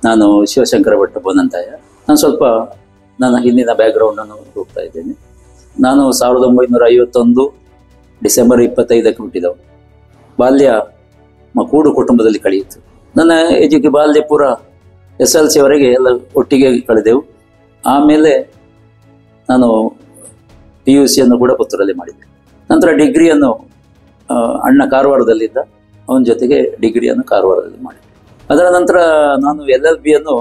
ನಾನು ಶಿವಶಂಕರ ಭಟ್ ಬೋನಂತಾಯ. ನಾನು ಸ್ವಲ್ಪ ನನ್ನ ಹಿಂದಿನ ಬ್ಯಾಕ್ಗ್ರೌಂಡನ್ನು ಹೋಗ್ತಾ ಇದ್ದೇನೆ. ನಾನು 1951 ಡಿಸೆಂಬರ್ 25ಕ್ಕೆ ಹುಟ್ಟಿದವು. ಬಾಲ್ಯ ಕೂಡು ಕುಟುಂಬದಲ್ಲಿ ಕಳೆಯಿತು. ನನ್ನ ಬಾಲ್ಯ ಪೂರ SLC ವರೆಗೆ ಎಲ್ಲ ಒಟ್ಟಿಗೆ ಕಳೆದೆವು. ಆಮೇಲೆ ನಾನು PUCಯನ್ನು ಕೂಡ ಪುತ್ತೂರಲ್ಲಿ ಮಾಡಿದ್ದೆ. ನಂತರ ಡಿಗ್ರಿಯನ್ನು ಅಣ್ಣ ಕಾರವಾರದಲ್ಲಿದ್ದ, ಅವನ ಜೊತೆಗೆ ಡಿಗ್ರಿಯನ್ನು ಕಾರವಾರದಲ್ಲಿ ಮಾಡಿದೆ. ಅದರ ನಂತರ ನಾನು LLBಯನ್ನು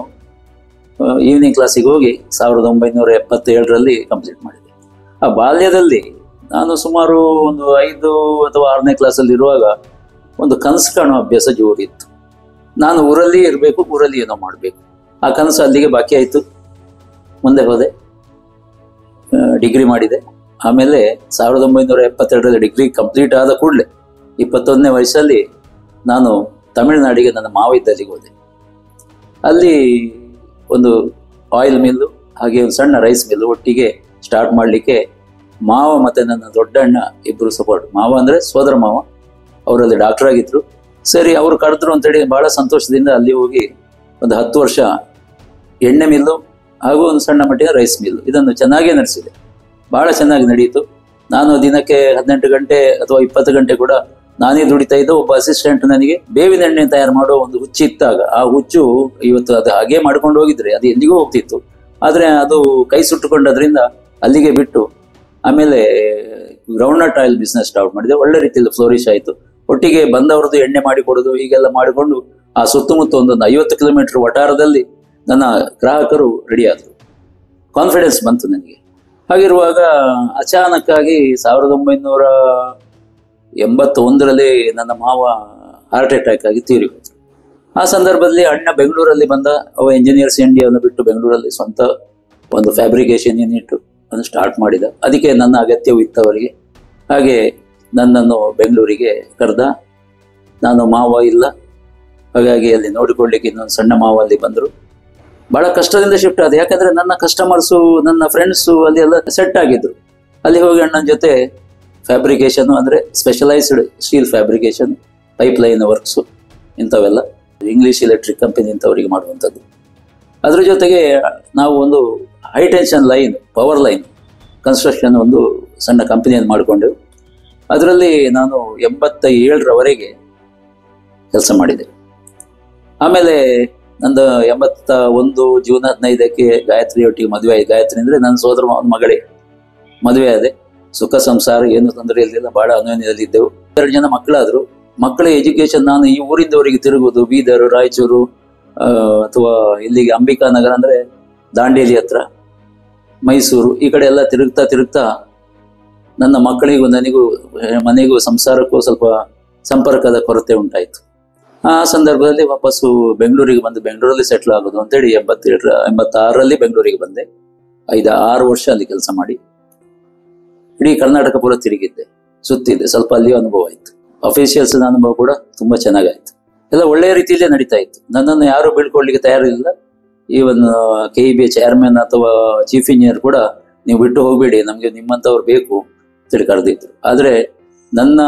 ಈವ್ನಿಂಗ್ ಕ್ಲಾಸಿಗೆ ಹೋಗಿ 1977ರಲ್ಲಿ ಕಂಪ್ಲೀಟ್ ಮಾಡಿದೆ. ಆ ಬಾಲ್ಯದಲ್ಲಿ ನಾನು ಸುಮಾರು ಒಂದು 5 ಅಥವಾ 6ನೇ ಕ್ಲಾಸಲ್ಲಿ ಇರುವಾಗ ಒಂದು ಕನಸು ಕಾಣುವ ಅಭ್ಯಾಸ ಜೋರಿತ್ತು. ನಾನು ಊರಲ್ಲಿ ಇರಬೇಕು, ಊರಲ್ಲಿ ಏನೋ ಮಾಡಬೇಕು. ಆ ಕನಸು ಅಲ್ಲಿಗೆ ಬಾಕಿ ಆಯಿತು. ಮುಂದೆ ಹೋದೆ, ಡಿಗ್ರಿ ಮಾಡಿದೆ. ಆಮೇಲೆ 1972ರಲ್ಲಿ ಡಿಗ್ರಿ ಕಂಪ್ಲೀಟ್ ಆದ ಕೂಡಲೇ 21ನೇ ವಯಸ್ಸಲ್ಲಿ ನಾನು ತಮಿಳುನಾಡಿಗೆ ನನ್ನ ಮಾವ ಇದ್ದಲ್ಲಿಗೆ ಹೋದೆ. ಅಲ್ಲಿ ಒಂದು ಆಯಿಲ್ ಮಿಲ್ಲು ಹಾಗೆ ಒಂದು ಸಣ್ಣ ರೈಸ್ ಮಿಲ್ಲು ಒಟ್ಟಿಗೆ ಸ್ಟಾರ್ಟ್ ಮಾಡಲಿಕ್ಕೆ ಮಾವ ಮತ್ತು ನನ್ನ ದೊಡ್ಡ ಅಣ್ಣ ಇಬ್ಬರು ಸಪೋರ್ಟ್. ಮಾವ ಅಂದರೆ ಸೋದರ ಮಾವ, ಅವರಲ್ಲಿ ಡಾಕ್ಟರ್ ಆಗಿದ್ರು. ಸರಿ, ಅವರು ಕರೆದ್ರು ಅಂತೇಳಿ ಭಾಳ ಸಂತೋಷದಿಂದ ಅಲ್ಲಿ ಹೋಗಿ ಒಂದು 10 ವರ್ಷ ಎಣ್ಣೆ ಮಿಲ್ಲು ಹಾಗೂ ಒಂದು ಸಣ್ಣ ಮಟ್ಟಿನ ರೈಸ್ ಮಿಲ್ಲು ಇದನ್ನು ಚೆನ್ನಾಗೇ ನಡೆಸಿದೆ. ಭಾಳ ಚೆನ್ನಾಗಿ ನಡೆಯಿತು. ನಾನು ದಿನಕ್ಕೆ 18 ಗಂಟೆ ಅಥವಾ 20 ಗಂಟೆ ಕೂಡ ನಾನೇ ದುಡಿತಾ ಇದ್ದ. ಒಬ್ಬ ಅಸಿಸ್ಟೆಂಟ್ ನನಗೆ ಬೇವಿನ ಎಣ್ಣೆ ತಯಾರು ಮಾಡೋ ಒಂದು ಹುಚ್ಚು ಇತ್ತಾಗ. ಆ ಹುಚ್ಚು ಇವತ್ತು ಅದು ಹಾಗೆ ಮಾಡ್ಕೊಂಡು ಹೋಗಿದ್ರೆ ಅದು ಎಲ್ಲಿಗೂ ಹೋಗ್ತಿತ್ತು. ಆದರೆ ಅದು ಕೈ ಸುಟ್ಟುಕೊಂಡದ್ರಿಂದ ಅಲ್ಲಿಗೆ ಬಿಟ್ಟು ಆಮೇಲೆ ಗ್ರೌಂಡ್ನಟ್ ಆಯಿಲ್ ಬಿಸ್ನೆಸ್ ಸ್ಟಾರ್ಟ್ ಮಾಡಿದೆ. ಒಳ್ಳೆ ರೀತಿಯಲ್ಲಿ ಫ್ಲೋರಿಶ್ ಆಯಿತು. ಒಟ್ಟಿಗೆ ಬಂದವ್ರದ್ದು ಎಣ್ಣೆ ಮಾಡಿಕೊಡೋದು ಹೀಗೆಲ್ಲ ಮಾಡಿಕೊಂಡು ಆ ಸುತ್ತಮುತ್ತ ಒಂದೊಂದು 50 ಕಿಲೋಮೀಟರ್ ವಟಾರದಲ್ಲಿ ನನ್ನ ಗ್ರಾಹಕರು ರೆಡಿ ಆದರು. ಕಾನ್ಫಿಡೆನ್ಸ್ ಬಂತು ನನಗೆ. ಹಾಗಿರುವಾಗ ಅಚಾನಕ್ಕಾಗಿ 1981ರಲ್ಲಿ ನನ್ನ ಮಾವ ಹಾರ್ಟ್ ಅಟ್ಯಾಕ್ ಆಗಿ ತೀರಿ ಹೋದರು. ಆ ಸಂದರ್ಭದಲ್ಲಿ ಅಣ್ಣ ಬೆಂಗಳೂರಲ್ಲಿ ಬಂದ. ಅವ ಇಂಜಿನಿಯರ್ಸ್ ಇಂಡಿಯಾವನ್ನು ಬಿಟ್ಟು ಬೆಂಗಳೂರಲ್ಲಿ ಸ್ವಂತ ಒಂದು ಫ್ಯಾಬ್ರಿಕೇಶನ್ ಯೂನಿಟ್ ಅನ್ನು ಸ್ಟಾರ್ಟ್ ಮಾಡಿದ. ಅದಕ್ಕೆ ನನ್ನ ಅಗತ್ಯವೂ ಇತ್ತವರಿಗೆ. ಹಾಗೆ ನನ್ನನ್ನು ಬೆಂಗಳೂರಿಗೆ ಕರೆದ. ನಾನು ಮಾವ ಇಲ್ಲ, ಹಾಗಾಗಿ ಅಲ್ಲಿ ನೋಡಿಕೊಳ್ಳಿಕ್ಕೆ ಇನ್ನೊಂದು ಸಣ್ಣ ಮಾವ ಅಲ್ಲಿ ಬಂದರು. ಭಾಳ ಕಷ್ಟದಿಂದ ಶಿಫ್ಟ್ ಆದ. ಯಾಕಂದರೆ ನನ್ನ ಕಸ್ಟಮರ್ಸು, ನನ್ನ ಫ್ರೆಂಡ್ಸು ಅಲ್ಲಿ ಎಲ್ಲ ಸೆಟ್ ಆಗಿದ್ರು. ಅಲ್ಲಿ ಹೋಗಿ ಅಣ್ಣನ ಜೊತೆ ಫ್ಯಾಬ್ರಿಕೇಷನು ಅಂದರೆ specialised steel fabrication, pipeline works, ಇಂಥವೆಲ್ಲ ಇಂಗ್ಲೀಷ್ ಎಲೆಕ್ಟ್ರಿಕ್ ಕಂಪನಿ ಇಂಥವರಿಗೆ ಮಾಡುವಂಥದ್ದು. ಅದ್ರ ಜೊತೆಗೆ ನಾವು ಒಂದು high tension line, power line construction ಒಂದು ಸಣ್ಣ ಕಂಪನಿಯನ್ನು ಮಾಡಿಕೊಂಡೆವು. ಅದರಲ್ಲಿ ನಾನು 87ರವರೆಗೆ ಕೆಲಸ ಮಾಡಿದೆ. ಆಮೇಲೆ ನಂದು 81 ಜೂನ್ 15ಕ್ಕೆ ಗಾಯತ್ರಿಯೊಟ್ಟಿಗೆ ಮದುವೆ ಆಯಿತು. ಗಾಯತ್ರಿ ಅಂದರೆ ನನ್ನ ಸೋದರ ಮಗಳೇ. ಮದುವೆ ಆದೆ. ಸುಖ ಸಂಸಾರ, ಏನು ತೊಂದರೆ ಇರಲಿಲ್ಲ, ಭಾಳ ಅನ್ಯೋನ್ಯದಲ್ಲಿದ್ದೆವು. 2 ಜನ ಮಕ್ಕಳಾದರು. ಮಕ್ಕಳ ಎಜುಕೇಷನ್ ನಾನು ಈ ಊರಿಂದವರಿಗೆ ತಿರುಗೋದು, ಬೀದರ್, ರಾಯಚೂರು ಅಥವಾ ಇಲ್ಲಿಗೆ ಅಂಬಿಕಾನಗರ ಅಂದರೆ ದಾಂಡೇಲಿ ಹತ್ರ, ಮೈಸೂರು, ಈ ಕಡೆ ಎಲ್ಲ ತಿರುಗ್ತಾ ನನ್ನ ಮಕ್ಕಳಿಗೂ ನನಗೂ ಮನೆಗೂ ಸಂಸಾರಕ್ಕೂ ಸ್ವಲ್ಪ ಸಂಪರ್ಕದ ಕೊರತೆ ಉಂಟಾಯಿತು. ಆ ಸಂದರ್ಭದಲ್ಲಿ ವಾಪಸ್ಸು ಬೆಂಗಳೂರಿಗೆ ಬಂದು ಬೆಂಗಳೂರಲ್ಲಿ ಸೆಟ್ಲ್ ಆಗೋದು ಅಂತೇಳಿ 86ರಲ್ಲಿ ಬೆಂಗಳೂರಿಗೆ ಬಂದೆ. 5-6 ವರ್ಷ ಅಲ್ಲಿ ಕೆಲಸ ಮಾಡಿ ಇಡೀ ಕರ್ನಾಟಕ ಪೂರ ತಿರುಗಿದ್ದೆ, ಸುತ್ತಿದ್ದೆ. ಸ್ವಲ್ಪ ಅಲ್ಲಿಯೂ ಅನುಭವ ಆಯಿತು. ಅಫಿಷಿಯಲ್ಸ್ನ ಅನುಭವ ಕೂಡ ತುಂಬ ಚೆನ್ನಾಗಾಯಿತು. ಎಲ್ಲ ಒಳ್ಳೆಯ ರೀತಿಯಲ್ಲೇ ನಡೀತಾ ಇತ್ತು. ನನ್ನನ್ನು ಯಾರೂ ಬೀಳ್ಕೊಳ್ಳಿಕ್ಕೆ ತಯಾರಿರಲಿಲ್ಲ. ಈವನ್ KEB ಚೇರ್ಮನ್ ಅಥವಾ ಚೀಫ್ ಇಂಜಿನಿಯರ್ ಕೂಡ ನೀವು ಬಿಟ್ಟು ಹೋಗಬೇಡಿ, ನಮಗೆ ನಿಮ್ಮಂಥವ್ರು ಬೇಕು ಅಂತೇಳಿ ಕರೆದಿದ್ರು. ಆದರೆ ನನ್ನ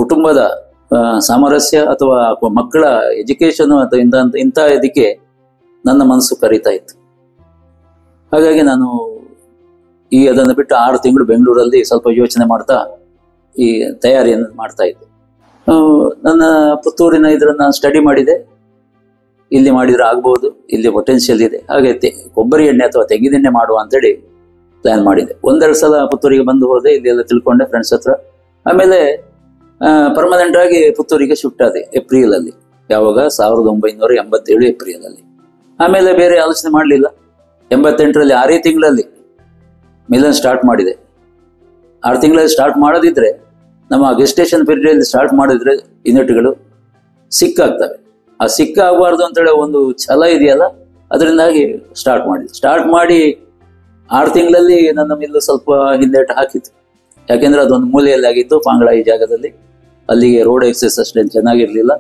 ಕುಟುಂಬದ ಸಾಮರಸ್ಯ ಅಥವಾ ಮಕ್ಕಳ ಎಜುಕೇಷನು ಅಥವಾ ಇಂಥ ಇದಕ್ಕೆ ನನ್ನ ಮನಸ್ಸು ಕರೀತಾ ಇತ್ತು. ಹಾಗಾಗಿ ನಾನು ಅದನ್ನು ಬಿಟ್ಟು 6 ತಿಂಗಳು ಬೆಂಗಳೂರಲ್ಲಿ ಸ್ವಲ್ಪ ಯೋಚನೆ ಮಾಡ್ತಾ ಈ ತಯಾರಿಯನ್ನು ಮಾಡ್ತಾ ಇದ್ದೆ. ನನ್ನ ಪುತ್ತೂರಿನ ಇದನ್ನು ಸ್ಟಡಿ ಮಾಡಿದೆ. ಇಲ್ಲಿ ಮಾಡಿದರೆ ಆಗ್ಬೋದು, ಇಲ್ಲಿ ಪೊಟೆನ್ಷಿಯಲ್ ಇದೆ. ಹಾಗೆ ಕೊಬ್ಬರಿ ಎಣ್ಣೆ ಅಥವಾ ತೆಂಗಿನೆಣ್ಣೆ ಮಾಡುವ ಅಂತೇಳಿ ಪ್ಲ್ಯಾನ್ ಮಾಡಿದೆ. 1-2 ಸಲ ಪುತ್ತೂರಿಗೆ ಬಂದು ಹೋದೆ, ಇಲ್ಲಿ ಎಲ್ಲ ತಿಳ್ಕೊಂಡೆ ಫ್ರೆಂಡ್ಸ್ ಹತ್ರ. ಆಮೇಲೆ ಪರ್ಮನೆಂಟ್ ಆಗಿ ಪುತ್ತೂರಿಗೆ ಶಿಫ್ಟ್ ಆದೆ ಏಪ್ರಿಲಲ್ಲಿ. ಯಾವಾಗ 1987 ಏಪ್ರಿಲಲ್ಲಿ. ಆಮೇಲೆ ಬೇರೆ ಆಲೋಚನೆ ಮಾಡಲಿಲ್ಲ. 88ರಲ್ಲಿ 6 ತಿಂಗಳಲ್ಲಿ ಮಿಲನ್ ಸ್ಟಾರ್ಟ್ ಮಾಡಿದೆ. 6 ತಿಂಗಳಲ್ಲಿ ಸ್ಟಾರ್ಟ್ ಮಾಡೋದಿದ್ರೆ, ನಮ್ಮ ಗೆಸ್ಟೇಷನ್ ಪೀರಿಯಡಲ್ಲಿ ಸ್ಟಾರ್ಟ್ ಮಾಡಿದ್ರೆ ಯೂನಿಟ್ಗಳು ಸಿಕ್ಕಾಗ್ತವೆ. ಆ ಸಿಕ್ಕಾಗಬಾರ್ದು ಅಂತೇಳಿ ಒಂದು ಛಲ ಇದೆಯಲ್ಲ, ಅದರಿಂದಾಗಿ ಸ್ಟಾರ್ಟ್ ಮಾಡಿ 6 ತಿಂಗಳಲ್ಲಿ ನನ್ನ ಮಿಲ್ಲು ಸ್ವಲ್ಪ ಹಿಂದೇಟು ಹಾಕಿತ್ತು. ಯಾಕೆಂದರೆ ಅದೊಂದು ಮೂಲೆಯಲ್ಲಿ ಆಗಿತ್ತು, ಪಾಂಗಳ ಈ ಜಾಗದಲ್ಲಿ. ಅಲ್ಲಿಗೆ ರೋಡ್ ಎಕ್ಸೆಸ್ ಅಷ್ಟೇನು ಚೆನ್ನಾಗಿರಲಿಲ್ಲ.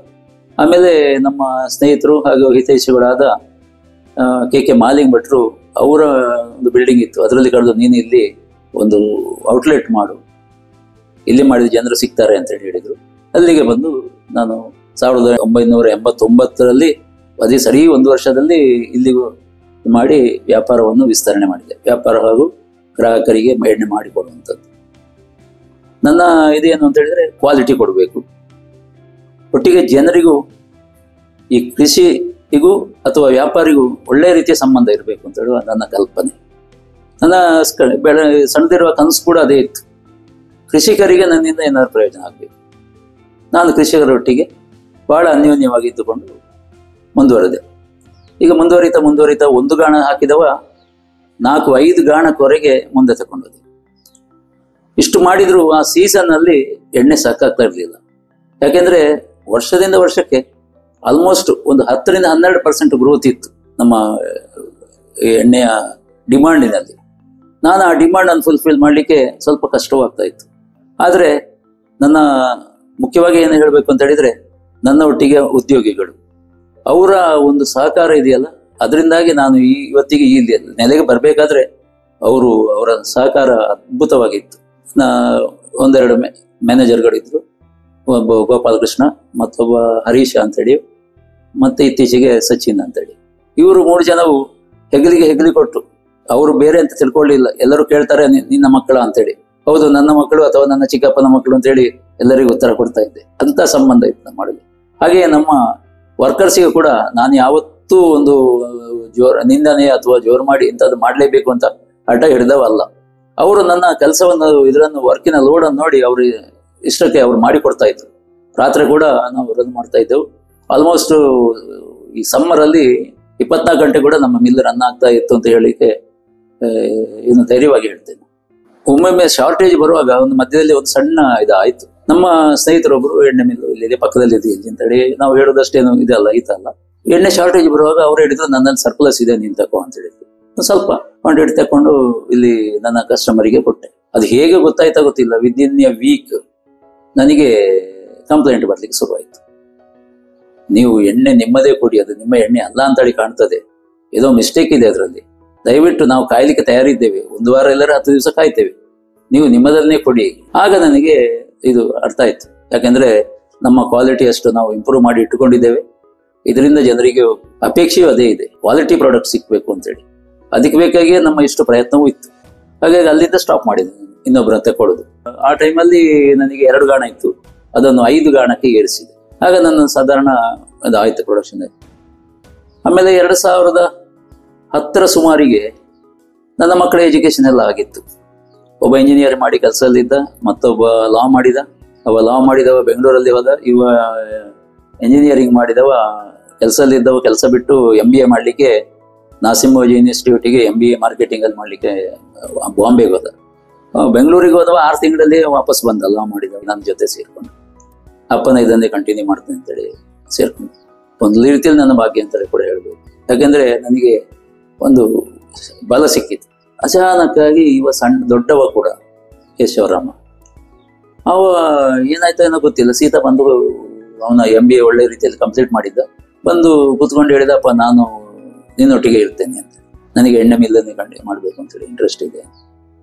ಆಮೇಲೆ ನಮ್ಮ ಸ್ನೇಹಿತರು ಹಾಗೂ ಹಿತೈಷಿಗಳಾದ KK ಮಾಲಿಂಗ್ ಭಟ್ರು, ಅವರ ಒಂದು ಬಿಲ್ಡಿಂಗ್ ಇತ್ತು, ಅದರಲ್ಲಿ ಕರೆದು ನೀನು ಇಲ್ಲಿ ಒಂದು ಔಟ್ಲೆಟ್ ಮಾಡು, ಇಲ್ಲಿ ಮಾಡಿದ ಜನರು ಸಿಗ್ತಾರೆ ಅಂತೇಳಿ ಹೇಳಿದರು. ಅಲ್ಲಿಗೆ ಬಂದು ನಾನು 1989ರಲ್ಲಿ ಅದೇ ಸರಿ 1 ವರ್ಷದಲ್ಲಿ ಇಲ್ಲಿಗೂ ಮಾಡಿ ವ್ಯಾಪಾರವನ್ನು ವಿಸ್ತರಣೆ ಮಾಡಿದೆ. ವ್ಯಾಪಾರ ಹಾಗೂ ಗ್ರಾಹಕರಿಗೆ ಎಣ್ಣೆ ಮಾಡಿಕೊಡುವಂಥದ್ದು. ನನ್ನ ಇದೇನು ಅಂತ ಹೇಳಿದ್ರೆ ಕ್ವಾಲಿಟಿ ಕೊಡಬೇಕು, ಒಟ್ಟಿಗೆ ಜನರಿಗೂ ಈ ಕೃಷಿಗೂ ಅಥವಾ ವ್ಯಾಪಾರಿಗೂ ಒಳ್ಳೆಯ ರೀತಿಯ ಸಂಬಂಧ ಇರಬೇಕು ಅಂತ ಹೇಳುವ ನನ್ನ ಕಲ್ಪನೆ. ನನ್ನ ಸಣ್ಣದಿರುವ ಕನಸು ಕೂಡ ಅದೇ ಇತ್ತು. ಕೃಷಿಕರಿಗೆ ನನ್ನಿಂದ ಏನಾದ್ರು ಪ್ರಯೋಜನ ಆಗಬೇಕು. ನಾನು ಕೃಷಿಕರೊಟ್ಟಿಗೆ ಬಹಳ ಅನ್ಯೋನ್ಯವಾಗಿ ಇದ್ದುಕೊಂಡು ಮುಂದುವರೆದೆ. ಈಗ ಮುಂದುವರಿತಾ 1 ಗಾಣ ಹಾಕಿದವ 4-5 ಗಾಣಕ್ವರೆಗೆ ಮುಂದೆ ತಗೊಂಡೋದೆ. ಇಷ್ಟು ಮಾಡಿದ್ರು ಆ ಸೀಸನ್ ಅಲ್ಲಿ ಎಣ್ಣೆ ಸಾಕಾಗ್ತಾ ಇರಲಿಲ್ಲ. ಯಾಕೆಂದ್ರೆ ವರ್ಷದಿಂದ ವರ್ಷಕ್ಕೆ ಆಲ್ಮೋಸ್ಟ್ ಒಂದು 10-12% ಗ್ರೋತ್ ಇತ್ತು ನಮ್ಮ ಎಣ್ಣೆಯ ಡಿಮಾಂಡಿನಲ್ಲಿ. ನಾನು ಆ ಡಿಮಾಂಡ್ ಅನ್ನು ಫುಲ್ಫಿಲ್ ಮಾಡಲಿಕ್ಕೆ ಸ್ವಲ್ಪ ಕಷ್ಟವಾಗ್ತಾ ಇತ್ತು. ಆದರೆ ನನ್ನ ಮುಖ್ಯವಾಗಿ ಏನು ಹೇಳಬೇಕು ಅಂತ ಹೇಳಿದ್ರೆ, ನನ್ನ ಒಟ್ಟಿಗೆ ಉದ್ಯೋಗಿಗಳು ಅವರ ಒಂದು ಸಹಕಾರ ಇದೆಯಲ್ಲ, ಅದರಿಂದಾಗಿ ನಾನು ಇವತ್ತಿಗೆ ಈ ನೆಲೆಗೆ ಬರಬೇಕಾದ್ರೆ ಅವರ ಸಹಕಾರ ಅದ್ಭುತವಾಗಿತ್ತು. 1-2 ಮ್ಯಾನೇಜರ್ಗಳಿದ್ರು, ಒಬ್ಬ ಗೋಪಾಲಕೃಷ್ಣ, ಮತ್ತೊಬ್ಬ ಹರೀಶ ಅಂತೇಳಿ, ಮತ್ತೆ ಇತ್ತೀಚೆಗೆ ಸಚಿನ್ ಅಂತೇಳಿ. ಇವರು 3 ಜನವು ಹೆಗಲಿಗೆ ಕೊಟ್ಟು, ಅವರು ಬೇರೆ ಅಂತ ತಿಳ್ಕೊಳ್ಳಿಲ್ಲ. ಎಲ್ಲರೂ ಕೇಳ್ತಾರೆ ನಿನ್ನ ಮಕ್ಕಳ ಅಂತೇಳಿ. ಹೌದು, ನನ್ನ ಮಕ್ಕಳು ಅಥವಾ ನನ್ನ ಚಿಕ್ಕಪ್ಪನ ಮಕ್ಕಳು ಅಂತೇಳಿ ಎಲ್ಲರಿಗೂ ಉತ್ತರ ಕೊಡ್ತಾ ಇದ್ದೆ. ಅಂತ ಸಂಬಂಧ ಇತ್ತು ನಮ್ಮೊಳಗೆ. ಹಾಗೆಯೇ ನಮ್ಮ ವರ್ಕರ್ಸಿಗೆ ಕೂಡ ನಾನು ಯಾವತ್ತೂ ಒಂದು ನಿಂದನೆ ಅಥವಾ ಜೋರು ಮಾಡಿ ಇಂಥದ್ದು ಮಾಡಲೇಬೇಕು ಅಂತ ಹಠ ಹಿಡಿದವಲ್ಲ. ಅವರು ನನ್ನ ಕೆಲಸವನ್ನು ವರ್ಕಿನ ಲೋಡನ್ನು ನೋಡಿ ಅವರು ಇಷ್ಟಕ್ಕೆ ಅವ್ರು ಮಾಡಿಕೊಡ್ತಾ ಇದ್ರು. ರಾತ್ರಿ ಕೂಡ ನಾವು ರನ್ ಮಾಡ್ತಾ ಇದ್ದೆವು. ಆಲ್ಮೋಸ್ಟ್ ಈ ಸಮ್ಮರಲ್ಲಿ 24 ಗಂಟೆ ಕೂಡ ನಮ್ಮ ಮಿಲ್ ರನ್ ಆಗ್ತಾ ಇತ್ತು ಅಂತ ಹೇಳಿಕ್ಕೆ ಇನ್ನು ಧೈರ್ಯವಾಗಿ ಹೇಳ್ತೇನೆ. ಒಮ್ಮೊಮ್ಮೆ ಶಾರ್ಟೇಜ್ ಬರುವಾಗ ಒಂದು ಮಧ್ಯದಲ್ಲಿ ಒಂದು ಸಣ್ಣ ಇದಾಯ್ತು. ನಮ್ಮ ಸ್ನೇಹಿತರೊಬ್ಬರು ಎಣ್ಣೆ ಮಿಲ್ಲು ಇಲ್ಲಿ ಪಕ್ಕದಲ್ಲಿ ಇದೆ ಇಲ್ಲಿ ಅಂತೇಳಿ, ನಾವು ಹೇಳೋದಷ್ಟೇನು ಇದಲ್ಲ ಈತಲ್ಲ, ಎಣ್ಣೆ ಶಾರ್ಟೇಜ್ ಬರುವಾಗ ಅವ್ರು ಹೇಳಿದ್ರು ನನ್ನಲ್ಲಿ ಸರ್ಪ್ಲಸ್ ಇದೆ ನೀನ್ ತಗೋ ಅಂತ ಹೇಳಿದ್ರು. ಸ್ವಲ್ಪ ಕ್ವಾಂಟಿಟಿ ತಕೊಂಡು ಇಲ್ಲಿ ನನ್ನ ಕಸ್ಟಮರಿಗೆ ಕೊಟ್ಟೆ. ಅದು ಹೇಗೆ ಗೊತ್ತಾಯ್ತಾ ಗೊತ್ತಿಲ್ಲ, ವಿದಿನ್ ಎ ವೀಕ್ ನನಗೆ ಕಂಪ್ಲೇಂಟ್ ಬರ್ಲಿಕ್ಕೆ ಶುರುವಾಯಿತು. ನೀವು ಎಣ್ಣೆ ನಿಮ್ಮದೇ ಕೊಡಿ, ಅದು ನಿಮ್ಮ ಎಣ್ಣೆ ಅಲ್ಲ ಅಂತೇಳಿ ಕಾಣ್ತದೆ, ಏನೋ ಮಿಸ್ಟೇಕ್ ಇದೆ ಅದರಲ್ಲಿ, ದಯವಿಟ್ಟು ನಾವು ಕಾಯ್ಲಿಕ್ಕೆ ತಯಾರಿದ್ದೇವೆ, 1 ವಾರ ಎಲ್ಲರೂ 10 ದಿವಸ ಕಾಯ್ತೇವೆ, ನೀವು ನಿಮ್ಮದನ್ನೇ ಕೊಡಿ. ಆಗ ನನಗೆ ಇದು ಅರ್ಥ ಆಯ್ತು. ಯಾಕೆಂದ್ರೆ ನಮ್ಮ ಕ್ವಾಲಿಟಿ ಅಷ್ಟು ನಾವು ಇಂಪ್ರೂವ್ ಮಾಡಿ ಇಟ್ಟುಕೊಂಡಿದ್ದೇವೆ. ಇದರಿಂದ ಜನರಿಗೆ ಅಪೇಕ್ಷೆಯೂ ಅದೇ ಇದೆ, ಕ್ವಾಲಿಟಿ ಪ್ರಾಡಕ್ಟ್ ಸಿಕ್ಬೇಕು ಅಂತೇಳಿ. ಅದಕ್ಕೆ ಬೇಕಾಗಿಯೇ ನಮ್ಮ ಇಷ್ಟು ಪ್ರಯತ್ನವೂ ಇತ್ತು. ಹಾಗಾಗಿ ಅಲ್ಲಿಂದ ಸ್ಟಾಪ್ ಮಾಡಿದೆ ಇನ್ನೊಬ್ಬರ ತಗೊಳ್ಳೋದು. ಆ ಟೈಮಲ್ಲಿ ನನಗೆ 2 ಗಾಣ ಇತ್ತು, ಅದನ್ನು 5 ಗಾಣಕ್ಕೆ ಏರಿಸಿದೆ. ಆಗ ನನ್ನ ಸಾಧಾರಣ ಅದು ಆಯ್ತು ಪ್ರೊಡಕ್ಷನ್. ಆಮೇಲೆ 2010 ಸುಮಾರಿಗೆ ನನ್ನ ಮಕ್ಕಳ ಎಜುಕೇಶನ್ ಎಲ್ಲ ಆಗಿತ್ತು. ಒಬ್ಬ ಇಂಜಿನಿಯರ್ ಮಾಡಿ ಕೆಲಸದಲ್ಲಿದ್ದ, ಮತ್ತೊಬ್ಬ ಲಾ ಮಾಡಿದ. ಲಾ ಮಾಡಿದವ ಬೆಂಗಳೂರಲ್ಲಿ ಹೋದ, ಇವ ಇಂಜಿನಿಯರಿಂಗ್ ಮಾಡಿದವ ಕೆಲಸದಲ್ಲಿದ್ದವ ಕೆಲಸ ಬಿಟ್ಟು MBA ಮಾಡಲಿಕ್ಕೆ ನಾಸಿಮೋಜಿ ಇನ್ಸ್ಟಿಟ್ಯೂಟಿಗೆ MBA ಮಾರ್ಕೆಟಿಂಗ್ ಅಲ್ಲಿ ಮಾಡಲಿಕ್ಕೆ ಬಾಂಬೆಗೆ ಹೋದ. ಬೆಂಗಳೂರಿಗೆ ಹೋದವ 6 ತಿಂಗಳಲ್ಲಿ ವಾಪಸ್ ಬಂದ, ಲಾ ಮಾಡಿದವ ನನ್ನ ಜೊತೆ ಸೇರ್ಕೊಂಡು. ಅಪ್ಪನ ಇದನ್ನೇ ಕಂಟಿನ್ಯೂ ಮಾಡ್ತೇನೆ ಅಂತೇಳಿ ಸೇರ್ಕೊಂಡು ಒಂದು ರೀತಿಯಲ್ಲಿ ನನ್ನ ಭಾಗ್ಯ ಅಂತೇಳಿ ಕೂಡ ಹೇಳ್ಬೋದು. ಯಾಕೆಂದ್ರೆ ನನಗೆ ಒಂದು ಬಲ ಸಿಕ್ಕಿತ್ತು. ಅಚಾನಕ್ಕಾಗಿ ಇವ ದೊಡ್ಡವ ಕೂಡ ಕೇಶವರಾಮ, ಅವ ಏನಾಯ್ತಾ ಏನೋ ಗೊತ್ತಿಲ್ಲ, ಸೀತಾ ಬಂದು ಅವನ MBA ಒಳ್ಳೆ ರೀತಿಯಲ್ಲಿ ಕಂಪ್ಲೀಟ್ ಮಾಡಿದ್ದ, ಬಂದು ಕೂತ್ಕೊಂಡು ಹೇಳಿದಪ್ಪ ನಾನು ನಿನ್ನೊಟ್ಟಿಗೆ ಇರ್ತೇನೆ ಅಂತ, ನನಗೆ ಎಣ್ಣೆ ಮಿಲ್ಲನ್ನೇ ಮಾಡಬೇಕು ಅಂತೇಳಿ ಇಂಟ್ರೆಸ್ಟ್ ಇದೆ.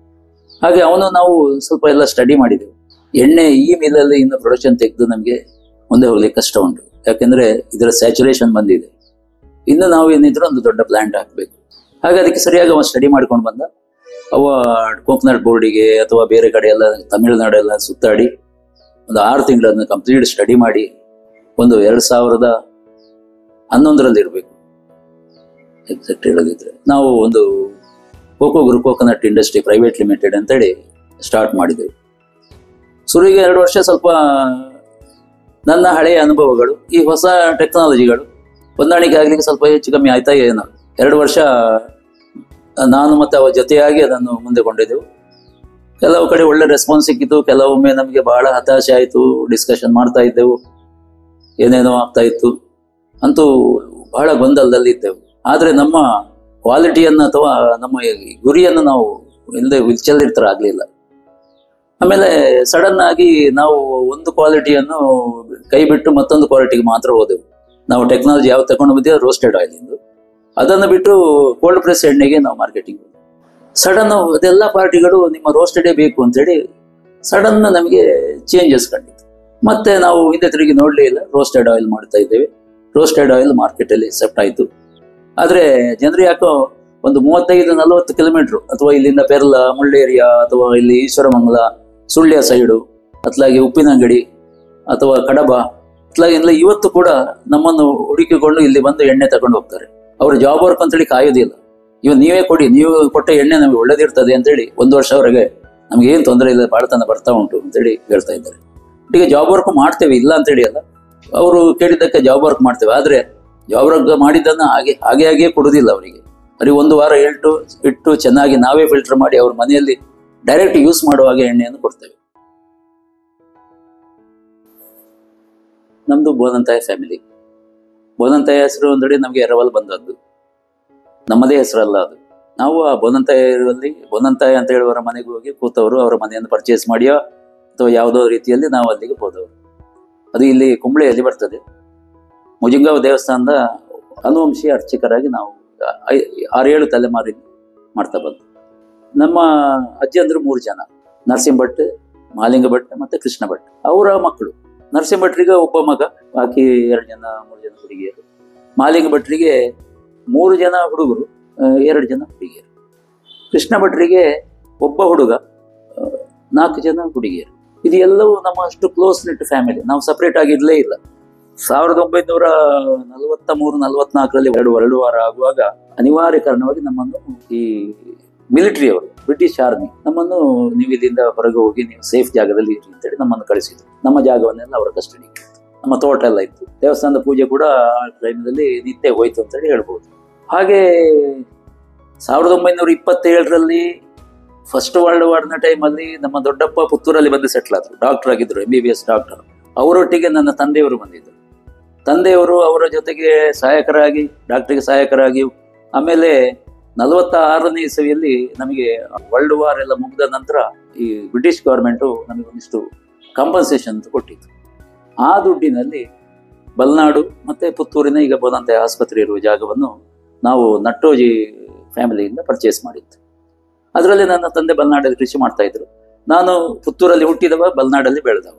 ಹಾಗೆ ಅವನು ನಾವು ಸ್ವಲ್ಪ ಎಲ್ಲ ಸ್ಟಡಿ ಮಾಡಿದೆವು. ಎಣ್ಣೆ ಈ ಮಿಲ್ಲಲ್ಲಿ ಇನ್ನು ಪ್ರೊಡಕ್ಷನ್ ತೆಗೆದು ನಮಗೆ ಮುಂದೆ ಹೋಗ್ಲಿಕ್ಕೆ ಕಷ್ಟ ಉಂಟು. ಯಾಕೆಂದ್ರೆ ಇದರ ಸ್ಯಾಚುರೇಷನ್ ಬಂದಿದೆ. ಇನ್ನು ನಾವು ಏನಿದ್ರು ಒಂದು ದೊಡ್ಡ ಪ್ಲಾಂಟ್ ಹಾಕಬೇಕು. ಹಾಗೆ ಅದಕ್ಕೆ ಸರಿಯಾಗಿ ಅವ ಸ್ಟಡಿ ಮಾಡ್ಕೊಂಡು ಬಂದ. ಅವ ಕೋಕ್ನಟ್ ಬೋರ್ಡಿಗೆ ಅಥವಾ ಬೇರೆ ಕಡೆ ಎಲ್ಲ ತಮಿಳುನಾಡು ಎಲ್ಲ ಸುತ್ತಾಡಿ ಒಂದು 6 ತಿಂಗಳನ್ನು ಕಂಪ್ಲೀಟ್ ಸ್ಟಡಿ ಮಾಡಿ ಒಂದು 2011ರಲ್ಲಿ ಇರಬೇಕು ಎಕ್ಸಾಕ್ಟ್ ಹೇಳೋದಿದ್ರೆ, ನಾವು ಒಂದು ಕೋಕೋನಟ್ ಇಂಡಸ್ಟ್ರಿ ಪ್ರೈವೇಟ್ ಲಿಮಿಟೆಡ್ ಅಂತೇಳಿ ಸ್ಟಾರ್ಟ್ ಮಾಡಿದೆವು. ಶುರುವಿಗೆ 2 ವರ್ಷ ಸ್ವಲ್ಪ ನನ್ನ ಹಳೆಯ ಅನುಭವಗಳು, ಈ ಹೊಸ ಟೆಕ್ನಾಲಜಿಗಳು ಹೊಂದಾಣಿಕೆ ಆಗ್ಲಿಕ್ಕೆ ಸ್ವಲ್ಪ ಹೆಚ್ಚು ಕಮ್ಮಿ ಆಯ್ತಾ ಏನೋ. 2 ವರ್ಷ ನಾನು ಮತ್ತೆ ಅವರ ಜೊತೆಯಾಗಿ ಅದನ್ನು ಮುಂದೆ ಕೊಂಡಿದ್ದೆವು. ಕೆಲವು ಕಡೆ ಒಳ್ಳೆ ರೆಸ್ಪಾನ್ಸ್ ಸಿಕ್ಕಿತು, ಕೆಲವೊಮ್ಮೆ ನಮಗೆ ಬಹಳ ಹತಾಶೆ ಆಯಿತು. ಡಿಸ್ಕಷನ್ ಮಾಡ್ತಾ ಇದ್ದೆವು, ಏನೇನೋ ಆಗ್ತಾ ಇತ್ತು, ಅಂತೂ ಬಹಳ ಗೊಂದಲದಲ್ಲಿ ಇದ್ದೆವು. ಆದರೆ ನಮ್ಮ ಕ್ವಾಲಿಟಿಯನ್ನು ಅಥವಾ ನಮ್ಮ ಗುರಿಯನ್ನು ನಾವು ಇಲ್ಲದೆ ವಿಚಲಿತರ ಆಗಲಿಲ್ಲ. ಆಮೇಲೆ ಸಡನ್ ಆಗಿ ನಾವು ಒಂದು ಕ್ವಾಲಿಟಿಯನ್ನು ಕೈ ಬಿಟ್ಟು ಮತ್ತೊಂದು ಕ್ವಾಲಿಟಿಗೆ ಮಾತ್ರ ಹೋದೆವು. ನಾವು ಟೆಕ್ನಾಲಜಿ ಯಾವ ತಗೊಂಡು ಬಂದಿದ್ದೇವೆ ರೋಸ್ಟೆಡ್ ಆಯಿಲ್ ಇಂದು, ಅದನ್ನು ಬಿಟ್ಟು ಕೋಲ್ಡ್ ಪ್ರೆಸ್ ಎಣ್ಣೆಗೆ ನಾವು ಮಾರ್ಕೆಟಿಂಗ್. ಸಡನ್ ಅದೆಲ್ಲ ಪಾರ್ಟಿಗಳು ನಿಮ್ಮ ರೋಸ್ಟೆಡೇ ಬೇಕು ಅಂತೇಳಿ ಸಡನ್ ನಮಗೆ ಚೇಂಜಸ್ ಕಂಡಿತ್ತು. ಮತ್ತೆ ನಾವು ಹಿಂದೆ ತಿರುಗಿ ನೋಡಲೇ ಇಲ್ಲ, ರೋಸ್ಟೆಡ್ ಆಯಿಲ್ ಮಾಡ್ತಾ ಇದ್ದೇವೆ. ರೋಸ್ಟೆಡ್ ಆಯಿಲ್ ಮಾರ್ಕೆಟಲ್ಲಿ ಸೆಪ್ಟ್ ಆಯಿತು. ಆದರೆ ಜನರು ಯಾಕೋ ಒಂದು 35-40 ಕಿಲೋಮೀಟ್ರು ಅಥವಾ ಇಲ್ಲಿಂದ ಪೆರ್ಲ, ಮುಳ್ಳೇರಿಯಾ ಅಥವಾ ಇಲ್ಲಿ ಈಶ್ವರಮಂಗಲ, ಸುಳ್ಯ ಸೈಡು, ಅತ್ಲಾಗಿ ಉಪ್ಪಿನಂಗಡಿ ಅಥವಾ ಕಡಬ ಅತ್ಲಾಗಿಲ್ಲ ಇವತ್ತು ಕೂಡ ನಮ್ಮನ್ನು ಹುಡುಕಿಕೊಂಡು ಇಲ್ಲಿ ಬಂದು ಎಣ್ಣೆ ತಗೊಂಡು ಹೋಗ್ತಾರೆ. ಅವರು ಜಾಬ್ ವರ್ಕ್ ಅಂತೇಳಿ ಕಾಯೋದಿಲ್ಲ. ನೀವೇ ಕೊಡಿ, ನೀವು ಕೊಟ್ಟ ಎಣ್ಣೆ ನಮಗೆ ಒಳ್ಳೇದಿರ್ತದೆ ಅಂತೇಳಿ 1 ವರ್ಷವರೆಗೆ ನಮ್ಗೆ ಏನು ತೊಂದರೆ ಇಲ್ಲ, ಬಾಳ್ತನ ಬರ್ತಾ ಉಂಟು ಅಂತೇಳಿ ಹೇಳ್ತಾ ಇದ್ದಾರೆ. ಈಗ ಜಾಬ್ ವರ್ಕ್ ಮಾಡ್ತೇವೆ, ಇಲ್ಲ ಅಂತೇಳಿ ಅಲ್ಲ, ಅವರು ಕೇಳಿದ್ದಕ್ಕೆ ಜಾಬ್ ವರ್ಕ್ ಮಾಡ್ತೇವೆ. ಆದರೆ ಜಾಬ್ ವರ್ಕ್ ಮಾಡಿದ್ದನ್ನು ಹಾಗೆ ಕೊಡುವುದಿಲ್ಲ ಅವರಿಗೆ. ಬರೀ 1 ವಾರ ಇಟ್ಟು ಚೆನ್ನಾಗಿ ನಾವೇ ಫಿಲ್ಟರ್ ಮಾಡಿ ಅವ್ರ ಮನೆಯಲ್ಲಿ ಡೈರೆಕ್ಟ್ ಯೂಸ್ ಮಾಡುವಾಗ ಎಣ್ಣೆಯನ್ನು ಕೊಡ್ತೇವೆ. ನಮ್ದು ಬೋನಂತಾಯ ಫ್ಯಾಮಿಲಿ. ಬೋನಂತಾಯ ಹೆಸರು ಅಂದ್ರೆ ನಮಗೆ ಎರವಲ್ ಬಂದದ್ದು, ನಮ್ಮದೇ ಹೆಸರಲ್ಲ ಅದು. ನಾವು ಆ ಬೋನಂತಾಯ ಅಂತ ಹೇಳುವವರ ಮನೆಗೆ ಹೋಗಿ ಕೂತವರು, ಅವರ ಮನೆಯನ್ನು ಪರ್ಚೇಸ್ ಮಾಡಿಯೋ ಅಥವಾ ಯಾವುದೋ ರೀತಿಯಲ್ಲಿ ನಾವು ಅಲ್ಲಿಗೆ ಹೋದವರು. ಅದು ಇಲ್ಲಿ ಕುಂಬ್ಳೆಯಲ್ಲಿ ಬರ್ತದೆ. ಮುಜುಂಗಾವ್ ದೇವಸ್ಥಾನದ ಅನುವಂಶೀಯ ಅರ್ಚಕರಾಗಿ ನಾವು 6-7 ತಲೆಮಾರಿ ಮಾಡ್ತಾ ಬಂದು. ನಮ್ಮ ಅಜ್ಜಿ ಅಂದ್ರೆ 3 ಜನ, ನರಸಿಂಹ ಭಟ್, ಮಹಾಲಿಂಗ ಭಟ್ ಮತ್ತೆ ಕೃಷ್ಣ ಭಟ್. ಅವರ ಮಕ್ಕಳು. ನರಸಿಂಹ ಭಟ್ರಿಗೆ ಒಬ್ಬ ಮಗ, ಬಾಕಿ 2 ಜನ 3 ಜನ ಹುಡುಗಿಯರು. ಮಹಾಲಿಂಗ ಭಟ್ರಿಗೆ 3 ಜನ ಹುಡುಗರು, 2 ಜನ ಹುಡುಗಿಯರು. ಕೃಷ್ಣ ಭಟ್ರಿಗೆ ಒಬ್ಬ ಹುಡುಗ, 4 ಜನ ಹುಡುಗಿಯರು. ಇದು ಎಲ್ಲವೂ ನಮ್ಮ ಅಷ್ಟು ಕ್ಲೋಸ್ ನೆಟ್ ಫ್ಯಾಮಿಲಿ. ನಾವು ಸಪ್ರೇಟ್ ಆಗಿರ್ಲೇ ಇಲ್ಲ. 1943-44ರಲ್ಲಿ ಎರಡು ವಾರ ಆಗುವಾಗ ಅನಿವಾರ್ಯ ಕಾರಣವಾಗಿ ನಮ್ಮನ್ನು ಈ ಮಿಲಿಟರಿಯವರು, ಬ್ರಿಟಿಷ್ ಆರ್ಮಿ ನಮ್ಮನ್ನು, ನೀವು ಇಲ್ಲಿಂದ ಹೊರಗೆ ಹೋಗಿ ನೀವು ಸೇಫ್ ಜಾಗದಲ್ಲಿ ಇರಿ ಅಂತೇಳಿ ನಮ್ಮನ್ನು ಕಳಿಸಿದ್ರು. ನಮ್ಮ ಜಾಗವನ್ನೆಲ್ಲ ಅವರ ಕಸ್ಟಡಿ. ನಮ್ಮ ತೋಟ ಎಲ್ಲ ಇತ್ತು, ದೇವಸ್ಥಾನದ ಪೂಜೆ ಕೂಡ ಆ ಟೈಮಲ್ಲಿ ನಿತ್ಯ ಹೋಯ್ತು ಅಂತೇಳಿ ಹೇಳ್ಬೋದು. ಹಾಗೆ 1927ರಲ್ಲಿ ಫಸ್ಟ್ ವರ್ಲ್ಡ್ ವಾರ್ನ ಟೈಮಲ್ಲಿ ನಮ್ಮ ದೊಡ್ಡಪ್ಪ ಪುತ್ತೂರಲ್ಲಿ ಬಂದು ಸೆಟ್ಲ್ ಆದರು. ಡಾಕ್ಟರ್ ಆಗಿದ್ರು, MBBS ಡಾಕ್ಟರ್. ಅವರೊಟ್ಟಿಗೆ ನನ್ನ ತಂದೆಯವರು ಬಂದಿದ್ದರು. ತಂದೆಯವರು ಅವರ ಜೊತೆಗೆ ಸಹಾಯಕರಾಗಿ, ಡಾಕ್ಟರ್ಗೆ ಸಹಾಯಕರಾಗಿ, ಆಮೇಲೆ 46ನೇ ಇಸವಿಯಲ್ಲಿ ನಮಗೆ ವರ್ಲ್ಡ್ ವಾರ್ ಎಲ್ಲ ಮುಗಿದ ನಂತರ ಈ ಬ್ರಿಟಿಷ್ ಗವರ್ಮೆಂಟು ನಮಗೆ ಒಂದಿಷ್ಟು ಕಾಂಪನ್ಸೇಷನ್ ಅಂತ ಕೊಟ್ಟಿತ್ತು. ಆ ದುಡ್ಡಿನಲ್ಲಿ ಬಲ್ನಾಡು ಮತ್ತು ಪುತ್ತೂರಿನ ಈಗ ಬೋನಂತಾಯ ಆಸ್ಪತ್ರೆ ಇರುವ ಜಾಗವನ್ನು ನಾವು ನಟ್ಟೋಜಿ ಫ್ಯಾಮಿಲಿಯಿಂದ ಪರ್ಚೇಸ್ ಮಾಡಿತ್ತು. ಅದರಲ್ಲಿ ನನ್ನ ತಂದೆ ಬಲ್ನಾಡಲ್ಲಿ ಕೃಷಿ ಮಾಡ್ತಾ ಇದ್ರು. ನಾನು ಪುತ್ತೂರಲ್ಲಿ ಹುಟ್ಟಿದವ, ಬಲ್ನಾಡಲ್ಲಿ ಬೆಳೆದವ.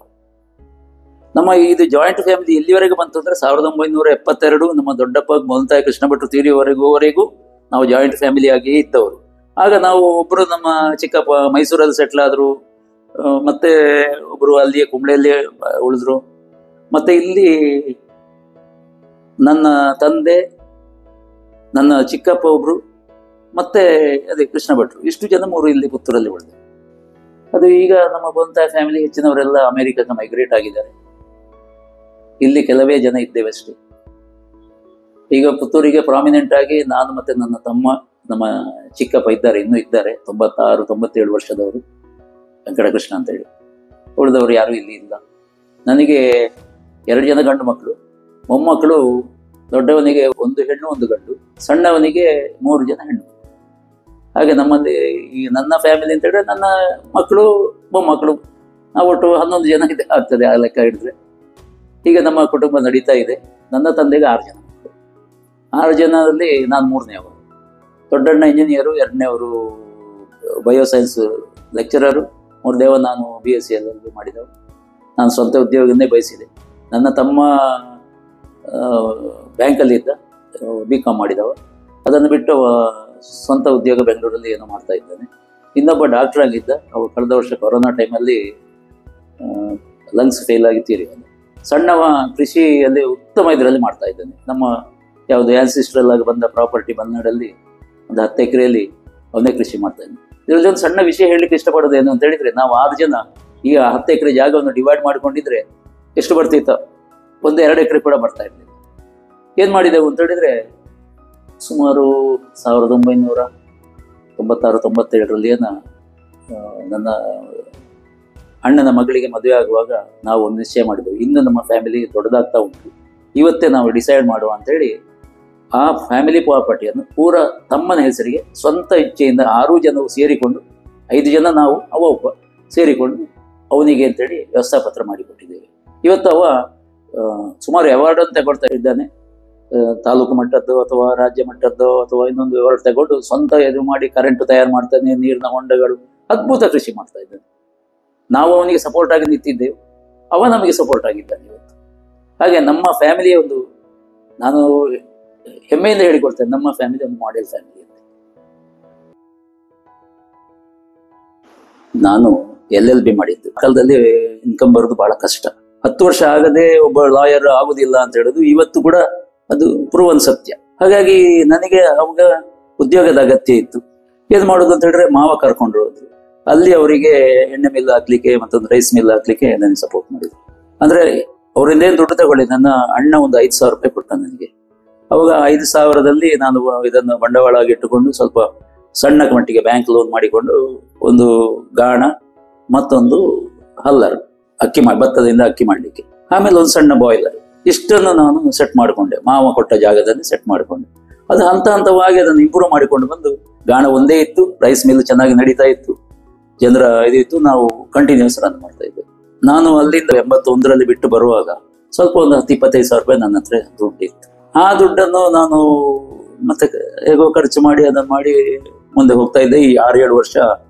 ನಮ್ಮ ಇದು ಜಾಯಿಂಟ್ ಫ್ಯಾಮಿಲಿ ಎಲ್ಲಿವರೆಗೂ ಬಂತು ಅಂದರೆ 1972 ನಮ್ಮ ದೊಡ್ಡಪ್ಪ ಬೋನಂತಾಯ ಕೃಷ್ಣ ಭಟ್ರು ತೀರಿಯವರೆಗೂ ನಾವು ಜಾಯಿಂಟ್ ಫ್ಯಾಮಿಲಿ ಆಗಿ ಇದ್ದವರು. ಆಗ ನಾವು ಒಬ್ಬರು ನಮ್ಮ ಚಿಕ್ಕಪ್ಪ ಮೈಸೂರಲ್ಲಿ ಸೆಟ್ಲ್ ಆದರು, ಮತ್ತೆ ಒಬ್ಬರು ಅಲ್ಲಿಯೇ ಕುಂಬ್ಳೆಯಲ್ಲೇ ಉಳಿದ್ರು. ಮತ್ತೆ ಇಲ್ಲಿ ನನ್ನ ತಂದೆ, ನನ್ನ ಚಿಕ್ಕಪ್ಪ ಒಬ್ರು, ಮತ್ತೆ ಅದೇ ಕೃಷ್ಣ ಭಟ್ರು, ಇಷ್ಟು ಜನ 3 ಇಲ್ಲಿ ಪುತ್ತೂರಲ್ಲಿ ಉಳಿದ್ರು. ಅದು ಈಗ ನಮ್ಮ ಬೋನಂತಾಯ ಫ್ಯಾಮಿಲಿ ಹೆಚ್ಚಿನವರೆಲ್ಲ ಅಮೆರಿಕಕ್ಕೆ ಮೈಗ್ರೇಟ್ ಆಗಿದ್ದಾರೆ. ಇಲ್ಲಿ ಕೆಲವೇ ಜನ ಇದ್ದೇವೆ ಅಷ್ಟೇ. ಈಗ ಪುತ್ತೂರಿಗೆ ಪ್ರಾಮಿನೆಂಟ್ ಆಗಿ ನಾನು ಮತ್ತೆ ನನ್ನ ತಮ್ಮ, ನಮ್ಮ ಚಿಕ್ಕಪ್ಪ ಇದ್ದಾರೆ, ಇನ್ನೂ ಇದ್ದಾರೆ, 96-97 ವರ್ಷದವರು, ವೆಂಕಟಕೃಷ್ಣ ಅಂತೇಳಿ. ಉಳಿದವರು ಯಾರೂ ಇಲ್ಲಿ ಇಲ್ಲ. ನನಗೆ 2 ಜನ ಗಂಡು ಮಕ್ಕಳು, ಮೊಮ್ಮಕ್ಕಳು. ದೊಡ್ಡವನಿಗೆ 1 ಹೆಣ್ಣು 1 ಗಂಡು, ಸಣ್ಣವನಿಗೆ 3 ಜನ ಹೆಣ್ಣು. ಹಾಗೆ ನಮ್ಮಲ್ಲಿ ಈ ನನ್ನ ಫ್ಯಾಮಿಲಿ ಅಂತ ಹೇಳಿದ್ರೆ ನನ್ನ ಮಕ್ಕಳು, ಮೊಮ್ಮಕ್ಕಳು, ನಾವು ಒಟ್ಟು 11 ಜನ ಆಗ್ತದೆ ಆ ಲೆಕ್ಕ ಹಿಡಿದ್ರೆ. ಈಗ ನಮ್ಮ ಕುಟುಂಬ ನಡೀತಾ ಇದೆ. ನನ್ನ ತಂದೆಗೆ 6 ಜನ ಮಕ್ಕಳು. 6 ಜನರಲ್ಲಿ ನಾನು 3ನೇವರು. ದೊಡ್ಡಣ್ಣ ಇಂಜಿನಿಯರು, 2ನೇವರು ಬಯೋಸೈನ್ಸ್ ಲೆಕ್ಚರರು, 3ನೇವ ನಾನು BSc ಅಲ್ಲಿ ಮಾಡಿದವು. ನಾನು ಸ್ವಂತ ಉದ್ಯೋಗವನ್ನೇ ಬಯಸಿದೆ. ನನ್ನ ತಮ್ಮ ಬ್ಯಾಂಕಲ್ಲಿ ಇದ್ದ, BCom ಮಾಡಿದವ. ಅದನ್ನು ಬಿಟ್ಟು ಸ್ವಂತ ಉದ್ಯೋಗ ಬೆಂಗಳೂರಲ್ಲಿ ಏನೋ ಮಾಡ್ತಾ ಇದ್ದಾನೆ. ಇನ್ನೊಬ್ಬ ಡಾಕ್ಟರ್ ಆಗಿದ್ದ, ಅವರು ಕಳೆದ ವರ್ಷ ಕೊರೋನಾ ಟೈಮಲ್ಲಿ ಲಂಗ್ಸ್ ಫೇಲ್ ಆಗಿ ತೀರಿದ್ದಾನೆ. ಸಣ್ಣವ ಕೃಷಿಯಲ್ಲಿ ಉತ್ತಮ ಇದರಲ್ಲಿ ಮಾಡ್ತಾ ಇದ್ದಾನೆ. ನಮ್ಮ ಯಾವುದು ಆನ್ಸಿಸ್ಟ್ರಲ್ ಆಗಿ ಬಂದ ಪ್ರಾಪರ್ಟಿ ಬಲ್ನಾಡಲ್ಲಿ ಒಂದು 10 ಎಕರೆಯಲ್ಲಿ ಅವನೇ ಕೃಷಿ ಮಾಡ್ತಾ ಇದ್ದಾನೆ. ಇದರಲ್ಲಿ ಒಂದು ಸಣ್ಣ ವಿಷಯ ಹೇಳಲಿಕ್ಕೆ ಇಷ್ಟಪಡೋದು ಏನು ಅಂತ ಹೇಳಿದರೆ, ನಾವು 6 ಜನ ಈಗ 10 ಎಕರೆ ಜಾಗವನ್ನು ಡಿವೈಡ್ ಮಾಡ್ಕೊಂಡಿದ್ರೆ ಎಷ್ಟು ಬರ್ತಿತ್ತು? 1-2 ಎಕರೆ ಕೂಡ ಬರ್ತಾ ಇರಲಿಲ್ಲ. ಏನು ಮಾಡಿದೆವು ಅಂತ ಹೇಳಿದರೆ, ಸುಮಾರು 1996-97ರಲ್ಲಿ ನನ್ನ ಅಣ್ಣನ ಮಗಳಿಗೆ ಮದುವೆ ಆಗುವಾಗ ನಾವು ಒಂದು ನಿಶ್ಚಯ ಮಾಡಿದೆವು, ಇನ್ನು ನಮ್ಮ ಫ್ಯಾಮಿಲಿ ದೊಡ್ಡದಾಗ್ತಾ ಉಂಟು, ಇವತ್ತೇ ನಾವು ಡಿಸೈಡ್ ಮಾಡುವ ಅಂತೇಳಿ ಆ ಫ್ಯಾಮಿಲಿ ಪ್ರಾಪರ್ಟಿಯನ್ನು ಪೂರ ತಮ್ಮನ ಹೆಸರಿಗೆ ಸ್ವಂತ ಇಚ್ಛೆಯಿಂದ 6 ಜನವು ಸೇರಿಕೊಂಡು, 5 ಜನ ನಾವು, ಅವ ಒಬ್ಬ ಸೇರಿಕೊಂಡು ಅವನಿಗೆ ಅಂತೇಳಿ ವ್ಯವಸ್ಥಾಪತ್ರ ಮಾಡಿಕೊಟ್ಟಿದ್ದೇವೆ. ಇವತ್ತು ಅವ ಸುಮಾರು ಅವಾರ್ಡನ್ನು ತಗೊಳ್ತಾ ಇದ್ದಾನೆ. ತಾಲೂಕು ಮಟ್ಟದ್ದು ಅಥವಾ ರಾಜ್ಯ ಮಟ್ಟದ್ದು ಅಥವಾ ಇನ್ನೊಂದು ಅವಾರ್ಡ್ ತಗೊಂಡು ಸ್ವಂತ ಇದು ಮಾಡಿ ಕರೆಂಟ್ ತಯಾರು ಮಾಡ್ತಾನೆ, ನೀರಿನ ಹೊಂಡಗಳು, ಅದ್ಭುತ ಕೃಷಿ ಮಾಡ್ತಾ ಇದ್ದಾನೆ. ನಾವು ಅವನಿಗೆ ಸಪೋರ್ಟ್ ಆಗಿ ನಿಂತಿದ್ದೆವು, ಅವ ನಮಗೆ ಸಪೋರ್ಟ್ ಆಗಿದ್ದಾನೆ ಇವತ್ತು. ಹಾಗೆ ನಮ್ಮ ಫ್ಯಾಮಿಲಿಯ ಒಂದು ನಾನು ಹೆಮ್ಮೆಯಿಂದ ಹೇಳಿಕೊಳ್ತೇನೆ, ನಮ್ಮ ಫ್ಯಾಮಿಲಿ ಒಂದು ಮಾಡೆಲ್ ಫ್ಯಾಮಿಲಿ. ನಾನು LLB ಮಾಡಿದ್ದು. ಕಾಲದಲ್ಲಿ ಇನ್ಕಮ್ ಬರೋದು ಬಹಳ ಕಷ್ಟ. 10 ವರ್ಷ ಆಗದೆ ಒಬ್ಬ ಲಾಯರ್ ಆಗುದಿಲ್ಲ ಅಂತ ಹೇಳೋದು ಇವತ್ತು ಕೂಡ ಅದು ಪ್ರೂವನ್ ಸತ್ಯ. ಹಾಗಾಗಿ ನನಗೆ ಅವಾಗ ಉದ್ಯೋಗದ ಅಗತ್ಯ ಇತ್ತು. ಏನ್ ಮಾಡೋದು ಅಂತ ಹೇಳಿದ್ರೆ ಮಾವ ಕರ್ಕೊಂಡು ಹೋದ್ರು. ಅಲ್ಲಿ ಅವರಿಗೆ ಎಣ್ಣೆ ಮಿಲ್ ಹಾಕ್ಲಿಕ್ಕೆ ಮತ್ತೊಂದು ರೈಸ್ ಮಿಲ್ ಹಾಕ್ಲಿಕ್ಕೆ ನನಗೆ ಸಪೋರ್ಟ್ ಮಾಡಿದ್ರು. ಅಂದ್ರೆ ಅವರಿಂದ ಏನ್ ದುಡ್ಡು ತಗೊಳ್ಳಿ, ನನ್ನ ಅಣ್ಣ ಒಂದು 5,000 ರೂಪಾಯಿ ಕೊಟ್ಟ ನನಗೆ. ಅವಾಗ 5,000ದಲ್ಲಿ ನಾನು ಇದನ್ನು ಬಂಡವಾಳ ಇಟ್ಟುಕೊಂಡು ಸ್ವಲ್ಪ ಸಣ್ಣ ಮಟ್ಟಿಗೆ ಬ್ಯಾಂಕ್ ಲೋನ್ ಮಾಡಿಕೊಂಡು ಒಂದು ಗಾಣ ಮತ್ತೊಂದು ಹಲ್ಲರ್ ಭತ್ತದಿಂದ ಅಕ್ಕಿ ಮಾಡ್ಲಿಕ್ಕೆ, ಆಮೇಲೆ ಒಂದು ಸಣ್ಣ ಬಾಯ್ಲರ್, ಇಷ್ಟನ್ನು ನಾನು ಸೆಟ್ ಮಾಡಿಕೊಂಡೆ. ಮಾವ ಕೊಟ್ಟ ಜಾಗದಲ್ಲಿ ಸೆಟ್ ಮಾಡಿಕೊಂಡೆ. ಅದು ಹಂತ ಹಂತವಾಗಿ ಅದನ್ನು ಇಂಪ್ರೂವ್ ಮಾಡಿಕೊಂಡು ಬಂದು ಗಾಣ ಒಂದೇ ಇತ್ತು, ರೈಸ್ ಮಿಲ್ ಚೆನ್ನಾಗಿ ನಡೀತಾ ಇತ್ತು, ಜನರ ಇದಿತ್ತು, ನಾವು ಕಂಟಿನ್ಯೂಸ್ ರನ್ ಮಾಡ್ತಾ ಇದ್ದೆ. ನಾನು ಅಲ್ಲಿಂದ 81ರಲ್ಲಿ ಬಿಟ್ಟು ಬರುವಾಗ ಸ್ವಲ್ಪ ಒಂದು 10-25 ಸಾವಿರ ರೂಪಾಯಿ ನನ್ನ ಹತ್ರ ದುಡ್ಡಿತ್ತು. ಆ ದುಡ್ಡನ್ನು ನಾನು ಮತ್ತೆ ಹೇಗೋ ಖರ್ಚು ಮಾಡಿ ಅದನ್ನು ಮಾಡಿ ಮುಂದೆ ಹೋಗ್ತಾ ಇದ್ದೆ. ಈ 6-7 ವರ್ಷ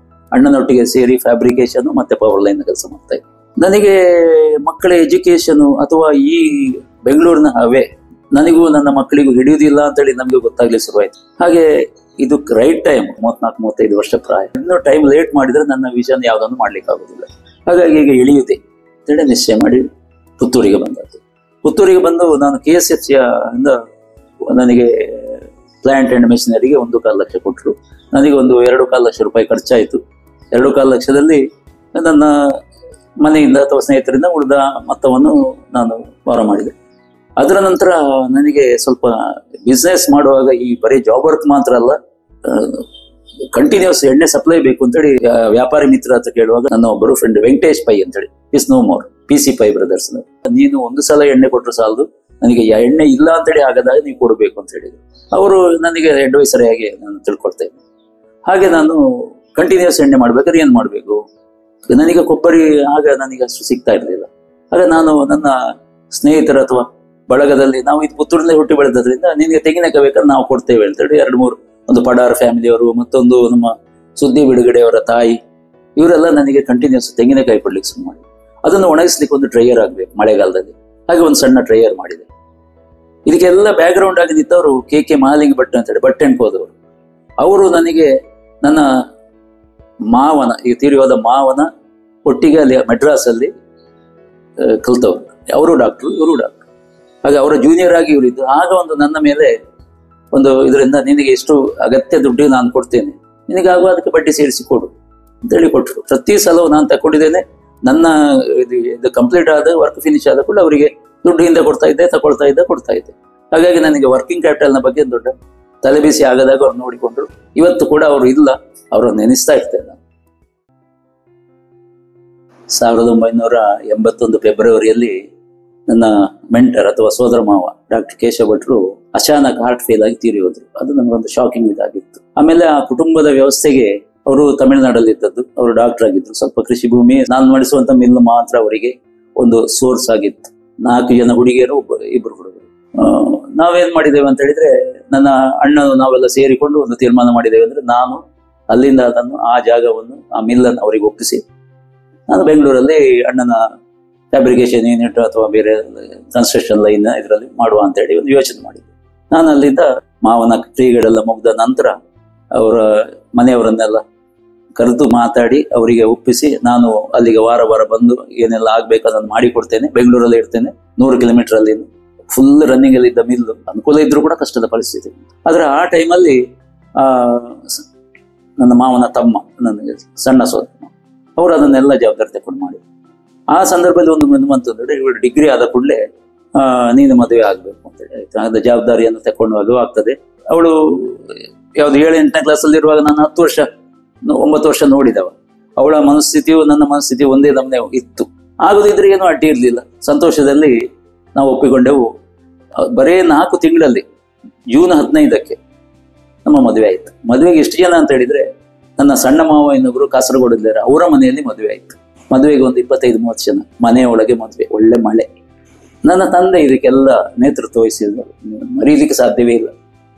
ಅಣ್ಣನೊಟ್ಟಿಗೆ ಸೇರಿ ಫ್ಯಾಬ್ರಿಕೇಶನ್ ಮತ್ತೆ ಪವರ್ ಲೈನ್ ಕೆಲಸ ಮಾಡ್ತಾ ಇದ್ದೆ. ನನಗೆ ಮಕ್ಕಳ ಎಜುಕೇಶನ್ ಅಥವಾ ಈ ಬೆಂಗಳೂರಿನ ಹವೆ ನನಗೂ ನನ್ನ ಮಕ್ಕಳಿಗೂ ಹಿಡಿಯುವುದಿಲ್ಲ ಅಂತೇಳಿ ನಮಗೆ ಗೊತ್ತಾಗ್ಲಿ ಶುರುವಾಯ್ತು. ಹಾಗೆ ಇದು ರೈಟ್ ಟೈಮ್, 34-35 ವರ್ಷ ಪ್ರಾಯ. ಇನ್ನೂ ಟೈಮ್ ಲೇಟ್ ಮಾಡಿದ್ರೆ ನನ್ನ ವಿಷನ್ ಯಾವುದನ್ನು ಮಾಡ್ಲಿಕ್ಕೆ ಆಗುದಿಲ್ಲ. ಹಾಗಾಗಿ ಈಗ ಇಳಿಯುತ್ತೆ ಅಂತೇಳಿ ನಿಶ್ಚಯ ಮಾಡಿ ಪುತ್ತೂರಿಗೆ ಬಂದದ್ದು. ಪುತ್ತೂರಿಗೆ ಬಂದು ನಾನು KSFC ಇಂದ ನನಗೆ ಪ್ಲಾಂಟ್ ಅಂಡ್ ಮೆಷಿನರಿಗೆ 1.25 ಲಕ್ಷ ಕೊಟ್ಟರು. ನನಗೆ ಒಂದು 2.25 ಲಕ್ಷ ರೂಪಾಯಿ ಖರ್ಚಾಯಿತು. 2.25 ಲಕ್ಷದಲ್ಲಿ ನನ್ನ ಮನೆಯಿಂದ ಅಥವಾ ಸ್ನೇಹಿತರಿಂದ ಉಳಿದ ಮೊತ್ತವನ್ನು ನಾನು ಭಾರ ಮಾಡಿದೆ. ಅದರ ನಂತರ ನನಗೆ ಸ್ವಲ್ಪ ಬಿಸ್ನೆಸ್ ಮಾಡುವಾಗ ಈ ಬರೀ ಜಾಬ್ ವರ್ಕ್ ಮಾತ್ರ ಅಲ್ಲ, ಕಂಟಿನ್ಯೂಸ್ ಎಣ್ಣೆ ಸಪ್ಲೈ ಬೇಕು ಅಂತೇಳಿ ವ್ಯಾಪಾರಿ ಮಿತ್ರ ಹತ್ರ ಕೇಳುವಾಗ ನನ್ನ ಒಬ್ಬರು ಫ್ರೆಂಡ್ ವೆಂಕಟೇಶ್ ಪೈ ಅಂತೇಳಿ, is no more, PC Pai brothers, ನೀನು ಒಂದು ಸಲ ಎಣ್ಣೆ ಕೊಟ್ಟರು ಸಾಲದು, ನನಗೆ ಎಣ್ಣೆ ಇಲ್ಲ ಅಂತೇಳಿ ಆಗದಾಗ ನೀವು ಕೊಡಬೇಕು ಅಂತ ಹೇಳಿದ್ರು. ಅವರು ನನಗೆ ಅಡ್ವೈಸರ್ ಆಗಿ ನಾನು ತಿಳ್ಕೊಳ್ತಾ ಇದ್ದೆ. ಹಾಗೆ ನಾನು ಕಂಟಿನ್ಯೂಸ್ ಎಣ್ಣೆ ಮಾಡ್ಬೇಕಾದ್ರೆ ಏನ್ ಮಾಡ್ಬೇಕು, ನನಗೆ ಕೊಬ್ಬರಿ ಆಗ ನನಗೆ ಅಷ್ಟು ಸಿಗ್ತಾ ಇರಲಿಲ್ಲ. ಆಗ ನಾನು ನನ್ನ ಸ್ನೇಹಿತರ ಅಥವಾ ಬಳಗದಲ್ಲಿ, ನಾವು ಇದು ಪುತ್ತೂರಿನಲ್ಲಿ ಹುಟ್ಟಿ ಬೆಳೆದ್ರಿಂದ ನಿನಗೆ ತೆಂಗಿನಕಾಯಿ ಬೇಕಾದ್ರೆ ನಾವು ಕೊಡ್ತೇವೆ ಅಂತೇಳಿ 2-3, ಒಂದು ಪಡಾರ್ ಫ್ಯಾಮಿಲಿಯವರು, ಮತ್ತೊಂದು ನಮ್ಮ ಸುದ್ದಿ ಬಿಡುಗಡೆಯವರ ತಾಯಿ, ಇವರೆಲ್ಲ ನನಗೆ ಕಂಟಿನ್ಯೂಸ್ ತೆಂಗಿನಕಾಯಿ ಕೊಡ್ಲಿಕ್ಕೆ ಶುರು ಮಾಡಿ. ಅದನ್ನು ಒಣಗಿಸ್ಲಿಕ್ಕೆ ಒಂದು ಡ್ರೈಯರ್ ಆಗ್ಬೇಕು ಮಳೆಗಾಲದಲ್ಲಿ. ಹಾಗೆ ಒಂದು ಸಣ್ಣ ಡ್ರೈಯರ್ ಮಾಡಿದೆ. ಇದಕ್ಕೆಲ್ಲ ಬ್ಯಾಕ್ ಗ್ರೌಂಡ್ ಆಗಿ ನಿಂತವರು KK ಮಹಾಲಿಂಗ ಭಟ್ ಅಂತೇಳಿ ಬಟ್ಟೆ ಹೋದವರು. ಅವರು ನನಗೆ ನನ್ನ ಮಾವನ, ಈ ತೀರಿ ಹೋದ ಮಾವನ ಒಟ್ಟಿಗೆ ಅಲ್ಲಿ ಮೆಡ್ರಾಸಲ್ಲಿ ಕಲ್ತವ್ರು. ಅವರು ಡಾಕ್ಟ್ರು, ಇವರು ಡಾಕ್ಟ್ರು. ಹಾಗೆ ಅವರ ಜೂನಿಯರ್ ಆಗಿ ಇವರಿದ್ದು. ಆಗ ಒಂದು ನನ್ನ ಮೇಲೆ ಒಂದು ಇದರಿಂದ, ನಿನಗೆ ಎಷ್ಟು ಅಗತ್ಯ ದುಡ್ಡು ನಾನು ಕೊಡ್ತೇನೆ, ನಿನಗಾಗುವ ಅದಕ್ಕೆ ಬಡ್ಡಿ ಸೇರಿಸಿ ಕೊಡು ಅಂತೇಳಿ ಕೊಟ್ಟರು. ಪ್ರತಿ ಸಲವೂ ನಾನು ತಗೊಂಡಿದ್ದೇನೆ. ನನ್ನ ಇದು ಕಂಪ್ಲೀಟ್ ಆದ ವರ್ಕ್ ಫಿನಿಶ್ ಆದ ಕೂಡ ಅವರಿಗೆ ದುಡ್ಡು ಹಿಂದೆ ಕೊಡ್ತಾ ಇದ್ದೆ. ಹಾಗಾಗಿ ನನಗೆ ವರ್ಕಿಂಗ್ ಕ್ಯಾಪಿಟಲ್ನ ಬಗ್ಗೆ ದೊಡ್ಡ ತಲೆಬಿಸಿ ಆಗದಾಗ ಅವ್ರು ನೋಡಿಕೊಂಡ್ರು. ಇವತ್ತು ಕೂಡ ಅವರು ಇಲ್ಲ, ಅವರನ್ನು ನೆನೆಸ್ತಾ ಇರ್ತೇನೆ ನಾನು. 1981 ಫೆಬ್ರವರಿಯಲ್ಲಿ ನನ್ನ ಮೆಂಟರ್ ಅಥವಾ ಸೋದರ ಮಾವ ಡಾಕ್ಟರ್ ಕೇಶವ ಭಟ್ರು ಅಚಾನಕ್ ಹಾರ್ಟ್ ಫೇಲ್ ಆಗಿ ತೀರಿ ಹೋದ್ರು. ಅದು ನಮಗೊಂದು ಶಾಕಿಂಗ್ ಇದಾಗಿತ್ತು. ಆಮೇಲೆ ಆ ಕುಟುಂಬದ ವ್ಯವಸ್ಥೆಗೆ, ಅವರು ತಮಿಳುನಾಡಲ್ಲಿ ಇದ್ದದ್ದು, ಅವರು ಡಾಕ್ಟರ್ ಆಗಿದ್ರು. ಸ್ವಲ್ಪ ಕೃಷಿ ಭೂಮಿ, ನಾನು ನಡೆಸುವಂತ ಮಿಲ್ ಮಾತ್ರ ಅವರಿಗೆ ಒಂದು ಸೋರ್ಸ್ ಆಗಿತ್ತು. 4 ಜನ ಹುಡುಗಿಯರು, 2 ಹುಡುಗರು. ನಾವೇನ್ ಮಾಡಿದ್ದೇವೆ ಅಂತ ಹೇಳಿದ್ರೆ, ನನ್ನ ಅಣ್ಣನು ನಾವೆಲ್ಲ ಸೇರಿಕೊಂಡು ಒಂದು ತೀರ್ಮಾನ ಮಾಡಿದ್ದೇವೆ ಅಂದ್ರೆ, ನಾನು ಅಲ್ಲಿಂದ ಅದನ್ನು ಆ ಜಾಗವನ್ನು, ಆ ಮಿಲ್ಲನ್ನು ಅವರಿಗೆ ಒಪ್ಪಿಸಿ, ನಾನು ಬೆಂಗಳೂರಲ್ಲಿ ಅಣ್ಣನ ಫ್ಯಾಬ್ರಿಕೇಶನ್ ಯೂನಿಟ್ ಅಥವಾ ಬೇರೆ ಕನ್ಸ್ಟ್ರಕ್ಷನ್ ಲೈನ್ ಇದರಲ್ಲಿ ಮಾಡುವ ಅಂತ ಹೇಳಿ ಒಂದು ಯೋಚನೆ ಮಾಡಿದ್ದೆ. ನಾನು ಅಲ್ಲಿಂದ ಮಾವನ ಕ್ರಿಯೆಗಳೆಲ್ಲ ಮುಗಿದ ನಂತರ ಅವರ ಮನೆಯವರನ್ನೆಲ್ಲ ಕರೆದು ಮಾತಾಡಿ ಅವರಿಗೆ ಒಪ್ಪಿಸಿ, ನಾನು ಅಲ್ಲಿಗೆ ವಾರ ಬಂದು ಏನೆಲ್ಲ ಆಗ್ಬೇಕು ಅದನ್ನು ಮಾಡಿಕೊಡ್ತೇನೆ. ಬೆಂಗಳೂರಲ್ಲಿ ಇರ್ತೇನೆ, 100 ಕಿಲೋಮೀಟರ್ ಅಲ್ಲಿ ಫುಲ್ ರನ್ನಿಂಗ್ ಅಲ್ಲಿ ಇದ್ದ ಮಿಲ್ಲು. ಅನುಕೂಲ ಇದ್ರೂ ಕೂಡ ಕಷ್ಟದ ಪರಿಸ್ಥಿತಿ. ಆದ್ರೆ ಆ ಟೈಮಲ್ಲಿ ನನ್ನ ಮಾವನ ತಮ್ಮ, ನನಗೆ ಸಣ್ಣ ಸೋದರ, ಅವರು ಅದನ್ನೆಲ್ಲ ಜವಾಬ್ದಾರಿ ತಗೊಂಡು ಮಾಡಿ. ಆ ಸಂದರ್ಭದಲ್ಲಿ ಒಂದು ಬಂತಂದ್ರೆ, ಇವಳು ಡಿಗ್ರಿ ಆದ ಕೂಡಲೇ ನೀನು ಮದುವೆ ಆಗ್ಬೇಕು ಅಂತೇಳಿ ಆಯ್ತು. ಅದ ಜವಾಬ್ದಾರಿಯನ್ನು ತಗೊಂಡು ಆಗ್ತದೆ. ಅವಳು ಯಾವ್ದು 7-8ನೇ ಕ್ಲಾಸಲ್ಲಿ ಇರುವಾಗ ನಾನು 9 ವರ್ಷ ನೋಡಿದವ. ಅವಳ ಮನಸ್ಥಿತಿಯು ನನ್ನ ಮನಸ್ಥಿತಿ ಒಂದೇ ನಮ್ಮನೆ ಇತ್ತು. ಆಗೋದಿದ್ರೆ ಏನೂ ಅಡ್ಡಿ ಇರಲಿಲ್ಲ. ಸಂತೋಷದಲ್ಲಿ ನಾವು ಒಪ್ಪಿಕೊಂಡೆವು. ಬರೇ 4 ತಿಂಗಳಲ್ಲಿ ಜೂನ್ 15ಕ್ಕೆ ನಮ್ಮ ಮದುವೆ ಆಯ್ತು. ಮದುವೆಗೆ ಎಷ್ಟು ಜನ ಅಂತ ಹೇಳಿದ್ರೆ, ನನ್ನ ಸಣ್ಣ ಮಾವ ಇನ್ನೊಬ್ರು ಕಾಸರಗೋಡಿದ್ದಾರೆ, ಅವರ ಮನೆಯಲ್ಲಿ ಮದುವೆ ಆಯ್ತು. ಮದುವೆಗೆ ಒಂದು 25-30 ಜನ, ಮನೆಯೊಳಗೆ ಮದುವೆ, ಒಳ್ಳೆ ಮಳೆ. ನನ್ನ ತಂದೆ ಇದಕ್ಕೆಲ್ಲ ನೇತೃತ್ವ ವಹಿಸಿದ್ರು, ಮರೀಲಿಕ್ಕೆ ಸಾಧ್ಯವೇ ಇಲ್ಲ.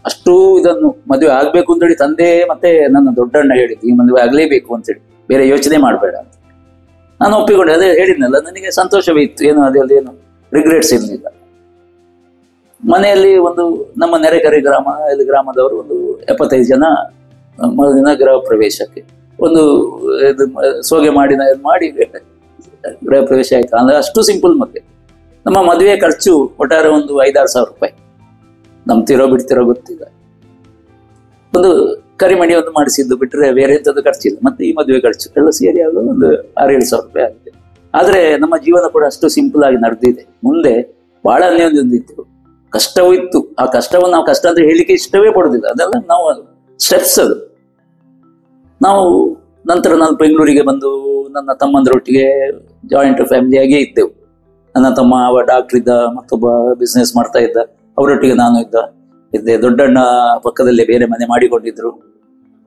ಅಷ್ಟೂ ಇದನ್ನು ಮದುವೆ ಆಗ್ಬೇಕು ಅಂತೇಳಿ ತಂದೆ ಮತ್ತೆ ನನ್ನ ದೊಡ್ಡಣ್ಣ ಹೇಳಿದ್ದು, ಈ ಮದುವೆ ಆಗ್ಲೇಬೇಕು ಅಂತೇಳಿ, ಬೇರೆ ಯೋಚನೆ ಮಾಡಬೇಡ ಅಂತ. ನಾನು ಒಪ್ಪಿಕೊಂಡೆ. ಅದೇ ಹೇಳಿದ್ನಲ್ಲ, ನನಗೆ ಸಂತೋಷವೇ ಇತ್ತು, ಏನು ಅದರಲ್ಲಿ ಏನು ರಿಗ್ರೆಟ್ಸ್ ಇರಲಿಲ್ಲ. ಮನೆಯಲ್ಲಿ ಒಂದು ನಮ್ಮ ನೆರೆಕರೆ ಗ್ರಾಮದವರು ಒಂದು 75 ಜನ ಮರುದಿನ ಗೃಹ ಪ್ರವೇಶಕ್ಕೆ ಒಂದು ಸೋಗೆ ಮಾಡಿ ಗೃಹ ಪ್ರವೇಶ ಆಯ್ತು. ಅಂದ್ರೆ ಅಷ್ಟು ಸಿಂಪಲ್ ಮದುವೆ. ನಮ್ಮ ಮದುವೆ ಖರ್ಚು ಒಟ್ಟಾರೆ ಒಂದು 5-6 ಸಾವಿರ ರೂಪಾಯಿ, ನಂಬ್ತಿರೋ ಬಿಡ್ತಿರೋ ಗೊತ್ತಿಲ್ಲ. ಒಂದು ಕರಿಮಣಿ ಒಂದು ಮಾಡಿಸಿದ್ದು ಬಿಟ್ಟರೆ ಬೇರೆ ಎಂಥದ್ದು ಖರ್ಚಿಲ್ಲ. ಮತ್ತೆ ಈ ಮದುವೆ ಖರ್ಚು ಎಲ್ಲ ಸೇರಿ ಆಗೋದು ಒಂದು 6-7 ಸಾವಿರ ರೂಪಾಯಿ ಆಗಿದೆ. ಆದ್ರೆ ನಮ್ಮ ಜೀವನ ಕೂಡ ಅಷ್ಟು ಸಿಂಪಲ್ ಆಗಿ ನಡೆದಿದೆ. ಮುಂದೆ ಬಹಳ ಅನ್ಯೋನ್ಯದಿತ್ತು, ಕಷ್ಟವೂ ಇತ್ತು. ಆ ಕಷ್ಟವನ್ನು ನಾವು ಕಷ್ಟ ಅಂದ್ರೆ ಹೇಳಿಕೆ ಇಷ್ಟವೇ ಪಡೋದಿಲ್ಲ, ಅದೆಲ್ಲ ನಾವು ಸ್ಟೆಪ್ಸ್ ಅದು. ನಂತರ ನಾನು ಬೆಂಗಳೂರಿಗೆ ಬಂದು ನನ್ನ ತಮ್ಮಂದರೊಟ್ಟಿಗೆ ಜಾಯಿಂಟ್ ಫ್ಯಾಮಿಲಿಯಾಗೇ ಇದ್ದೆವು. ನನ್ನ ತಮ್ಮ ಡಾಕ್ಟರ್ ಇದ್ದ, ಮತ್ತೊಬ್ಬ ಬಿಸ್ನೆಸ್ ಮಾಡ್ತಾ ಇದ್ದ, ಅವರೊಟ್ಟಿಗೆ ನಾನು ಇದ್ದೆ. ದೊಡ್ಡಣ್ಣ ಪಕ್ಕದಲ್ಲೇ ಬೇರೆ ಮನೆ ಮಾಡಿಕೊಂಡಿದ್ರು.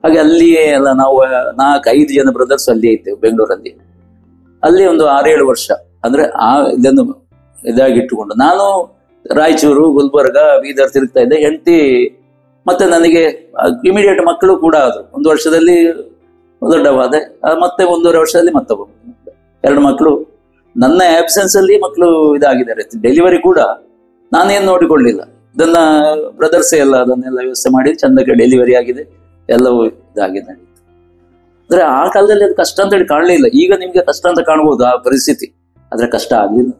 ಹಾಗೆ ಅಲ್ಲಿಯೇ ಎಲ್ಲ ನಾವು 4-5 ಜನ ಬ್ರದರ್ಸ್ ಅಲ್ಲಿಯೇ ಇದ್ದೆವು ಬೆಂಗಳೂರಲ್ಲಿ. ಅಲ್ಲಿ ಒಂದು 6-7 ವರ್ಷ ಅಂದ್ರೆ ಇದನ್ನು ಇದಾಗಿಟ್ಟುಕೊಂಡು ನಾನು ರಾಯಚೂರು, ಗುಲ್ಬರ್ಗ, ಬೀದರ್ ತಿರುಗ್ತಾ ಇದ್ದೆ. ಹೆಂಡತಿ ಮತ್ತೆ ನನಗೆ ಇಮಿಡಿಯೇಟ್ ಮಕ್ಕಳು ಕೂಡ ಆದ್ರು. 1 ವರ್ಷದಲ್ಲಿ ದೊಡ್ಡವಾದೆ, ಮತ್ತೆ 1.5 ವರ್ಷದಲ್ಲಿ ಮತ್ತೊಬ್ಬ 2 ಮಕ್ಕಳು. ನನ್ನ ಆಬ್ಸೆನ್ಸ್ ಅಲ್ಲಿ ಮಕ್ಕಳು ಇದಾಗಿದ್ದಾರೆ. ಡೆಲಿವರಿ ಕೂಡ ನಾನೇನು ನೋಡಿಕೊಳ್ಳಿಲ್ಲ, ಇದನ್ನ ಬ್ರದರ್ಸೇ ಎಲ್ಲ ಅದನ್ನೆಲ್ಲ ವ್ಯವಸ್ಥೆ ಮಾಡಿ ಚಂದಕ್ಕೆ ಡೆಲಿವರಿ ಆಗಿದೆ, ಎಲ್ಲವೂ ಇದಾಗಿದೆ. ಅಂದ್ರೆ ಆ ಕಾಲದಲ್ಲಿ ಅದು ಕಷ್ಟ ಅಂತ ಹೇಳಿ ಕಾಣಲಿಲ್ಲ. ಈಗ ನಿಮ್ಗೆ ಕಷ್ಟ ಅಂತ ಕಾಣ್ಬೋದು ಆ ಪರಿಸ್ಥಿತಿ, ಆದ್ರೆ ಕಷ್ಟ ಆಗ್ಲಿಲ್ಲ.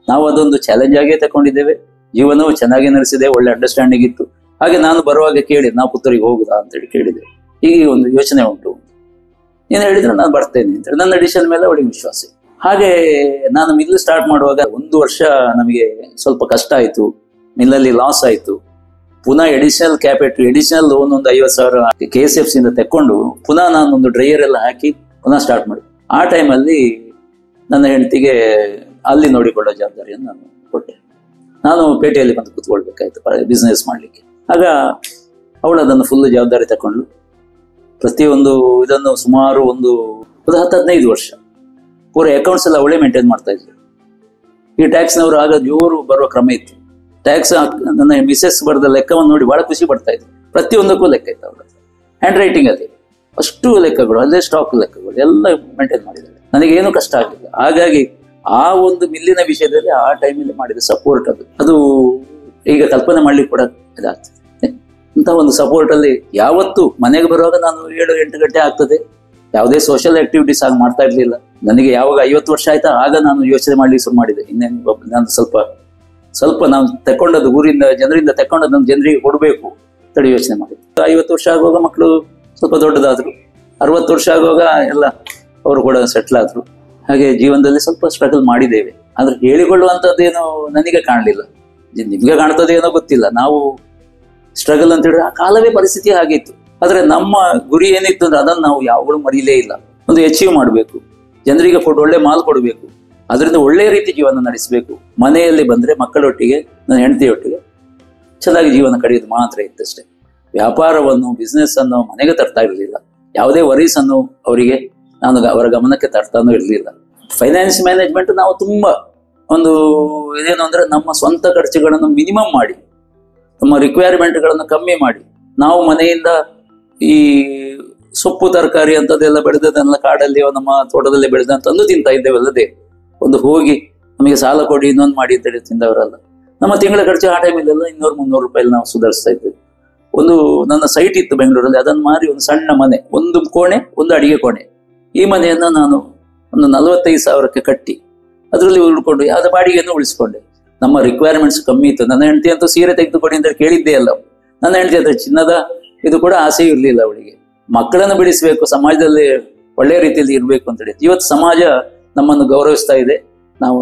ನಾವು ಅದೊಂದು ಚಾಲೆಂಜ್ ಆಗೇ ತಗೊಂಡಿದ್ದೇವೆ. ಜೀವನವು ಚೆನ್ನಾಗಿ ನಡೆಸಿದೆ, ಒಳ್ಳೆ ಅಂಡರ್ಸ್ಟ್ಯಾಂಡಿಂಗ್ ಇತ್ತು. ಹಾಗೆ ನಾನು ಬರುವಾಗ ಕೇಳಿದೆ, ನಾವು ಪುತ್ತೂರಿಗೆ ಹೋಗುದಾ ಅಂತೇಳಿ ಕೇಳಿದೆ. ಈಗ ಒಂದು ಯೋಚನೆ ಉಂಟು, ಏನು ಹೇಳಿದ್ರೆ ನಾನು ಬರ್ತೇನೆ ಅಂತೇಳಿ. ನನ್ನ ಡಿಸಿಷನ್ ಮೇಲೆ ಅವಳಿಗೆ ವಿಶ್ವಾಸ. ಹಾಗೆ ನಾನು ಮಿಲ್ ಸ್ಟಾರ್ಟ್ ಮಾಡುವಾಗ 1 ವರ್ಷ ನಮಗೆ ಸ್ವಲ್ಪ ಕಷ್ಟ ಆಯ್ತು, ಮಿಲ್ಲಲ್ಲಿ ಲಾಸ್ ಆಯ್ತು. ಪುನಃ ಎಡಿಷನಲ್ ಲೋನ್ ಒಂದು 50,000 KSFC ಇಂದ ತೆಕ್ಕೊಂಡು ಪುನಃ ನಾನೊಂದು ಡ್ರೈಯರ್ ಎಲ್ಲ ಹಾಕಿ ಪುನಃ ಸ್ಟಾರ್ಟ್ ಮಾಡಿ. ಆ ಟೈಮಲ್ಲಿ ನನ್ನ ಹೆಂಡತಿಗೆ ಅಲ್ಲಿ ನೋಡಿಕೊಳ್ಳೋ ಜವಾಬ್ದಾರಿಯನ್ನು ನಾನು ಕೊಟ್ಟೆ. ನಾನು ಪೇಟೆಯಲ್ಲಿ ಬಂದು ಕೂತ್ಕೊಳ್ಬೇಕಾಯ್ತು ಬಿಸ್ನೆಸ್ ಮಾಡ್ಲಿಕ್ಕೆ. ಆಗ ಅವಳು ಅದನ್ನು ಫುಲ್ ಜವಾಬ್ದಾರಿ ತಗೊಂಡು ಪ್ರತಿಯೊಂದು ಇದನ್ನು ಸುಮಾರು ಒಂದು 10-15 ವರ್ಷ ಪೂರ ಅಕೌಂಟ್ಸ್ ಎಲ್ಲ ಅವಳೇ ಮೇಂಟೈನ್ ಮಾಡ್ತಾ ಇದ್ರು. ಈ ಟ್ಯಾಕ್ಸ್ನವರು ಆಗ ಜೋರು ಬರುವ ಕ್ರಮ ಇತ್ತು. ಟ್ಯಾಕ್ಸ್ ನನ್ನ ಮಿಸೆಸ್ ಬರೆದ ಲೆಕ್ಕವನ್ನು ನೋಡಿ ಬಹಳ ಖುಷಿ ಪಡ್ತಾ ಇದ್ರು. ಪ್ರತಿಯೊಂದಕ್ಕೂ ಲೆಕ್ಕ ಇತ್ತು ಅವಳ ಹ್ಯಾಂಡ್ ರೈಟಿಂಗ್ ಅಲ್ಲಿ, ಅಷ್ಟು ಲೆಕ್ಕಗಳು, ಅಲ್ಲೇ ಸ್ಟಾಕ್ ಲೆಕ್ಕಗಳು ಎಲ್ಲ ಮೇಂಟೈನ್ ಮಾಡಿದ್ದಾರೆ. ನನಗೇನು ಕಷ್ಟ ಆಗಿಲ್ಲ. ಹಾಗಾಗಿ ಆ ಒಂದು ಮಿಲ್ಲಿನ ವಿಷಯದಲ್ಲಿ ಆ ಟೈಮಲ್ಲಿ ಮಾಡಿದ ಸಪೋರ್ಟ್ ಅದು ಈಗ ಕಲ್ಪನೆ ಮಾಡ್ಲಿಕ್ಕೆ ಕೂಡ ಇದಾಗ್ತದೆ. ಇಂಥ ಒಂದು ಸಪೋರ್ಟ್ ಅಲ್ಲಿ ಯಾವತ್ತು ಮನೆಗೆ ಬರುವಾಗ ನಾನು 7-8 ಗಂಟೆ ಆಗ್ತದೆ. ಯಾವುದೇ ಸೋಷಿಯಲ್ ಆಕ್ಟಿವಿಟೀಸ್ ಆಗಿ ಮಾಡ್ತಾ ಇರ್ಲಿಲ್ಲ. ನನಗೆ ಯಾವಾಗ 50 ವರ್ಷ ಆಯ್ತಾ ಆಗ ನಾನು ಯೋಚನೆ ಮಾಡ್ಲಿಕ್ಕೆ ಶುರು ಮಾಡಿದೆ. ಇನ್ನೇನು ನಾನು ಸ್ವಲ್ಪ ನಾವು ತಕೊಂಡದ್ದು ಊರಿಂದ ಜನರಿಂದ ತಕೊಂಡದ್ದು ನಮ್ಮ ಜನರಿಗೆ ಕೊಡಬೇಕು ಅಂತೇಳಿ ಯೋಚನೆ ಮಾಡಿದೆ. 50 ವರ್ಷ ಆಗುವಾಗ ಮಕ್ಕಳು ಸ್ವಲ್ಪ ದೊಡ್ಡದಾದ್ರು, 60 ವರ್ಷ ಆಗುವಾಗ ಎಲ್ಲ ಅವರು ಕೂಡ ಸೆಟ್ಲ್ ಆದ್ರು. ಹಾಗೆ ಜೀವನದಲ್ಲಿ ಸ್ವಲ್ಪ ಸ್ಟ್ರಗಲ್ ಮಾಡಿದ್ದೇವೆ. ಆದ್ರೆ ಹೇಳಿಕೊಳ್ಳುವಂಥದ್ದೇನೋ ನನಗೆ ಕಾಣಲಿಲ್ಲ, ನಿಮ್ಗೆ ಕಾಣ್ತದೇನೋ ಗೊತ್ತಿಲ್ಲ. ನಾವು ಸ್ಟ್ರಗಲ್ ಅಂತ ಹೇಳಿದ್ರೆ ಆ ಕಾಲವೇ ಪರಿಸ್ಥಿತಿ ಹಾಗಿತ್ತು. ಆದ್ರೆ ನಮ್ಮ ಗುರಿ ಏನಿತ್ತು ಅಂದ್ರೆ ಅದನ್ನು ನಾವು ಯಾವಾಗಲೂ ಮರೀಲೇ ಇಲ್ಲ. ಒಂದು ಅಚೀವ್ ಮಾಡಬೇಕು, ಜನರಿಗೆ ಒಳ್ಳೆ ಮಾಲ್ ಕೊಡಬೇಕು, ಅದರಿಂದ ಒಳ್ಳೆಯ ರೀತಿ ಜೀವನ ನಡೆಸಬೇಕು. ಮನೆಯಲ್ಲಿ ಬಂದ್ರೆ ಮಕ್ಕಳೊಟ್ಟಿಗೆ, ನನ್ನ ಹೆಂಡತಿಯೊಟ್ಟಿಗೆ ಚೆನ್ನಾಗಿ ಜೀವನ ಕಳೆಯೋದು ಮಾತ್ರ ಇತ್ತಷ್ಟೇ. ವ್ಯಾಪಾರವನ್ನು, ಬಿಸ್ನೆಸ್ ಅನ್ನು ಮನೆಗೆ ತರ್ತಾ ಇರಲಿಲ್ಲ. ಯಾವುದೇ ವರೀಸ್ ಅನ್ನು ಅವರಿಗೆ ನಾನು ಅವರ ಗಮನಕ್ಕೆ ತರ್ತಾನೂ ಇರಲಿಲ್ಲ. ಫೈನಾನ್ಸ್ ಮ್ಯಾನೇಜ್ಮೆಂಟ್ ನಾವು ತುಂಬಾ ಒಂದು ಇದೇನು ಅಂದ್ರೆ ನಮ್ಮ ಸ್ವಂತ ಖರ್ಚುಗಳನ್ನು ಮಿನಿಮಮ್ ಮಾಡಿ, ನಮ್ಮ ರಿಕ್ವೈರ್ಮೆಂಟ್ಗಳನ್ನು ಕಮ್ಮಿ ಮಾಡಿ, ನಾವು ಮನೆಯಿಂದ ಈ ಸೊಪ್ಪು ತರಕಾರಿ ಅಂತದೆಲ್ಲ ಬೆಳೆದದೆಲ್ಲ ಕಾಡಲ್ಲಿ ನಮ್ಮ ತೋಟದಲ್ಲಿ ಬೆಳೆದಂತಂದು ತಿಂತಾ ಇದ್ದೇವಲ್ಲದೆ ಒಂದು ಹೋಗಿ ನಮಗೆ ಸಾಲ ಕೊಡಿ ಇನ್ನೊಂದು ಮಾಡಿ ಅಂತೇಳಿ ತಿಂದವರಲ್ಲ. ನಮ್ಮ ತಿಂಗಳ ಖರ್ಚು ಆ ಟೈಮಲ್ಲೆಲ್ಲ 200-300 ರೂಪಾಯಿ ನಾವು ಸುಧಾರಿಸ್ತಾ ಇದ್ದೇವೆ. ಒಂದು ನನ್ನ ಸೈಟ್ ಇತ್ತು ಬೆಂಗಳೂರಲ್ಲಿ, ಅದನ್ನು ಮಾರಿ ಒಂದು ಸಣ್ಣ ಮನೆ, ಒಂದು ಕೋಣೆ, ಒಂದು ಅಡಿಗೆ ಕೋಣೆ, ಈ ಮನೆಯನ್ನು ನಾನು ಒಂದು 45,000ಕ್ಕೆ ಕಟ್ಟಿ ಅದರಲ್ಲಿ ಉಳ್ಕೊಂಡು ಯಾವುದೇ ಬಾಡಿಗೆಯನ್ನು ಉಳಿಸ್ಕೊಂಡೆ. ನಮ್ಮ ರಿಕ್ವೈರ್ಮೆಂಟ್ಸ್ ಕಮ್ಮಿ ಇತ್ತು. ನನ್ನ ಹೆಂಡತಿ ಅಂತೂ ಸೀರೆ ತೆಗೆದುಕೊಡಿ ಅಂತ ಕೇಳಿದ್ದೇ ಅಲ್ಲ. ನನ್ನ ಹೆಂಡತಿ ಅಂದ್ರೆ ಚಿನ್ನದ ಇದು ಕೂಡ ಆಸೆ ಇರಲಿಲ್ಲ ಅವಳಿಗೆ. ಮಕ್ಕಳನ್ನು ಬಿಡಿಸಬೇಕು, ಸಮಾಜದಲ್ಲಿ ಒಳ್ಳೆಯ ರೀತಿಯಲ್ಲಿ ಇರಬೇಕು ಅಂತೇಳಿ. ಇವತ್ತು ಸಮಾಜ ನಮ್ಮನ್ನು ಗೌರವಿಸ್ತಾ ಇದೆ, ನಾವು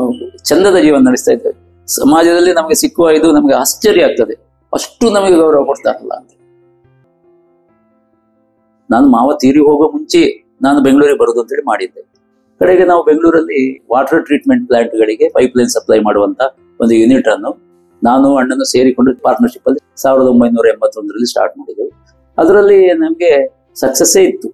ಚಂದದ ಜೀವನ ನಡೆಸ್ತಾ ಇದ್ದೇವೆ. ಸಮಾಜದಲ್ಲಿ ನಮಗೆ ಸಿಕ್ಕುವ ಇದು ನಮಗೆ ಆಶ್ಚರ್ಯ ಆಗ್ತದೆ, ಅಷ್ಟು ನಮಗೆ ಗೌರವ ಕೊಡ್ತಾರಲ್ಲ ಅಂತ. ನಾನು ಮಾವ ತೀರಿ ಹೋಗೋ ಮುಂಚೆ ನಾನು ಬೆಂಗಳೂರಿಗೆ ಬರೋದು ಅಂತೇಳಿ ಮಾಡಿದ್ದೆ. ಕಡೆಗೆ ನಾವು ಬೆಂಗಳೂರಲ್ಲಿ ವಾಟರ್ ಟ್ರೀಟ್ಮೆಂಟ್ ಪ್ಲಾಂಟ್ಗಳಿಗೆ ಪೈಪ್ಲೈನ್ ಸಪ್ಲೈ ಮಾಡುವಂತ ಒಂದು ಯೂನಿಟ್ ಅನ್ನು ನಾನು ಅಣ್ಣನು ಸೇರಿಕೊಂಡು ಪಾರ್ಟ್ನರ್ಶಿಪ್ ಅಲ್ಲಿ 1981ರಲ್ಲಿ ಸ್ಟಾರ್ಟ್ ಮಾಡಿದೆವು. ಅದರಲ್ಲಿ ನಮ್ಗೆ ಸಕ್ಸಸ್ಸೇ ಇತ್ತು,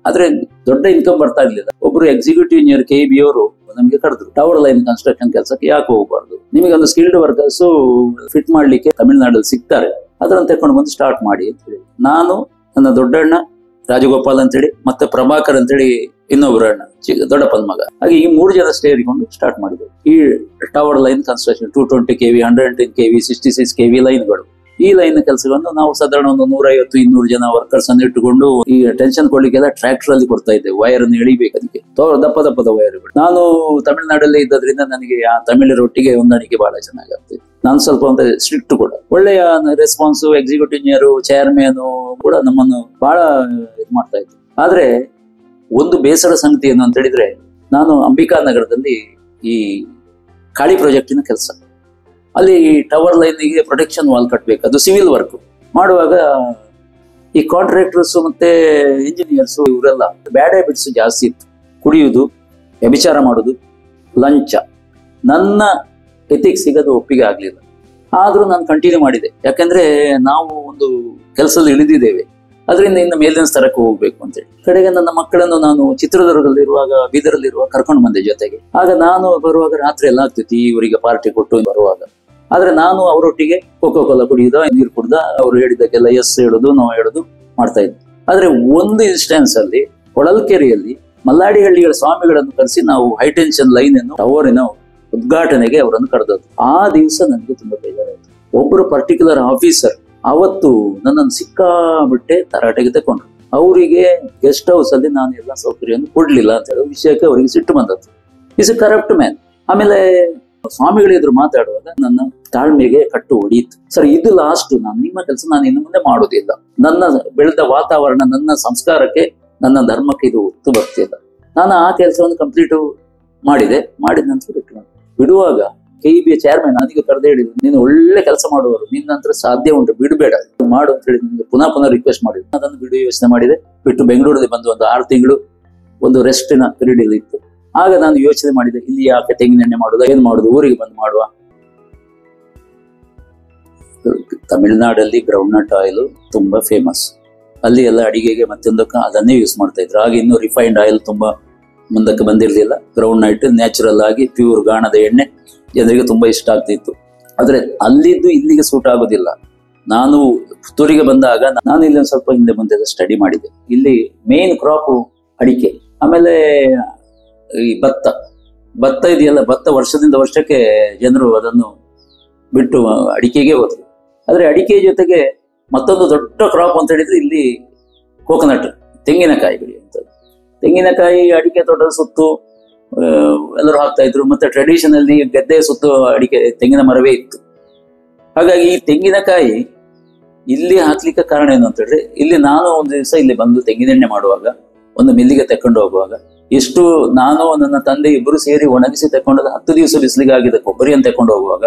ಆದ್ರೆ ದೊಡ್ಡ ಇನ್ಕಮ್ ಬರ್ತಾ ಇರ್ಲಿಲ್ಲ. ಒಬ್ರು ಎಕ್ಸಿಕ್ಯೂಟಿವ್ ಇಂಜಿನಿಯರ್ KB ಅವರು ನಮಗೆ ಕರೆದ್ರು, ಟವರ್ ಲೈನ್ ಕನ್ಸ್ಟ್ರಕ್ಷನ್ ಕೆಲಸಕ್ಕೆ ಯಾಕೆ ಹೋಗಬಾರ್ದು, ನಿಮಗೆ ಒಂದು ಸ್ಕಿಲ್ಡ್ ವರ್ಕರ್ಸ್ ಫಿಟ್ ಮಾಡ್ಲಿಕ್ಕೆ ತಮಿಳುನಾಡಲ್ಲಿ ಸಿಗ್ತಾರೆ, ಅದನ್ನು ತಕೊಂಡು ಬಂದು ಸ್ಟಾರ್ಟ್ ಮಾಡಿ ಅಂತ ಹೇಳಿ. ನಾನು, ನನ್ನ ದೊಡ್ಡಣ್ಣ, ರಾಜಗೋಪಾಲ್ ಅಂತೇಳಿ ಮತ್ತೆ ಪ್ರಭಾಕರ್ ಅಂತೇಳಿ ಇನ್ನೊಬ್ರು ಅಣ್ಣ ದೊಡ್ಡಪ್ಪನ ಮಗ. ಹಾಗೆ ಈ 3 ಜನ ಸೇರಿಕೊಂಡು ಸ್ಟಾರ್ಟ್ ಮಾಡಿದ್ರು ಈ tower line construction. 220 kV, 110 kV, 66 kV ಲೈನ್ಗಳು. ಈ ಲೈನ್ ಕೆಲಸವನ್ನು ನಾವು ಸಾಧಾರಣ ಒಂದು 150-200 ಜನ ವರ್ಕರ್ಸ್ ಅನ್ನು ಇಟ್ಟುಕೊಂಡು ಈ ಟೆನ್ಷನ್ ಕೊಡ್ಲಿಕ್ಕೆಲ್ಲ ಟ್ರ್ಯಾಕ್ಟರ್ ಅಲ್ಲಿ ಕೊಡ್ತಾ ಇದ್ದೇವೆ. ವೈರ್ ಅನ್ನು ಎಳಿಬೇಕು, ಅದಕ್ಕೆ ದಪ್ಪದ ವೈರ್ಗಳು. ನಾನು ತಮಿಳುನಾಡಲ್ಲಿ ಇದ್ದದ್ರಿಂದ ನನಗೆ ಆ ತಮಿಳರೊಟ್ಟಿಗೆ ಹೊಂದಾಣಿಕೆ ಬಹಳ ಚೆನ್ನಾಗಾಗ್ತಿತ್ತು. ನಾನು ಸ್ವಲ್ಪ ಒಂದು ಸ್ಟ್ರಿಕ್ಟ್ ಕೂಡ, ಒಳ್ಳೆಯ ರೆಸ್ಪಾನ್ಸ್. ಎಕ್ಸಿಕ್ಯೂಟಿವ್ ಇಂಜಿನಿಯರ್, ಚೇರ್ಮನ್ ಕೂಡ ನಮ್ಮನ್ನು ಬಹಳ ಇದು ಮಾಡ್ತಾ ಇದ್ರು. ಆದ್ರೆ ಒಂದು ಬೇಸರ ಸಂಗತಿ ಏನು ಅಂತ ಹೇಳಿದ್ರೆ, ನಾನು ಅಂಬಿಕಾ ನಗರದಲ್ಲಿ ಈ ಕಾಳಿ ಪ್ರಾಜೆಕ್ಟಿನ ಕೆಲಸ, ಅಲ್ಲಿ ಟವರ್ ಲೈನ್ಗೆ ಪ್ರೊಟೆಕ್ಷನ್ ವಾಲ್ ಕಟ್ಟಬೇಕು, ಅದು ಸಿವಿಲ್ ವರ್ಕ್ ಮಾಡುವಾಗ ಈ ಕಾಂಟ್ರಾಕ್ಟರ್ಸ್ ಮತ್ತೆ ಇಂಜಿನಿಯರ್ಸ್ ಇವರೆಲ್ಲ ಬ್ಯಾಡ್ ಹ್ಯಾಬಿಟ್ಸ್ ಜಾಸ್ತಿ ಇತ್ತು. ಕುಡಿಯುವುದು, ವ್ಯಭಿಚಾರ ಮಾಡುದು, ಲಂಚ. ನನ್ನ ಎಥಿಕ್ಸಿಗೆ ಅದು ಒಪ್ಪಿಗೆ ಆಗ್ಲಿಲ್ಲ. ಆದ್ರೂ ನಾನು ಕಂಟಿನ್ಯೂ ಮಾಡಿದೆ. ಯಾಕಂದ್ರೆ ನಾವು ಒಂದು ಕೆಲಸದಲ್ಲಿ ಇಳಿದಿದ್ದೇವೆ, ಅದರಿಂದ ಇನ್ನು ಮೇಲಿನ ಸ್ತರಕ್ಕೆ ಹೋಗ್ಬೇಕು ಅಂತೇಳಿ. ಕಡೆಗೆ ನನ್ನ ಮಕ್ಕಳನ್ನು ನಾನು ಚಿತ್ರದುರ್ಗದಲ್ಲಿರುವಾಗ, ಬೀದರಲ್ಲಿರುವಾಗ ಕರ್ಕೊಂಡು ಬಂದೆ ಜೊತೆಗೆ. ಆಗ ನಾನು ಬರುವಾಗ ರಾತ್ರಿ ಎಲ್ಲ ಆಗ್ತಿತ್ತು ಇವರಿಗೆ ಪಾರ್ಟಿ ಕೊಟ್ಟು ಬರುವಾಗ. ಆದ್ರೆ ನಾನು ಅವರೊಟ್ಟಿಗೆ ಕೋಕೋ ಕೋಲಾ ಕುಡಿಯುದ, ನೀರು ಕುಡ್ದ, ಅವರು ಹೇಳಿದ್ದಕ್ಕೆಲ್ಲ ಎಸ್ ಹೇಳುದು, ನೋ ಹೇಳುದು ಮಾಡ್ತಾ ಇದ್ದೆ. ಆದ್ರೆ ಒಂದು ಇನ್ಸ್ಟೆನ್ಸ್ ಅಲ್ಲಿ ಹೊಳಲ್ಕೆರೆಯಲ್ಲಿ ಮಲ್ಲಾಡಿಹಳ್ಳಿಗಳ ಸ್ವಾಮಿಗಳನ್ನು ಕರೆಸಿ ನಾವು ಹೈಟೆನ್ಷನ್ ಲೈನ್ ಅನ್ನು ಟವರಿನ ಉದ್ಘಾಟನೆಗೆ ಅವರನ್ನು ಕರೆದದ್ದು. ಆ ದಿವಸ ನನಗೆ ತುಂಬಾ ಬೇಜಾರಾಯಿತು. ಒಬ್ಬರು ಪರ್ಟಿಕ್ಯುಲರ್ ಆಫೀಸರ್ ಅವತ್ತು ನನ್ನನ್ನು ಸಿಕ್ಕಾಬಿಟ್ಟೆ ತರಾಟೆಗೆ ತಕೊಂಡ್ರು. ಅವರಿಗೆ ಗೆಸ್ಟ್ ಹೌಸ್ ಅಲ್ಲಿ ನಾನು ಎಲ್ಲ ಸೌಕರ್ಯವನ್ನು ಕೊಡ್ಲಿಲ್ಲ ಅಂತ ಹೇಳೋ ವಿಷಯಕ್ಕೆ ಅವರಿಗೆ ಸಿಟ್ಟು ಬಂದದ್ದು. Is A corrupt man. ಆಮೇಲೆ ಸ್ವಾಮಿಗಳ ಎದುರು ಮಾತಾಡುವಾಗ ನನ್ನ ತಾಳ್ಮೆಗೆ ಕಟ್ಟು ಹೊಡೆಯಿತು. ಸರ್, ಇದು ಲಾಸ್ಟ್, ನಾನು ನಿಮ್ಮ ಕೆಲಸ ನಾನು ಇನ್ನು ಮುಂದೆ ಮಾಡುವುದಿಲ್ಲ. ನನ್ನ ಬೆಳೆದ ವಾತಾವರಣ, ನನ್ನ ಸಂಸ್ಕಾರಕ್ಕೆ, ನನ್ನ ಧರ್ಮಕ್ಕೆ ಇದು ಒತ್ತು ಬರ್ತಿಲ್ಲ. ನಾನು ಆ ಕೆಲಸವನ್ನು ಕಂಪ್ಲೀಟ್ ಮಾಡಿದ ನಂತರ ಬಿಡುವಾಗ KEB ಚೇರ್ಮನ್ ಅದಕ್ಕೆ ಕರೆದು ಹೇಳಿದ್ರು, ನೀನು ಒಳ್ಳೆ ಕೆಲಸ ಮಾಡುವರು, ನಿನ್ನ ನಂತರ ಸಾಧ್ಯ ಉಂಟು, ಬಿಡಬೇಡ, ಮಾಡು ಅಂತ ಹೇಳಿ ನಿಮಗೆ ಪುನಃ ರಿಕ್ವೆಸ್ಟ್ ಮಾಡಿದ್ರು. ಅದನ್ನು ಬಿಡುವ ಯೋಚನೆ ಮಾಡಿದೆ. ಬಿಟ್ಟು ಬೆಂಗಳೂರಲ್ಲಿ ಬಂದು ಒಂದು 6 ತಿಂಗಳು ಒಂದು ರೆಸ್ಟಿನ ಪೀರಿಯಡ್ ಇಲ್ಲಿ ಇತ್ತು. ಆಗ ನಾನು ಯೋಚನೆ ಮಾಡಿದೆ, ಇಲ್ಲಿ ಯಾಕೆ ತೆಂಗಿನೆಣ್ಣೆ ಮಾಡುದ, ಏನ್ ಮಾಡುದು, ಊರಿಗೆ ಬಂದು ಮಾಡುವ. ತಮಿಳುನಾಡಲ್ಲಿ ಗ್ರೌಂಡ್ ನಟ್ ಆಯಿಲ್ ತುಂಬಾ ಫೇಮಸ್. ಅಲ್ಲಿ ಎಲ್ಲ ಅಡಿಗೆಗೆ ಮತ್ತೊಂದಕ್ಕೆ ಅದನ್ನೇ ಯೂಸ್ ಮಾಡ್ತಾ ಇದ್ರು. ಆಗ ಇನ್ನು ರಿಫೈನ್ಡ್ ಆಯಿಲ್ ತುಂಬಾ ಮುಂದಕ್ಕೆ ಬಂದಿರಲಿಲ್ಲ. ಗ್ರೌಂಡ್ ನಟ್ ನ್ಯಾಚುರಲ್ ಆಗಿ ಪ್ಯೂರ್ ಗಾಣದ ಎಣ್ಣೆ ಜನರಿಗೆ ತುಂಬಾ ಇಷ್ಟ ಆಗ್ತಿತ್ತು. ಆದ್ರೆ ಅಲ್ಲಿದ್ದು ಇಲ್ಲಿಗೆ ಸೂಟ್ ಆಗೋದಿಲ್ಲ. ನಾನು ಪುತ್ತೂರಿಗೆ ಬಂದಾಗ ನಾನು ಇಲ್ಲಿ ಒಂದು ಸ್ವಲ್ಪ ಹಿಂದೆ ಮುಂದೆ ಸ್ಟಡಿ ಮಾಡಿದೆ. ಇಲ್ಲಿ ಮೇನ್ ಕ್ರಾಪ್ ಅಡಿಕೆ, ಆಮೇಲೆ ಈ ಭತ್ತ ಇದೆಯಲ್ಲ, ಭತ್ತ ವರ್ಷದಿಂದ ವರ್ಷಕ್ಕೆ ಜನರು ಅದನ್ನು ಬಿಟ್ಟು ಅಡಿಕೆಗೆ ಹೋದ್ರು. ಆದ್ರೆ ಅಡಿಕೆ ಜೊತೆಗೆ ಮತ್ತೊಂದು ದೊಡ್ಡ ಕ್ರಾಪ್ ಅಂತ ಹೇಳಿದ್ರೆ ಇಲ್ಲಿ ಕೋಕೋನಟ್, ತೆಂಗಿನಕಾಯಿ ಬೆಳೆಯುವಂಥದ್ದು. ತೆಂಗಿನಕಾಯಿ ಅಡಿಕೆ ತೋಟದ ಸುತ್ತು ಎಲ್ಲರೂ ಹಾಕ್ತಾ ಇದ್ರು. ಮತ್ತೆ ಟ್ರೆಡಿಷನಲ್ಲಿ ಗದ್ದೆಯ ಸುತ್ತು ಅಡಿಕೆ ತೆಂಗಿನ ಮರವೇ ಇತ್ತು. ಹಾಗಾಗಿ ಈ ತೆಂಗಿನಕಾಯಿ ಇಲ್ಲಿ ಹಾಕ್ಲಿಕ್ಕೆ ಕಾರಣ ಏನು ಅಂತ ಹೇಳಿದ್ರೆ, ಇಲ್ಲಿ ನಾನು ಒಂದು ದಿವಸ ಇಲ್ಲಿ ಬಂದು ತೆಂಗಿನೆಣ್ಣೆ ಮಾಡುವಾಗ ಒಂದು ಮಿಲ್ಲಿಗೆ ತಕೊಂಡು ಹೋಗುವಾಗ ಎಷ್ಟು ನಾನು ನನ್ನ ತಂದೆ ಇಬ್ಬರು ಸೇರಿ ಒಣಗಿಸಿ ತಕೊಂಡದ 10 ದಿವಸ ಬಿಸಿಲಿಗೆ ಆಗಿದ್ದ ಕೊಬ್ಬರಿಯನ್ನು ತಕೊಂಡು ಹೋಗುವಾಗ,